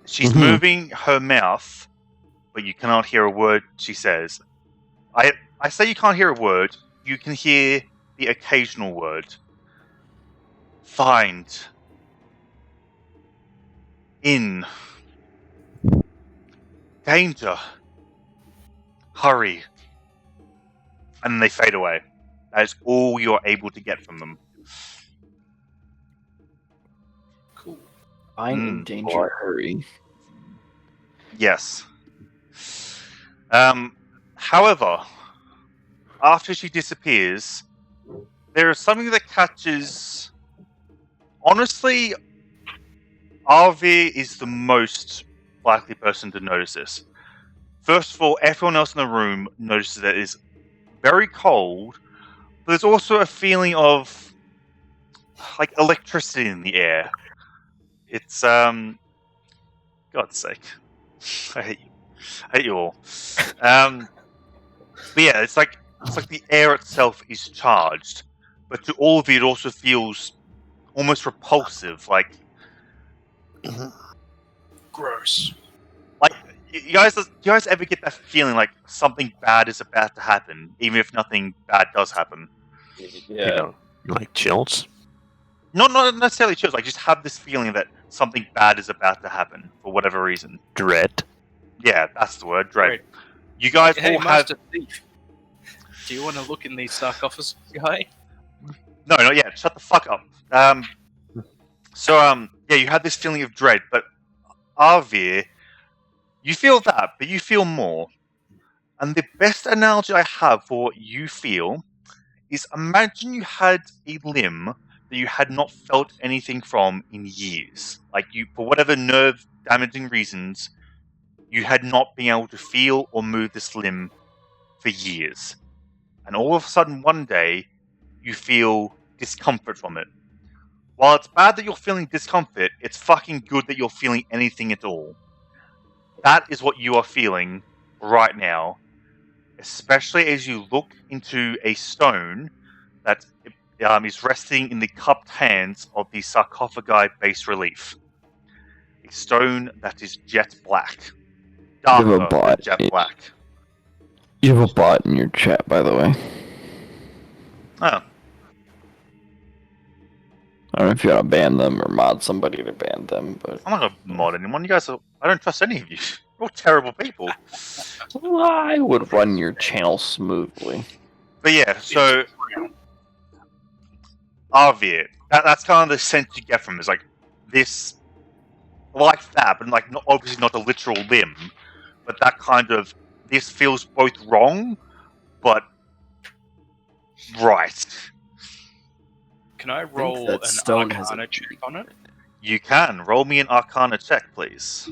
She's moving her mouth, but you cannot hear a word she says. I say you can't hear a word. You can hear the occasional word. Find. In. Danger. Hurry. And then they fade away. That is all you're able to get from them. Cool. I'm in danger. Hurry. Yes. However, after she disappears, there is something that catches... Honestly, Arvi is the most likely person to notice this. First of all, everyone else in the room notices that it is very cold, but there's also a feeling of like electricity in the air. It's God's sake, I hate you all. But yeah, it's like the air itself is charged, but to all of you, it also feels almost repulsive. Like, Gross. like do you guys ever get that feeling like something bad is about to happen, even if nothing bad does happen? Yeah. You know, like chills. Not necessarily chills. Like, just have this feeling that something bad is about to happen for whatever reason. Dread. Yeah, that's the word. Dread. Right. You guys Hey, all have. Master Thief. Do you want to look in these sarcophagus, guy? No, not yet. Shut the fuck up. Yeah, you have this feeling of dread, but Arvir, you feel that, but you feel more. And the best analogy I have for what you feel is imagine you had a limb that you had not felt anything from in years. Like, you, for whatever nerve-damaging reasons, you had not been able to feel or move this limb for years. And all of a sudden, one day, you feel discomfort from it. While it's bad that you're feeling discomfort, it's fucking good that you're feeling anything at all. That is what you are feeling right now, especially as you look into a stone that is resting in the cupped hands of the sarcophagi bas relief. A stone that is jet black. Darker than jet black. You have a bot in your chat, by the way. Oh. I don't know if you want to ban them or mod somebody to ban them, but I'm not gonna mod anyone. You guys are... I don't trust any of you. You're all terrible people. well, I would run your channel smoothly. But yeah, so... Arvir. That's kind of the sense you get from it. It's like, this... Like that, but like obviously not a literal limb. But that kind of... This feels both wrong, but... right. Can I roll that an stone has Arcana check on it? You can. Roll me an Arcana check, please.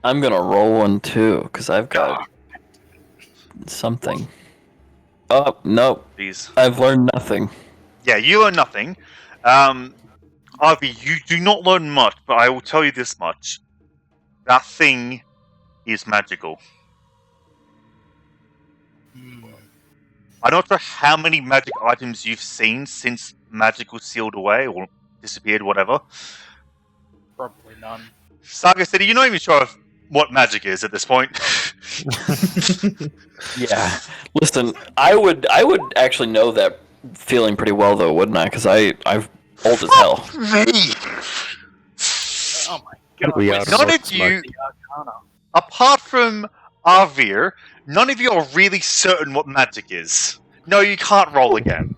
I'm gonna roll one too, because I've got something. Oh, no. Please. I've learned nothing. Yeah, you learn nothing. Arvi, you do not learn much, but I will tell you this much. That thing is magical. I'm not sure how many magic items you've seen since magic was sealed away or disappeared, whatever. Probably none. Saga City, you're not even sure what magic is at this point. Yeah. Listen, I would actually know that feeling pretty well, though, wouldn't I? Because I'm old as hell. Me! Oh my god. We we're are None not of you, the Arcana. apart from Arvir, none of you are really certain what magic is. No, you can't roll again.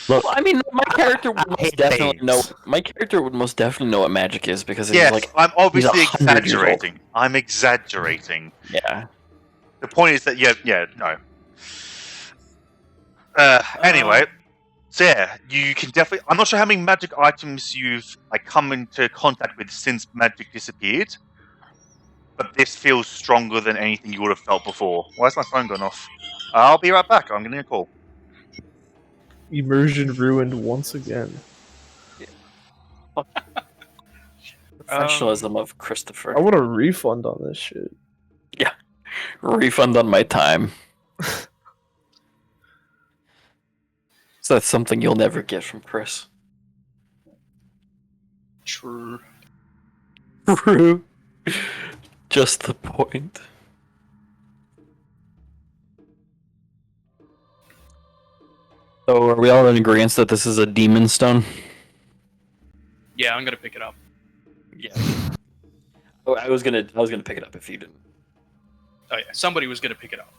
Well, I mean, my character would most hate definitely names. know. My character would most definitely know what magic is because he's Yes, like, I'm obviously he's 100 years old. exaggerating. I'm exaggerating. yeah. The point is that, no. Anyway, so yeah, you can definitely... I'm not sure how many magic items you've come into contact with since magic disappeared, but this feels stronger than anything you would have felt before. Why is my phone going off? I'll be right back. I'm getting a call. Immersion ruined once again. Professionalism of Christopher. I want a refund on this shit. Refund on my time. So that's something you'll never get from Chris. True. True. Just the point. So are we all in agreement that this is a demon stone? Yeah, I'm gonna pick it up. Yeah. Oh, I was gonna pick it up if you didn't. Oh yeah, somebody was gonna pick it up.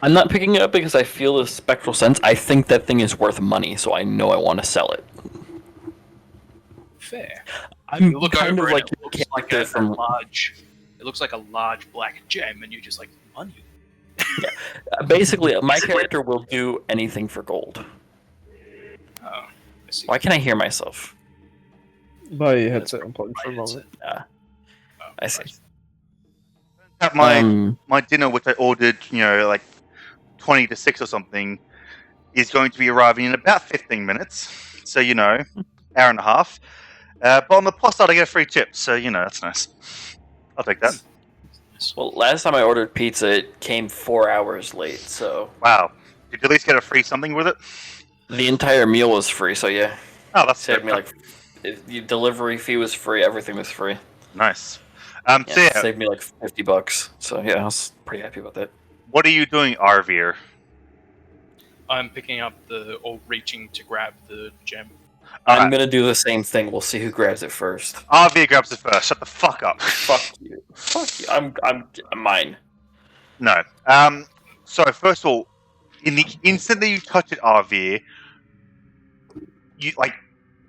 I'm not picking it up because I feel a spectral sense. I think that thing is worth money, so I know I want to sell it. Fair. I'm You look kind over of and like it looks like character a from large. It looks like a large black gem, and you're just like, money. basically my character will do anything for gold. Oh, I see. Why can't I hear myself? My headset unplugged for a moment. Ah, Oh, I see. At my dinner, which I ordered, like 20 to 6 or something, is going to be arriving in about 15 minutes. So, hour and a half. But on the plus side, I get a free tip. So, that's nice. I'll take that. Well, last time I ordered pizza, it came 4 hours late, so Wow. Did you at least get a free something with it? the entire meal was free. So yeah, Oh, that's saved good. me the delivery fee was free. Everything was free. Nice. Yeah, So yeah, saved me like $50. So yeah, I was pretty happy about that. what are you doing, Arvir? I'm picking up or reaching to grab the gem. I'm gonna do the same thing. We'll see who grabs it first. Arvir grabs it first. Shut the fuck up. Fuck you. Fuck you. I'm mine. No. So first of all, in the instant that you touch it, Arvir, you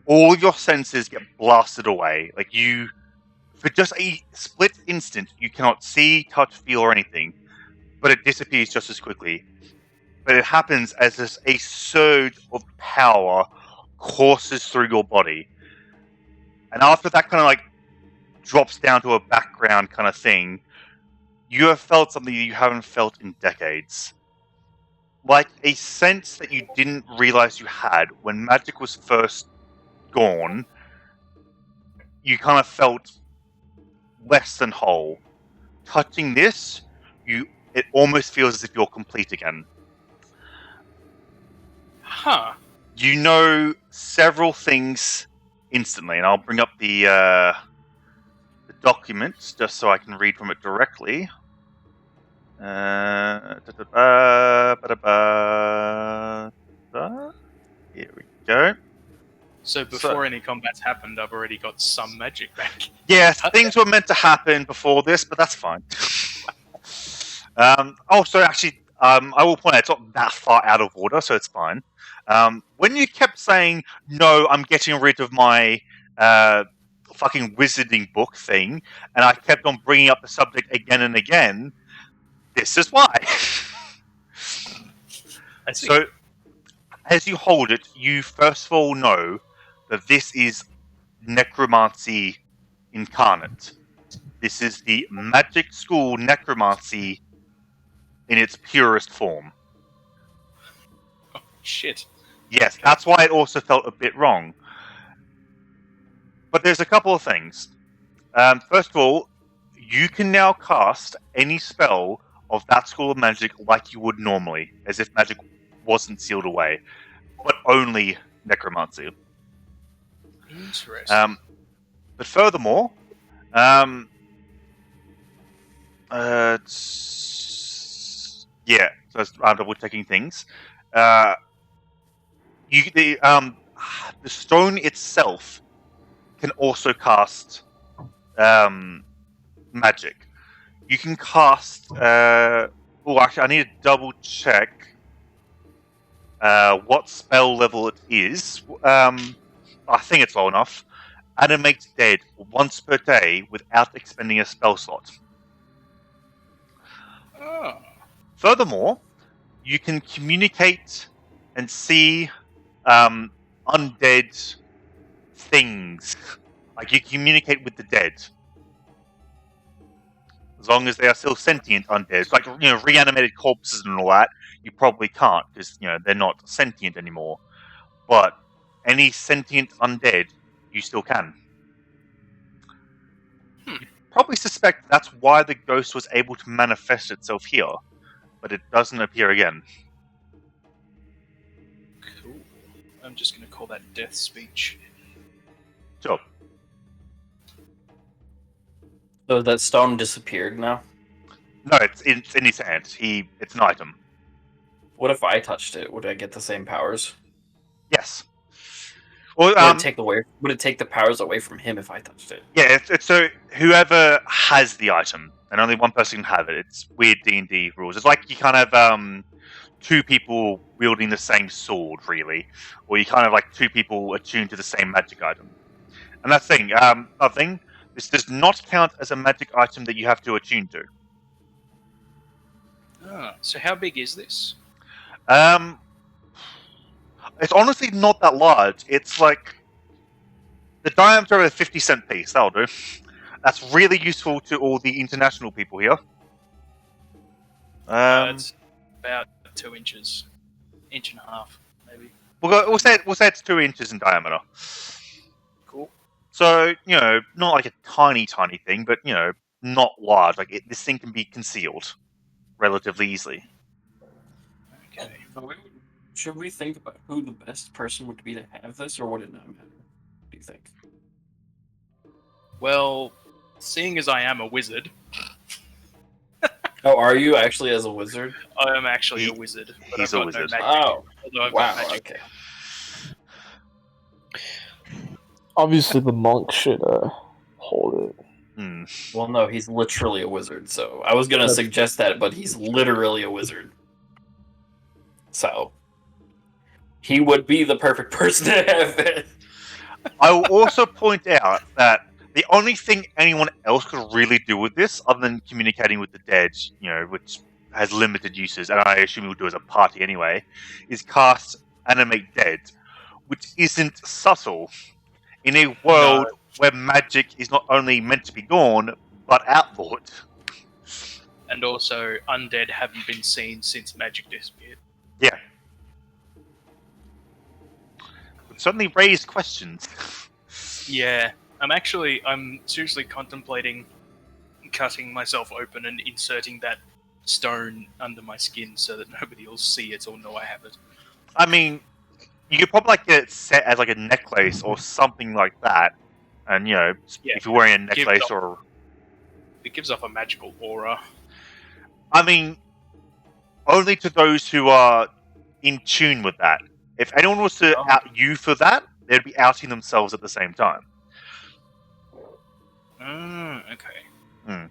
all your senses get blasted away. Like for just a split instant, you cannot see, touch, feel, or anything, but it disappears just as quickly. But it happens as a surge of power courses through your body, and after that kind of drops down to a background kind of thing, you have felt something you haven't felt in decades. Like a sense that you didn't realize you had when magic was first gone. You kind of felt less than whole. Touching this, it almost feels as if you're complete again. Huh. You know several things instantly, and I'll bring up the document just so I can read from it directly. Here we go. So before any combats happened, I've already got some magic back. Yeah, things were meant to happen before this, but that's fine. So actually, I will point out it's not that far out of order, so it's fine. When you kept saying, no, I'm getting rid of my fucking wizarding book thing, and I kept on bringing up the subject again and again, this is why. I see. So, as you hold it, you first of all know that this is necromancy incarnate. This is the magic school necromancy in its purest form. Oh, shit. Yes, that's why it also felt a bit wrong. But there's a couple of things. First of all, you can now cast any spell of that school of magic like you would normally, as if magic wasn't sealed away, but only necromancy. Interesting. But furthermore, so I'm double checking things. The stone itself can also cast magic. You can cast. Actually, I need to double check what spell level it is. I think it's low enough. Animate dead once per day without expending a spell slot. Oh. Furthermore, you can communicate and see undead things. Like you communicate with the dead. As long as they are still sentient undead. Like, reanimated corpses and all that, you probably can't, because, they're not sentient anymore. But any sentient undead, you still can. You probably suspect that's why the ghost was able to manifest itself here, but it doesn't appear again. I'm just going to call that death speech. Sure. So that stone disappeared now? No, it's in his hand. It's an item. What if I touched it? Would I get the same powers? Yes. Or Would it take the powers away from him if I touched it? yeah, it's so whoever has the item, and only one person can have it. It's weird D&D rules. It's like you kind of two people wielding the same sword, really, or you kind of like two people attuned to the same magic item. And that's the thing. Another thing, this does not count as a magic item that you have to attune to. So how big is this? It's honestly not that large. It's like the diameter of a 50-cent piece. That'll do. That's really useful to all the international people here. It's about 2 inches, inch and a half, maybe. We'll say it's 2 inches in diameter. Cool. So not like a tiny thing, but not large. Like this thing can be concealed relatively easily. Okay. Should we think about who the best person would be to have this, or would it not matter? What do you think? Well, seeing as I am a wizard, Oh, are you actually as a wizard? I am actually a wizard. But He's I've a got wizard. No magic, Oh, although I've wow. got magic. Okay. Obviously, the monk should hold it. Hmm. Well, no, he's literally a wizard. So I was gonna suggest that, but he's literally a wizard. So he would be the perfect person to have it. I will also point out that the only thing anyone else could really do with this, other than communicating with the dead, which has limited uses, and I assume you'll do as a party anyway, is cast Animate Dead, which isn't subtle in a world where magic is not only meant to be gone, but outlawed. And also, undead haven't been seen since magic disappeared. Yeah. Would certainly raise questions. Yeah, I'm seriously contemplating cutting myself open and inserting that stone under my skin so that nobody will see it or know I have it. I mean, you could probably get it set as like a necklace or something like that. And, if you're wearing a necklace It gives off a magical aura. I mean, only to those who are in tune with that. If anyone was to out you for that, they'd be outing themselves at the same time. Okay.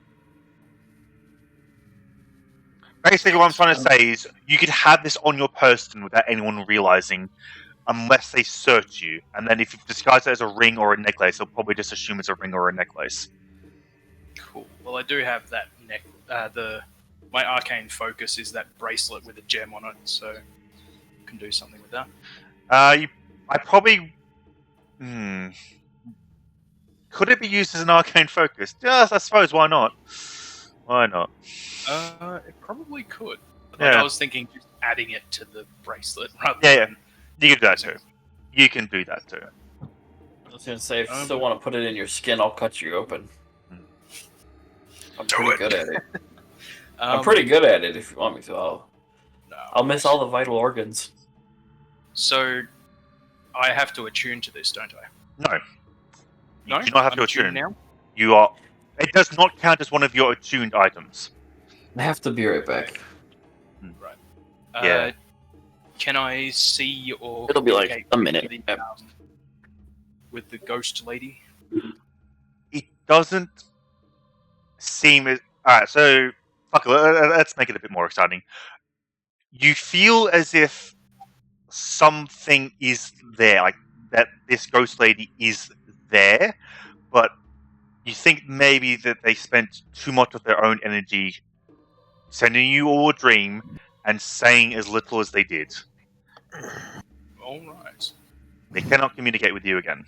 Basically, what I'm trying to say is you could have this on your person without anyone realizing, unless they search you. And then if you disguise it as a ring or a necklace, they'll probably just assume it's a ring or a necklace. Cool. Well, I do have that my arcane focus is that bracelet with a gem on it, so I can do something with that. I probably... Could it be used as an arcane focus? Yes, I suppose, why not? Why not? It probably could. Yeah. I was thinking just adding it to the bracelet rather Yeah. than... You can do that too. You can do that too. I was gonna say, if you still want to put it in your skin, I'll cut you open. I'm pretty good at it. I'm pretty good at it. If you want me to, I'll miss all the vital organs. So, I have to attune to this, don't I? No. No? You do not have I'm to attuned attune. now? You are. It does not count as one of your attuned items. I have to be right back. Right. Yeah. Can I see or It'll be like communicate a minute. with the ghost lady? It doesn't seem as... Alright, so... Fuck it, let's make it a bit more exciting. You feel as if something is there, like that this ghost lady is there, but you think maybe that they spent too much of their own energy sending you all a dream and saying as little as they did. Alright. They cannot communicate with you again.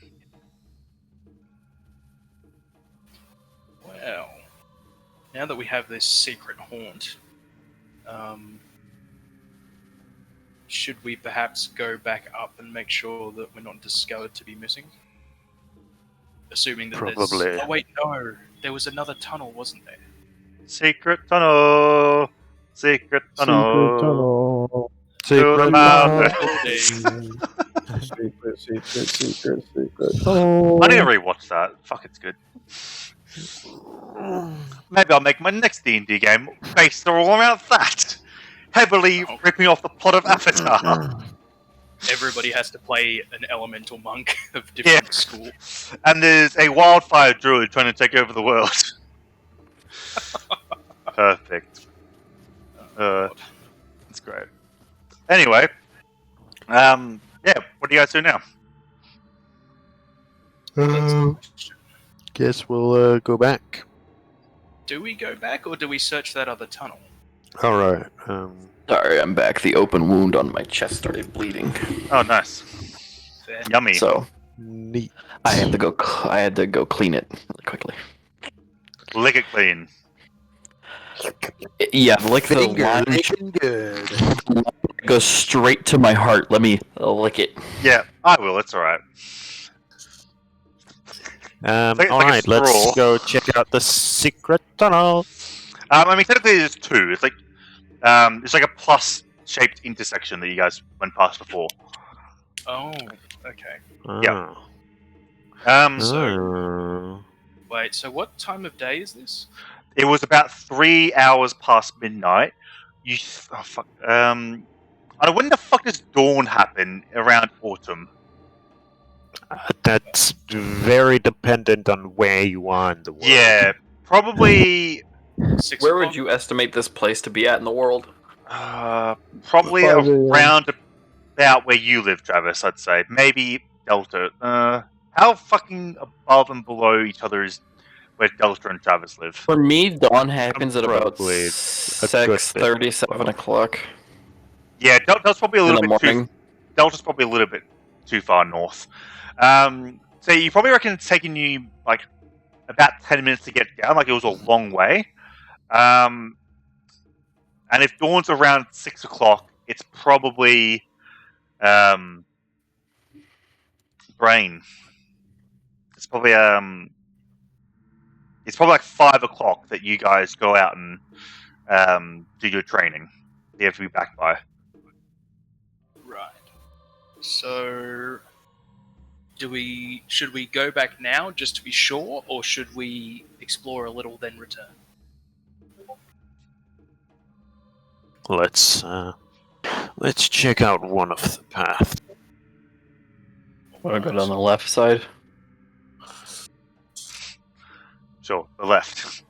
Well, now that we have this secret haunt, should we perhaps go back up and make sure that we're not discovered to be missing? Assuming that Probably. there's... Oh wait, no. There was another tunnel, wasn't there? Secret tunnel! Secret tunnel! Secret tunnel. To the Secret mountain! secret tunnel. I need to rewatch that. Fuck, it's good. Maybe I'll make my next D&D game based all around that. Heavily ripping off the plot of Avatar. Everybody has to play an elemental monk of different school. And there's a wildfire druid trying to take over the world. Perfect. That's great. Anyway, yeah, what do you guys do now? Guess we'll go back. Do we go back or do we search that other tunnel? All right. Sorry, I'm back. The open wound on my chest started bleeding. Oh, nice. Fair. Yummy. So Neat. I had to go clean it really quickly. Lick it clean. Yeah, lick the line. licking good. Goes straight to my heart. Let me lick it. Yeah, I will. It's alright. All like a right, straw. let's go check out the secret tunnel. I mean, technically there's two. It's like a plus-shaped intersection that you guys went past before. Oh, okay. Yeah. Wait, so what time of day is this? It was about 3 hours past midnight. Fuck. When the fuck does dawn happen around autumn? That's very dependent on where you are in the world. Yeah, probably. 6 Where o'clock? would you estimate this place to be at in the world? Probably 5 a.m. around about where you live, Travis. I'd say maybe Delta. How fucking above and below each other is where Delta and Travis live? For me, dawn happens at about Probably 6:30, 7 o'clock Yeah, Delta's probably a in little the bit too. morning. Delta's probably a little bit too far north. So you probably reckon it's taking you like about 10 minutes to get down. Like it was a long way. And if dawn's around 6 o'clock, it's probably brain. It's probably like 5 o'clock that you guys go out and do your training. You have to be back by. Right. So, should we go back now just to be sure, or should we explore a little then return? Let's check out one of the paths. Want to go down the left side? Sure, the left.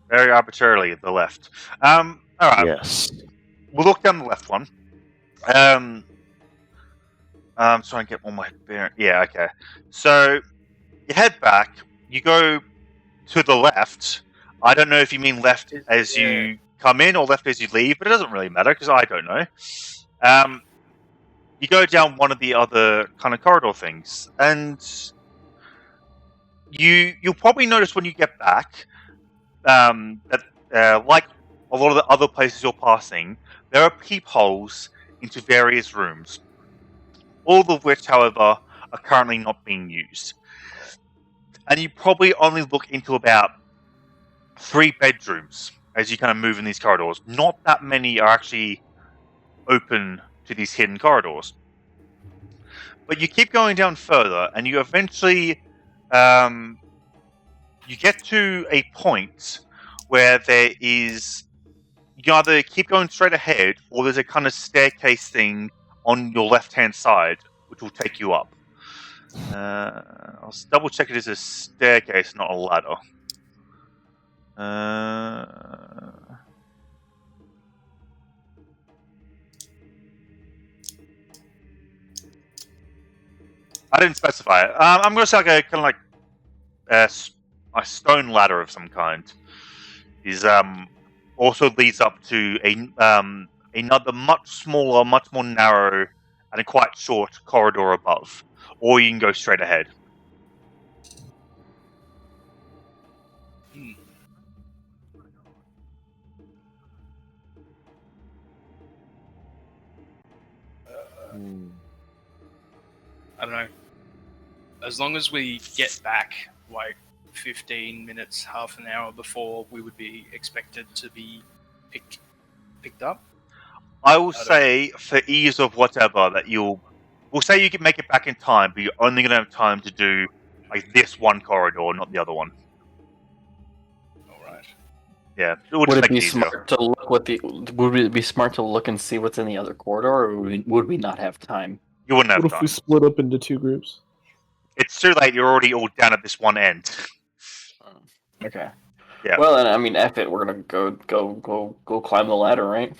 Very arbitrarily, the left. All right. Yes. We'll look down the left one. I'm trying to get all my bearings. Yeah, okay. So you head back. You go to the left. I don't know if you mean left as you come in or left as you leave, but it doesn't really matter because I don't know. You go down one of the other kind of corridor things, and you'll probably notice when you get back that like a lot of the other places you're passing, there are peepholes into various rooms, all of which, however, are currently not being used. And you probably only look into about 3 bedrooms as you kind of move in these corridors. Not that many are actually open to these hidden corridors. But you keep going down further, and you eventually you get to a point where there is, you either keep going straight ahead, or there's a kind of staircase thing on your left-hand side, which will take you up. I'll double check it is a staircase, not a ladder. I didn't specify it. I'm going to say like a kind of like a stone ladder of some kind. Is also leads up to another much smaller, much more narrow, and a quite short corridor above. Or you can go straight ahead. I don't know. As long as we get back, like 15 minutes, half an hour before we would be expected to be picked up. I will say, for ease of whatever, that you'll we'll say you can make it back in time, but you're only going to have time to do like this one corridor, not the other one. All right. Yeah, it will Would just it make be it easier. smart to look what the? Would it be smart to look and see what's in the other corridor, or would we not have time? You wouldn't have What if time. we split up into 2 groups? It's too late. You're already all down at this one end. Okay. Yeah. Well, then I mean, F it. We're gonna go climb the ladder, right?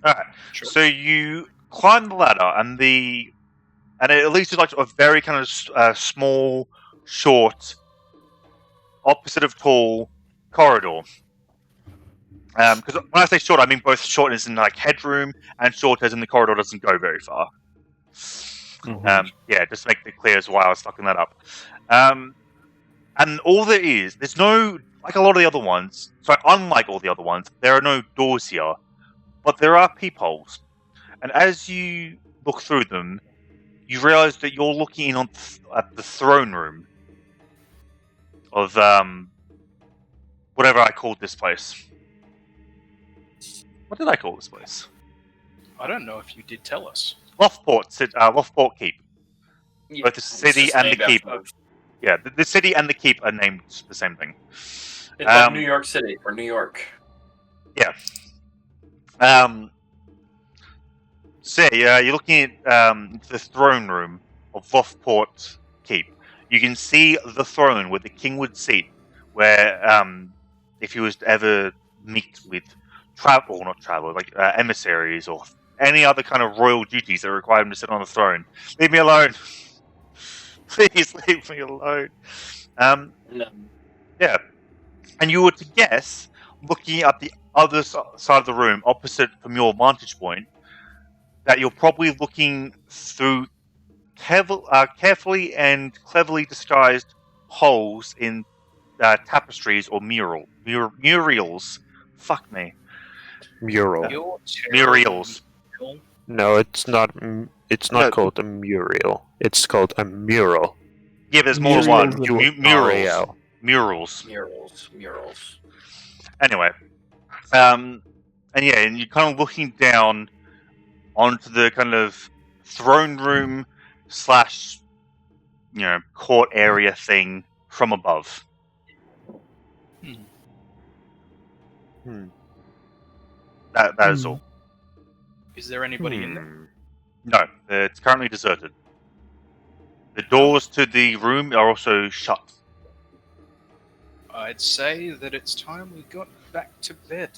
All right. Sure. So you climb the ladder, and it leads to like a very kind of small, short, opposite of tall corridor. Because when I say short, I mean both short as in like headroom and short as in the corridor doesn't go very far. Yeah, just to make it clear as why I was fucking that up. And all there is, there's no, like a lot of the other ones, so unlike all the other ones, there are no doors here, but there are peepholes. And as you look through them, you realize that you're looking in at the throne room of whatever I called this place. What did I call this place? I don't know if you did tell us. Loftport Keep. Yeah, Both the city it's and the named keep. after- Yeah, the city and the keep are named the same thing. It's like New York City or New York. Yeah. So yeah, you're looking at the throne room of Loftport Keep. You can see the throne where the king would sit, where if he was to ever meet with emissaries or any other kind of royal duties that require him to sit on the throne. Leave me alone. Please leave me alone. No. Yeah. And you were to guess, looking at the other side of the room, opposite from your vantage point, that you're probably looking through carefully and cleverly disguised holes in tapestries or murals. Fuck me. Mural. You're Murals. terrible. No, it's not. It's not No. called a mural. It's called a mural. Yeah, there's more than Murals one. and- Murals. RAL. Murals. Anyway, and you're kind of looking down onto the kind of throne room / court area thing from above. That is all. Is there anybody in there? No, it's currently deserted. The doors to the room are also shut. I'd say that it's time we got back to bed.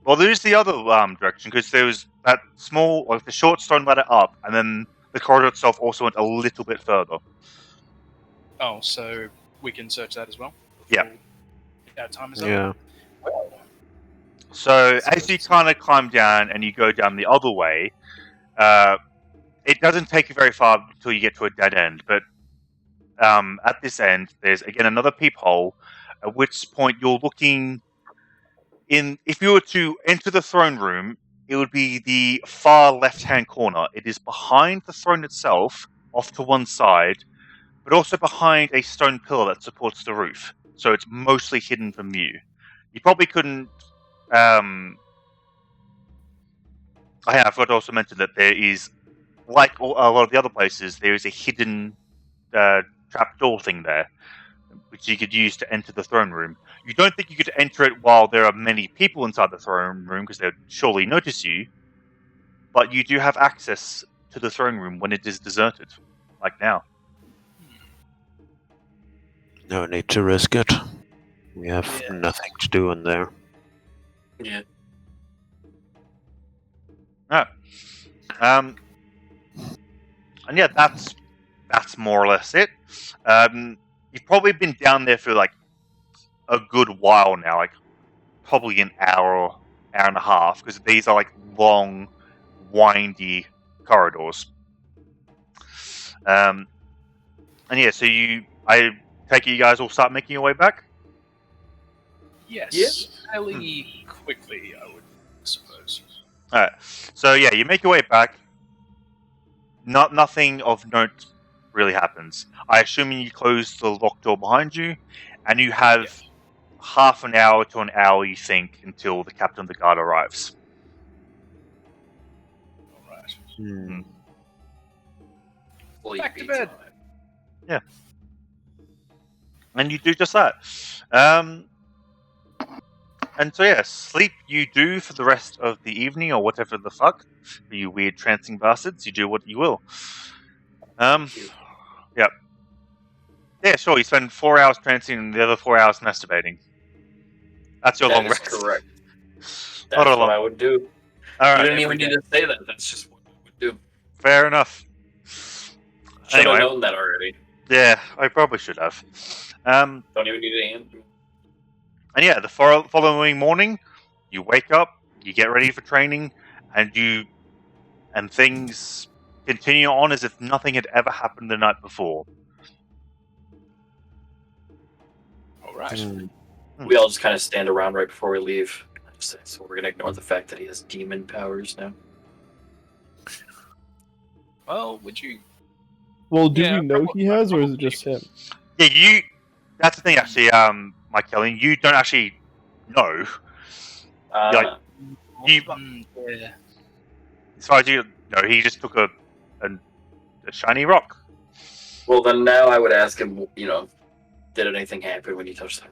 Well, there's the other direction, because there was that small, like the short stone ladder up, and then the corridor itself also went a little bit further. Oh, so we can search that as well? Yeah. before Our time is up? Yeah. Well, So as you kind of climb down and you go down the other way, it doesn't take you very far until you get to a dead end. But at this end, there's again another peephole, at which point you're looking in. If you were to enter the throne room, it would be the far left-hand corner. It is behind the throne itself, off to one side, but also behind a stone pillar that supports the roof. So it's mostly hidden from view. You probably couldn't. I forgot to also mention that there is, like a lot of the other places, there is a hidden trapdoor thing there, which you could use to enter the throne room. You don't think you could enter it while there are many people inside the throne room, because they'd surely notice you, but you do have access to the throne room when it is deserted, like now. No need to risk it. We have Yeah. nothing to do in there. Yeah. And yeah, that's more or less it. You've probably been down there for like a good while now, like probably an hour and a half, because these are like long, windy corridors. And yeah, so I take it you guys will start making your way back? yes. Fairly quickly, I would suppose. Alright, so yeah, you make your way back. Nothing of note really happens. I assume you close the locked door behind you, and you have half an hour to an hour, you think, until the captain of the guard arrives. Alright. Back to bed. And you do just that. And so yeah, sleep you do for the rest of the evening or whatever the fuck. For you weird trancing bastards, you do what you will. Yep. Yeah, sure, you spend 4 hours trancing and the other 4 hours masturbating. That's your long That is rest. correct. Not That's a what long- I would do. Alright, You didn't even need to say that. That's just what I would do. fair enough. Should Anyway. have known that already. Yeah, I probably should have. Don't even need to answer. And yeah, the following morning, you wake up, you get ready for training, and things continue on as if nothing had ever happened the night before. All right. We all just kind of stand around right before we leave. So we're gonna ignore the fact that he has demon powers now. Well, would you? Well, do Yeah, we know he has, or is it probably. just him? Yeah, that's the thing actually, Mike Kelly, you don't actually know. You- Yeah. As far as you know, he just took a shiny rock. Well, then now I would ask him, did anything happen when you touched that?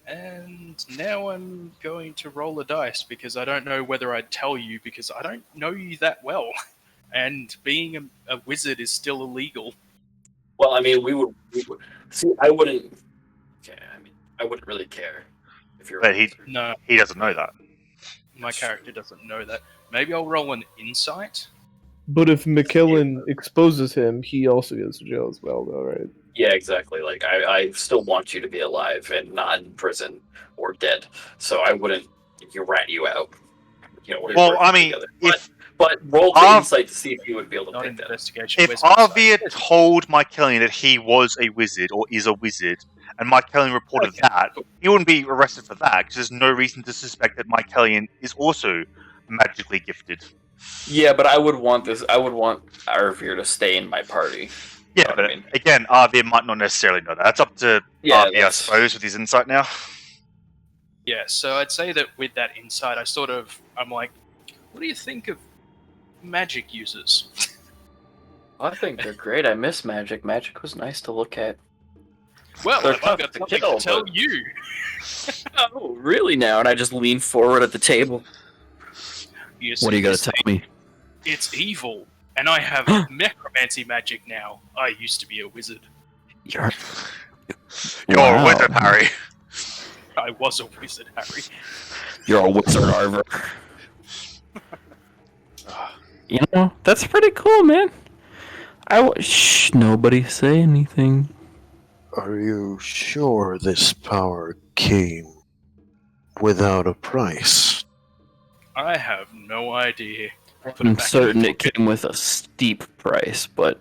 And now I'm going to roll a dice because I don't know whether I'd tell you because I don't know you that well. And being a wizard is still illegal. Well, I mean, we would see. I wouldn't. Okay, I mean, I wouldn't really care if you're. But he No, doesn't know that. my character doesn't know that. Maybe I'll roll an insight. But if McKillen exposes him, he also goes to jail as well, though, right? Yeah, exactly. Like I still want you to be alive and not in prison or dead. So I wouldn't rat you out. We're Well, working I mean, together. if But roll the insight to see if you would be able to Not pick that. investigation. if Where's my Arvia insight? told Mike Kelly that he was a wizard or is a wizard, and Mike Kelly reported that, he wouldn't be arrested for that because there's no reason to suspect that Mike Kelly is also magically gifted. Yeah, but I would want this. I would want Arvir to stay in my party. Yeah, know what but I mean? again, Arvia might not necessarily know that. That's up to Yeah, Arvia, I suppose, with his insight now. Yeah, so I'd say that with that insight, I'm like, what do you think of magic users? I think they're great. I miss magic. Magic was nice to look at. Well, They're I've tough got to something kill, to tell but- you. Oh, really now? And I just lean forward at the table. You What are you see, gonna this tell thing, me? It's evil, and I have necromancy magic now. I used to be a wizard. You're You're a wizard, Harry. I was a wizard, Harry. You're a wizard, Arvir. That's pretty cool, man. Shh, nobody say anything. Are you sure this power came without a price? I have no idea. Put it I'm back in certain the it came with a steep price, but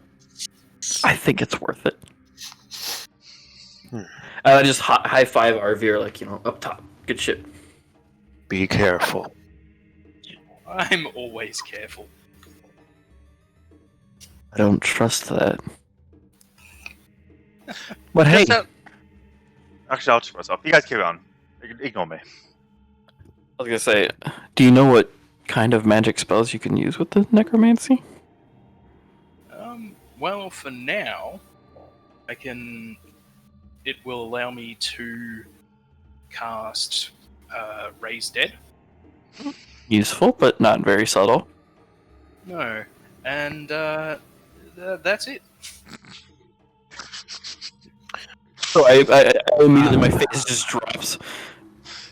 I think it's worth it. I just high five Arvir, up top. Good shit. Be careful. I'm always careful. I don't trust that. But hey, Actually, I'll check myself. You guys carry on. Ignore me. I was gonna say, do you know what kind of magic spells you can use with the necromancy? Well, for now, it will allow me to cast Raise Dead. Useful, but not very subtle. No. And that's it. So I immediately, my face just drops.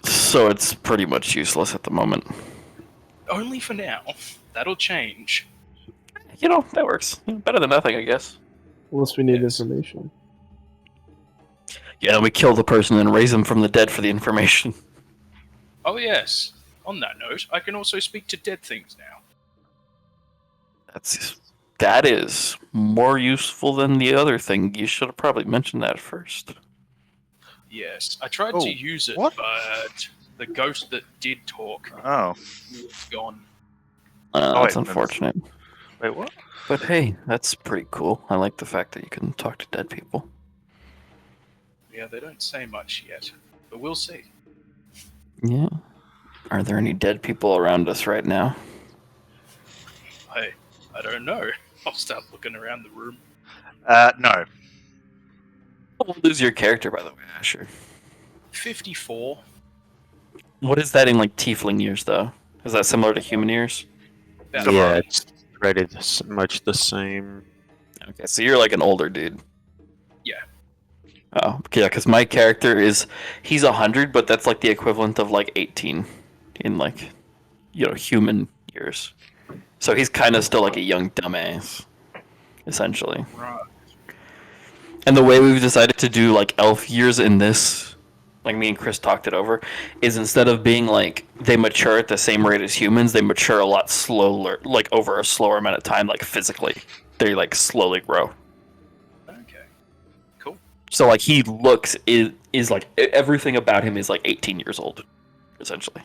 So it's pretty much useless at the moment. Only for now. That'll change. That works. Better than nothing, I guess. Unless we need Yes. information. Yeah, we kill the person and raise them from the dead for the information. Oh, yes. On that note, I can also speak to dead things now. That is more useful than the other thing. You should have probably mentioned that first. Yes. I tried Oh, to use it, what? but the ghost that did talk Oh. is gone. That's wait, unfortunate. Wait, what? But hey, that's pretty cool. I like the fact that you can talk to dead people. Yeah, they don't say much yet, but we'll see. Yeah. Are there any dead people around us right now? Hey, I don't know. I'll start looking around the room. No. How old is your character, by the way, Asher? 54. What is that in like tiefling years, though? Is that similar to human years? About Similar. Yeah, it's rated much the same. Okay, so you're like an older dude. Yeah. Oh, yeah, because my character he's 100, but that's like the equivalent of like 18 in like, human years. So he's kind of still like a young dumbass, essentially. Right. And the way we've decided to do like elf years in this, like me and Chris talked it over, is instead of being like they mature at the same rate as humans, they mature a lot slower, like over a slower amount of time, like physically. They like slowly grow. Okay. Cool. So like he looks is like everything about him is like 18 years old, essentially.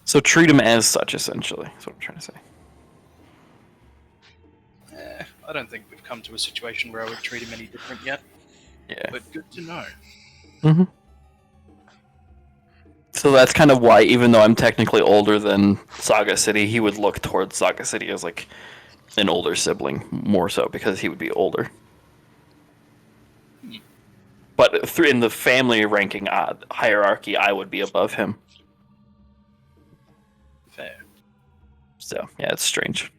So treat him as such, essentially. That's what I'm trying to say. I don't think we've come to a situation where I would treat him any different yet. Yeah. But good to know. Mm-hmm. So that's kind of why, even though I'm technically older than Saga City, he would look towards Saga City as like an older sibling, more so because he would be older. But in the family ranking hierarchy, I would be above him. Fair. So yeah, it's strange.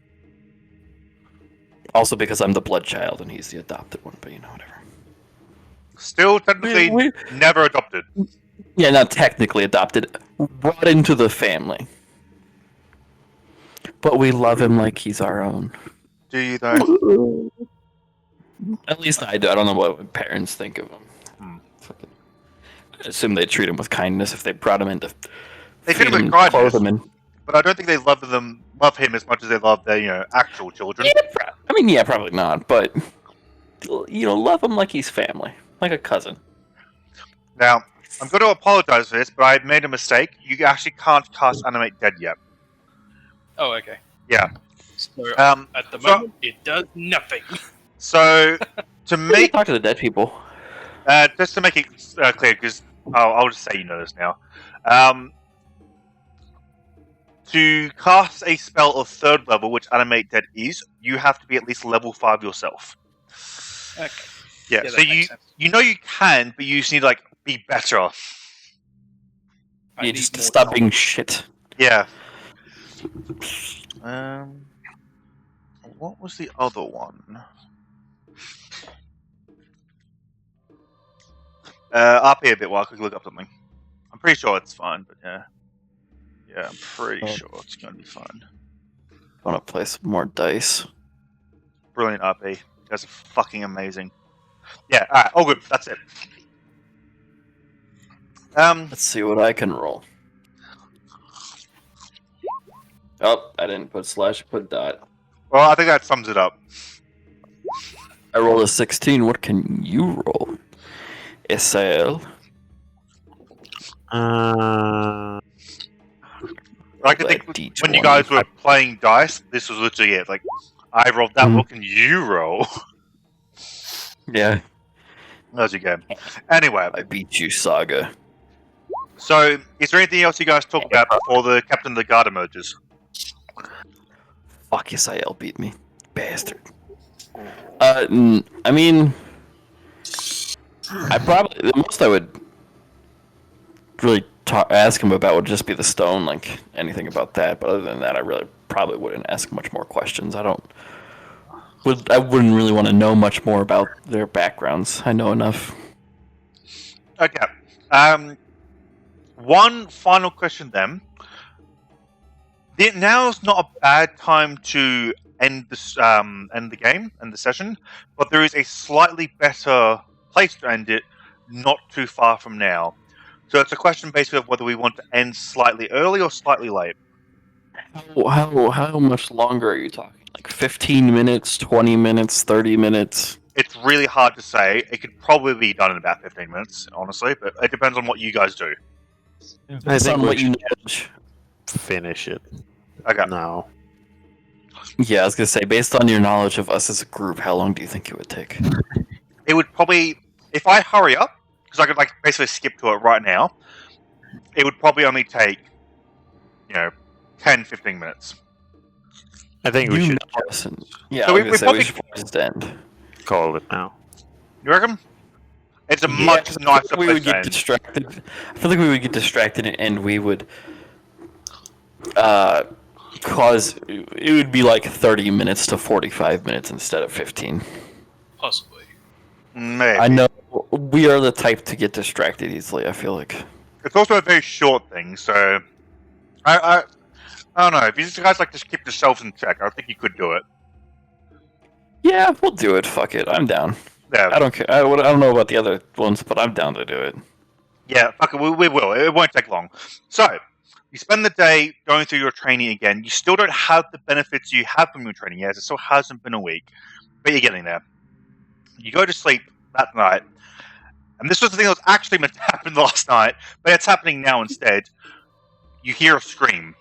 Also because I'm the blood child and he's the adopted one, but whatever. Still technically never adopted. Yeah, not technically adopted, brought into the family. But we love him like he's our own. Do you though? At least I do. I don't know what my parents think of him. I assume they treat him with kindness if they brought him in to They treat feed him him, with clothe kindness, him, but I don't think they love him as much as they love their actual children. yeah, probably not. But love him like he's family, like a cousin. Now, I'm going to apologize for this, but I made a mistake. You actually can't cast Animate Dead yet. Oh, okay. Yeah. So, at the moment, it does nothing. So, to make Talk to the dead people. just to make it clear, because I'll just say this now. To cast a spell of 3rd level, which Animate Dead is, you have to be at least level 5 yourself. Okay. Yeah, Yeah, so that makes sense. you can, but you just need to be better. I You need just more stop time. being shit. Yeah. What was the other one? RP a bit while I quickly look up something. I'm pretty sure it's fine, but yeah. Yeah, I'm pretty sure it's going to be fine. I want to play some more dice. Brilliant RP. You guys are fucking amazing. Yeah, alright, all good. That's it. Let's see what I can roll. Oh, I didn't put slash, put dot. Well, I think that sums it up. I rolled a 16. What can you roll? Isael. I like to Like think when you D20. guys were playing dice, this was literally it. Like, I rolled that, what can you roll? Yeah, As you go. Anyway, I beat you, Saga. so is there anything else you guys talk about before the Captain of the Guard emerges? Fuck, Isael beat me. Bastard. I mean, the most I would really ask him about would just be the stone, like anything about that. But other than that, I really probably wouldn't ask much more questions. I wouldn't really want to know much more about their backgrounds. I know enough. Okay. One final question then. Now's not a bad time to end the game, end the session, but there is a slightly better place to end it, not too far from now. So it's a question basically of whether we want to end slightly early or slightly late. How much longer are you talking? Like 15 minutes, 20 minutes, 30 minutes? It's really hard to say. It could probably be done in about 15 minutes, honestly, but it depends on what you guys do. I Based think on we what you should finish it Okay. now. Yeah, I was gonna say, based on your knowledge of us as a group, how long do you think it would take? It would probably, if I hurry up, because I could basically skip to it right now, it would probably only take, 10, 15 minutes. I think we You should know us, and yeah, So I was we gonna say probably- we should probably just end. call it now. You reckon? It's a Yeah, much 'cause I feel nicer like we place would to get end. distracted. I feel like we would get distracted, and we would cause it would be like 30 minutes to 45 minutes instead of 15. Possibly. Maybe. I know we are the type to get distracted easily. I feel like. It's also a very short thing, so I don't know. If you guys like to keep yourselves in check, I think you could do it. Yeah, we'll do it. Fuck it. I'm down. Yeah, I don't care. I don't know about the other ones, but I'm down to do it. yeah. Fuck it. We will. It won't take long. So you spend the day going through your training again. You still don't have the benefits you had from your training yet. It still hasn't been a week, but you're getting there. You go to sleep that night, and this was the thing that was actually meant to happen last night, but it's happening now instead. You hear a scream.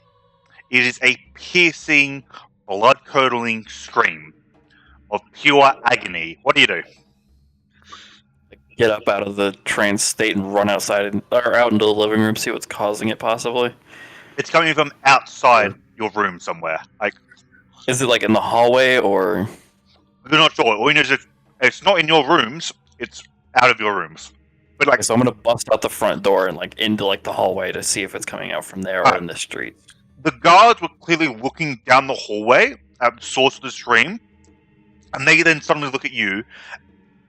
It is a piercing, blood-curdling scream of pure agony. What do you do? Get up out of the trance state and run outside or out into the living room, see what's causing it, possibly. It's coming from outside your room somewhere. Like, Is it like in the hallway or? we're not sure. All you know is it's not in your rooms. It's out of your rooms. But like, So I'm gonna bust out the front door and like into like the hallway to see if it's coming out from there or in the street. the guards were clearly looking down the hallway at the source of the scream, and they then suddenly look at you,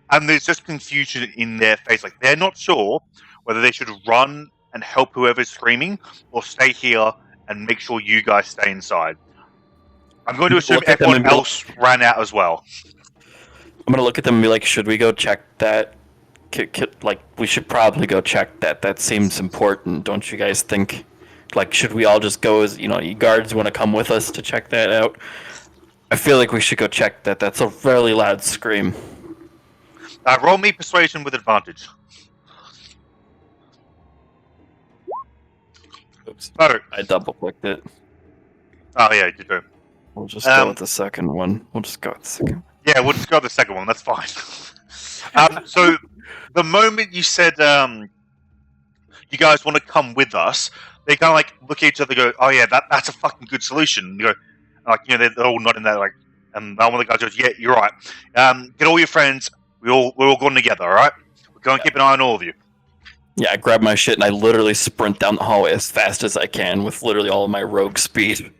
and there's just confusion in their face. Like, they're not sure whether they should run and help whoever's screaming or stay here and make sure you guys stay inside. I'm going to assume Look at them everyone and be like- else ran out as well. I'm gonna look at them and be like, should we go check that? Like, we should probably go check that. That seems important, don't you guys think? Like, should we all just go as, you guards want to come with us to check that out? I feel like we should go check that. That's a fairly loud scream. Roll me persuasion with advantage. Oops. Oh, I double clicked it. oh yeah, you do. We'll just go with the second one. Yeah, we'll just go with the second one. That's fine. So, the moment you said you guys want to come with us, they kind of like look at each other and go, "Oh yeah, that's a fucking good solution." You go, like, they're all nodding there, like, and one of the guys goes, "Yeah, you're right. Get all your friends. We're all going together. All right. We're going to keep an eye on all of you." Yeah, I grab my shit and I literally sprint down the hallway as fast as I can with literally all of my rogue speed.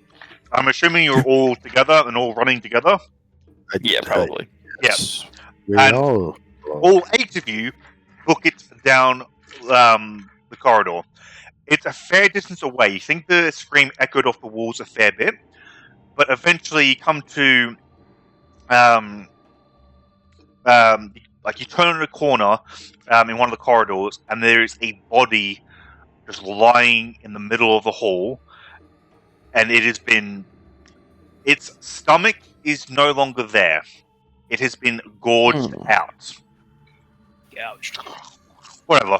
I'm assuming you're all together and all running together. Yeah, probably. Yes. And- all. All 8 of you book it down the corridor. It's a fair distance away. You think the scream echoed off the walls a fair bit, but eventually you come to, like, you turn on a corner in one of the corridors, and there is a body just lying in the middle of the hall, and its stomach is no longer there. It has been gorged out. Gouged. Whatever.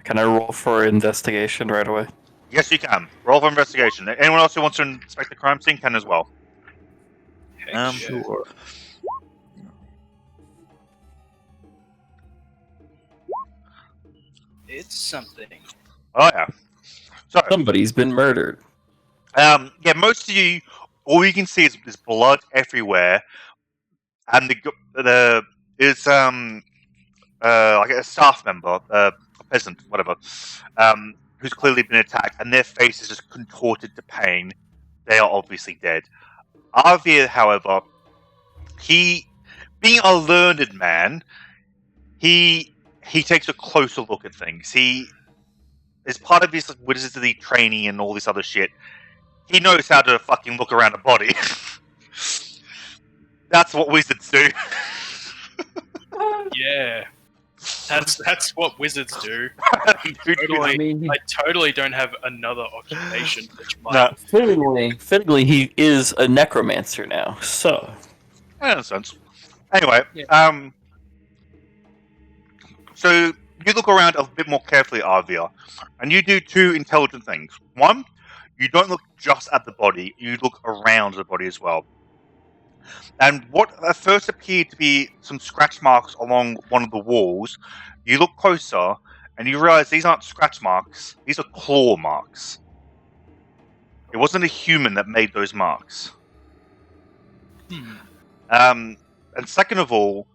Can I roll for investigation right away? Yes, you can. Roll for investigation. Anyone else who wants to inspect the crime scene can as well. Heck yeah. Sure. It's something. Oh yeah. So, Somebody's been murdered. yeah, most of you, all you can see is blood everywhere, and it's like a staff member, a peasant, whatever, who's clearly been attacked, and their face is just contorted to pain. They are obviously dead. Arvir, however, he, being a learned man, he takes a closer look at things. He, as part of his wizardry training and all this other shit, he knows how to fucking look around a body. That's what wizards do. Yeah. That's what wizards do. I I totally don't have another occupation which might No. Fittingly, he is a necromancer now, so... That makes sense. Anyway, Yeah. so you look around a bit more carefully, Arvia, and you do 2 intelligent things. One, you don't look just at the body, you look around the body as well. And what at first appeared to be some scratch marks along one of the walls, you look closer and you realize these aren't scratch marks, these are claw marks. It wasn't a human that made those marks. And second of all,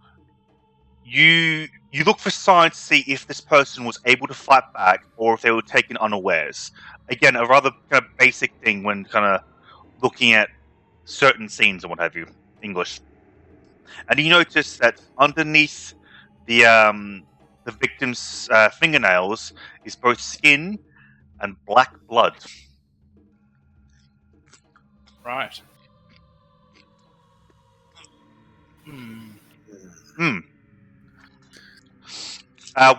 you look for signs to see if this person was able to fight back or if they were taken unawares. Again, a rather kind of basic thing when kind of looking at certain scenes and what have you, English. And you notice that underneath the victim's fingernails is both skin and black blood. Right.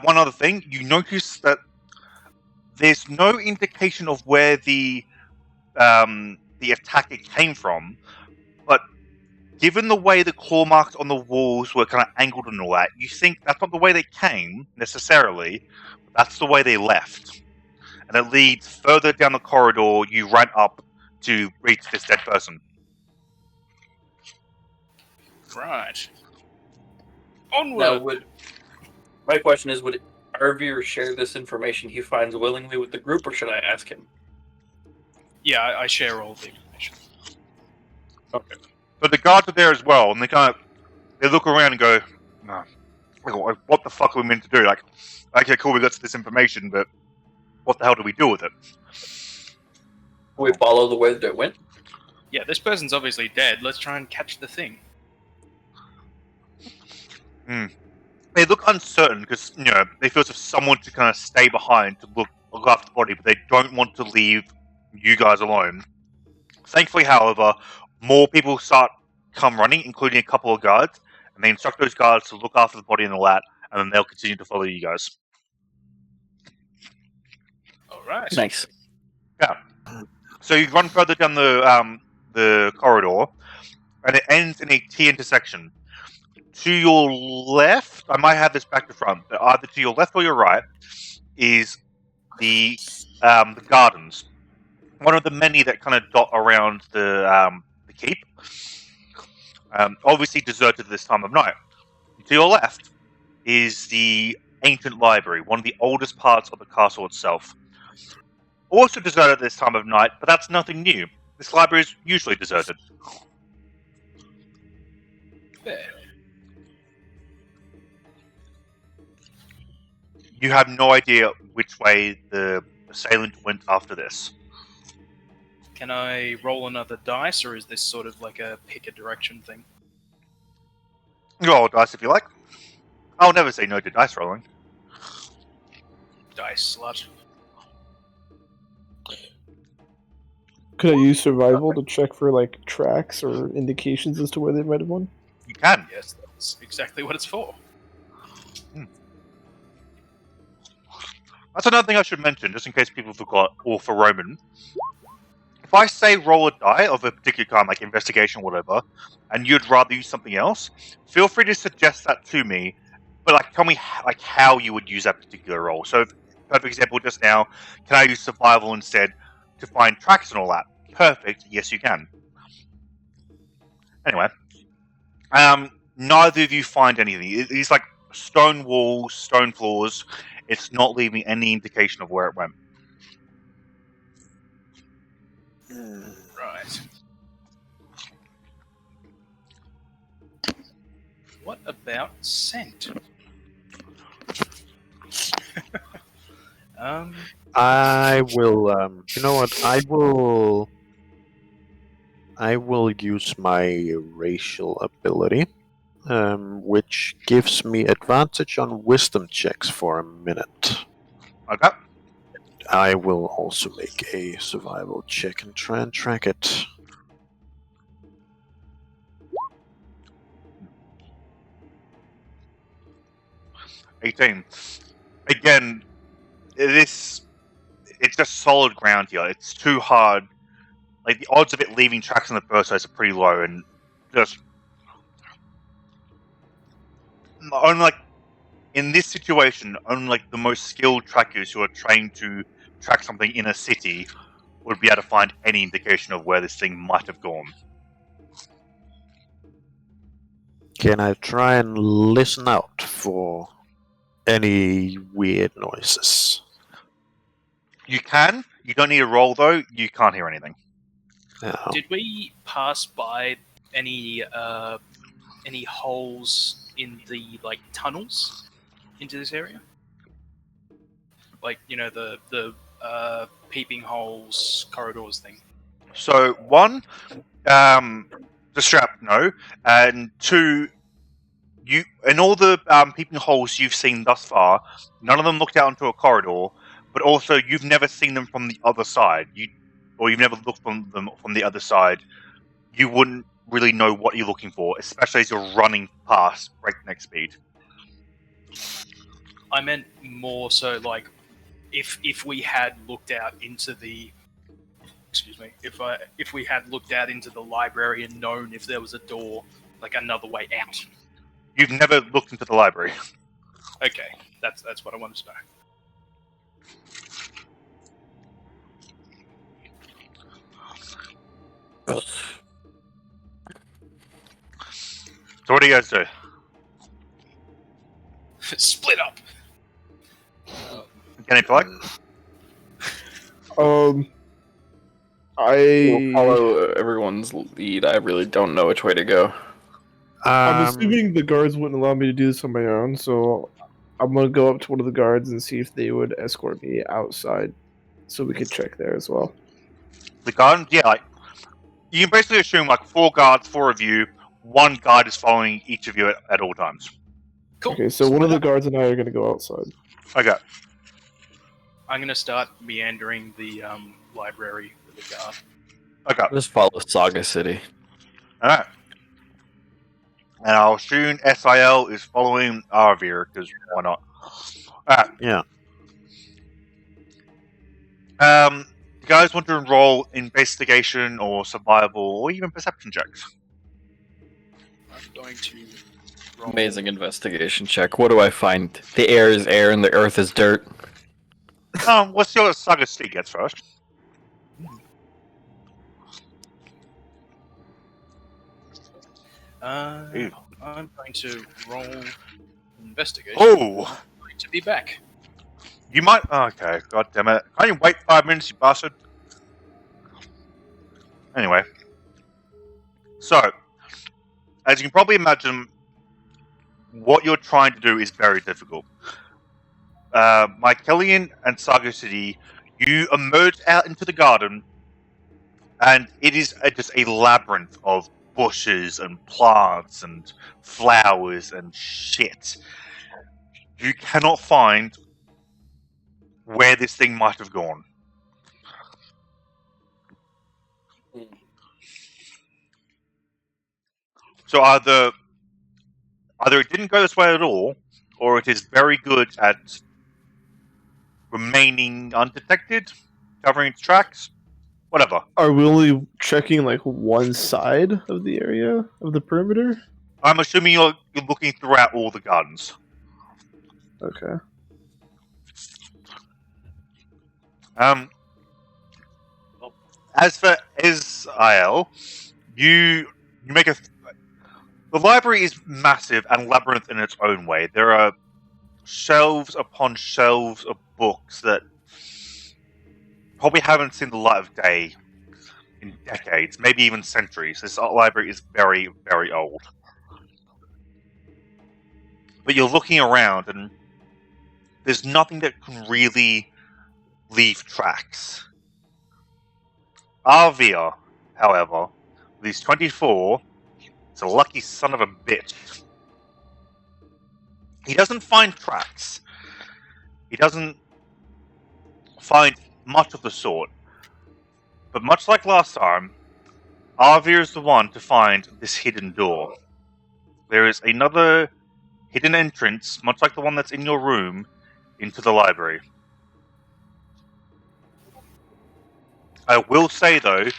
One other thing, you notice that there's no indication of where the attacker came from, but given the way the claw marks on the walls were kind of angled and all that, you think that's not the way they came necessarily, but that's the way they left. And it leads further down the corridor you ran up to reach this dead person. Right. Onward! Now, my question is, would Arvir share this information he finds willingly with the group, or should I ask him? Yeah, I share all the information. Okay. But the guards are there as well, and they look around and go, no, what the fuck are we meant to do? Like, okay, cool, we got this information, but what the hell do we do with it? We follow the way that it went? Yeah, this person's obviously dead. Let's try and catch the thing. They look uncertain because, they feel as if someone to kind of stay behind to look after the body, but they don't want to leave you guys alone. Thankfully, however, more people come running, including a couple of guards, and they instruct those guards to look after the body and all that, and then they'll continue to follow you guys. All right. Nice. Yeah. So you run further down the corridor, and it ends in a T intersection. To your left, I might have this back to front, but either to your left or your right is the gardens. One of the many that kind of dot around the keep. Obviously deserted this time of night. To your left is the ancient library, one of the oldest parts of the castle itself. Also deserted at this time of night, but that's nothing new. This library is usually deserted. Fair. You have no idea which way the assailant went after this. Can I roll another dice, or is this sort of like a pick a direction thing? Roll dice if you like. I'll never say no to dice rolling. Dice slut. Could I use survival to check for like tracks or indications as to where they might have won? You can. Yes, that's exactly what it's for. That's another thing I should mention, just in case people forgot, or for Roman. If I say roll a die of a particular kind, like investigation or whatever, and you'd rather use something else, feel free to suggest that to me, but tell me how you would use that particular roll. So, for example, just now, can I use survival instead to find tracks and all that? Perfect, yes you can. Anyway, neither of you find anything. It's like stone walls, stone floors. It's not leaving any indication of where it went. Right. What about scent? I will. You know what? I will use my racial ability, which gives me advantage on wisdom checks for a minute. Okay. I will also make a survival check and try and track it. $18. Again, it's just solid ground here. It's too hard. Like, the odds of it leaving tracks in the first place are pretty low, and just only in this situation, only the most skilled trackers who are trained to track something in a city would be able to find any indication of where this thing might have gone. Can I try and listen out for any weird noises? You can. You don't need a roll, though. You can't hear anything. No. Did we pass by any holes in the like tunnels into this area? Like, you know, the peeping holes, corridors thing. So one, the strap, no, and two, you in all the peeping holes you've seen thus far, none of them looked out into a corridor, but also you've never seen them from the other side. You've never looked from them from the other side. You wouldn't really know what you're looking for, especially as you're running past breakneck speed. I meant more so like if we had looked out into the if we had looked out into the library and known if there was a door, like another way out. You've never looked into the library. Okay, that's what I wanted to know. So what do you guys do? Split up. Can you play? We'll I follow everyone's lead. I really don't know which way to go. I'm assuming the guards wouldn't allow me to do this on my own, so I'm gonna go up to one of the guards and see if they would escort me outside, so we could check there as well. The guard, yeah, like you can basically assume like 4 guards, 4 of you. 1 guard is following each of you at all times. Cool. Okay, so one of the guards and I are gonna go outside. Okay. I'm gonna start meandering the library with the guard. Okay. Just follow Saga City. Alright. And I'll assume SIL is following Arvir, because why not? Alright. Yeah. You guys want to roll investigation or survival or even perception checks? I'm going to roll. Amazing investigation check. What do I find? The air is air and the earth is dirt. Let's see what Saga City gets first. I'm going to roll investigation. Oh! To be back. You might. Okay, god damn it. Can't you wait 5 minutes, you bastard? Anyway. So, as you can probably imagine, what you're trying to do is very difficult. Mycelian and Saga City, you emerge out into the garden, and it is just a labyrinth of bushes and plants and flowers and shit. You cannot find where this thing might have gone. So either it didn't go this way at all, or it is very good at remaining undetected, covering its tracks, whatever. Are we only checking like one side of the area of the perimeter? I'm assuming you're looking throughout all the gardens. Okay. As for Israel, you make the library is massive and labyrinth in its own way. There are shelves upon shelves of books that probably haven't seen the light of day in decades, maybe even centuries. This library is very, very old. But you're looking around and there's nothing that can really leave tracks. Arvir, however, with his 24, is a lucky son of a bitch. He doesn't find tracks. He doesn't find much of the sort. But much like last time, Arvir is the one to find this hidden door. There is another hidden entrance, much like the one that's in your room, into the library. I will say, though,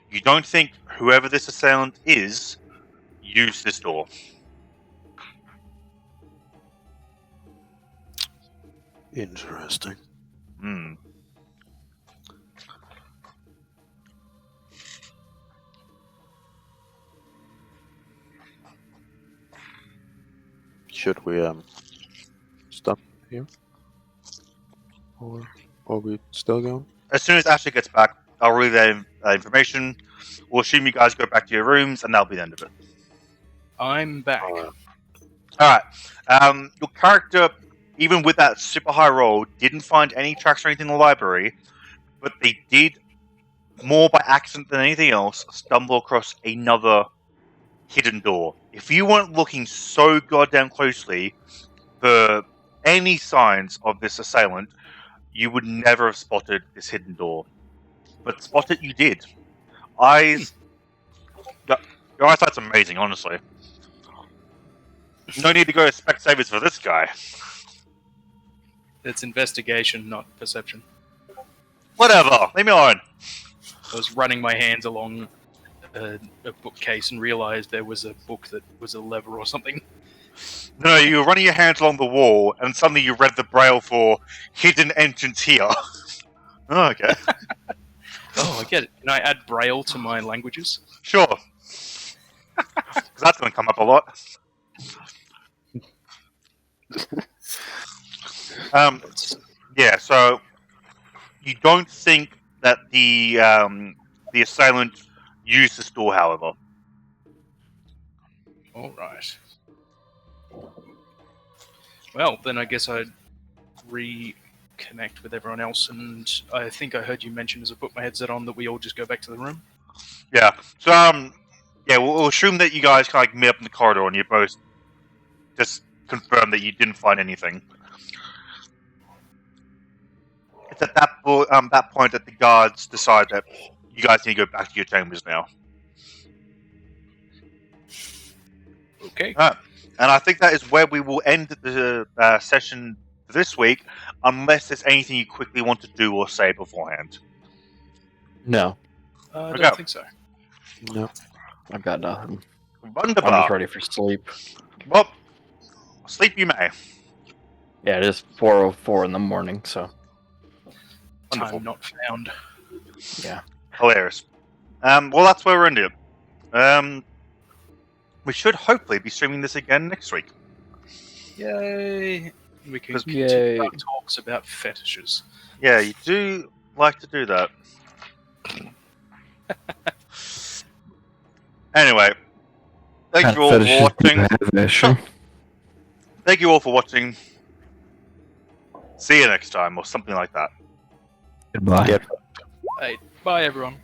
you don't think whoever this assailant is used this door. Interesting. Hmm. Should we stop here? Or are we still going? As soon as Ashley gets back, I'll relay that information. We'll assume you guys go back to your rooms, and that'll be the end of it. I'm back. Alright. Your character, even with that super high roll, didn't find any tracks or anything in the library, but they did, more by accident than anything else, stumble across another hidden door. If you weren't looking so goddamn closely for any signs of this assailant, you would never have spotted this hidden door. But spot it you did. Eyes... Your eyesight's amazing, honestly. No need to go to Specsavers for this guy. It's investigation, not perception. Whatever, leave me alone. I was running my hands along a bookcase and realized there was a book that was a lever or something. No, you were running your hands along the wall, and suddenly you read the braille for hidden entrance here. Oh, okay. Oh, I get it. Can I add Braille to my languages? Sure. Because that's going to come up a lot. Yeah, so you don't think that the assailant used this door, however. All right. Well, then I guess I'd reconnect with everyone else, and I think I heard you mention as I put my headset on that we all just go back to the room. Yeah. So yeah, we'll assume that you guys kind of meet up in the corridor, and you both just confirm that you didn't find anything. It's at that point that the guards decide that you guys need to go back to your chambers now. Okay. And I think that is where we will end the session for this week, unless there's anything you quickly want to do or say beforehand. No, I Okay. don't think so. No. I've got nothing. Wonderful. I'm just ready for sleep. Well, sleep you may. Yeah, it is 4:04 in the morning, so Wonderful. Time not found. yeah. Hilarious. Well, that's where we're ending it. We should hopefully be streaming this again next week. Yay! We can Yay. continue our talks about fetishes. Yeah, you do like to do that. Anyway, thank you all for watching. Thank you all for watching. See you next time, or something like that. Goodbye. Yep. Hey, bye everyone.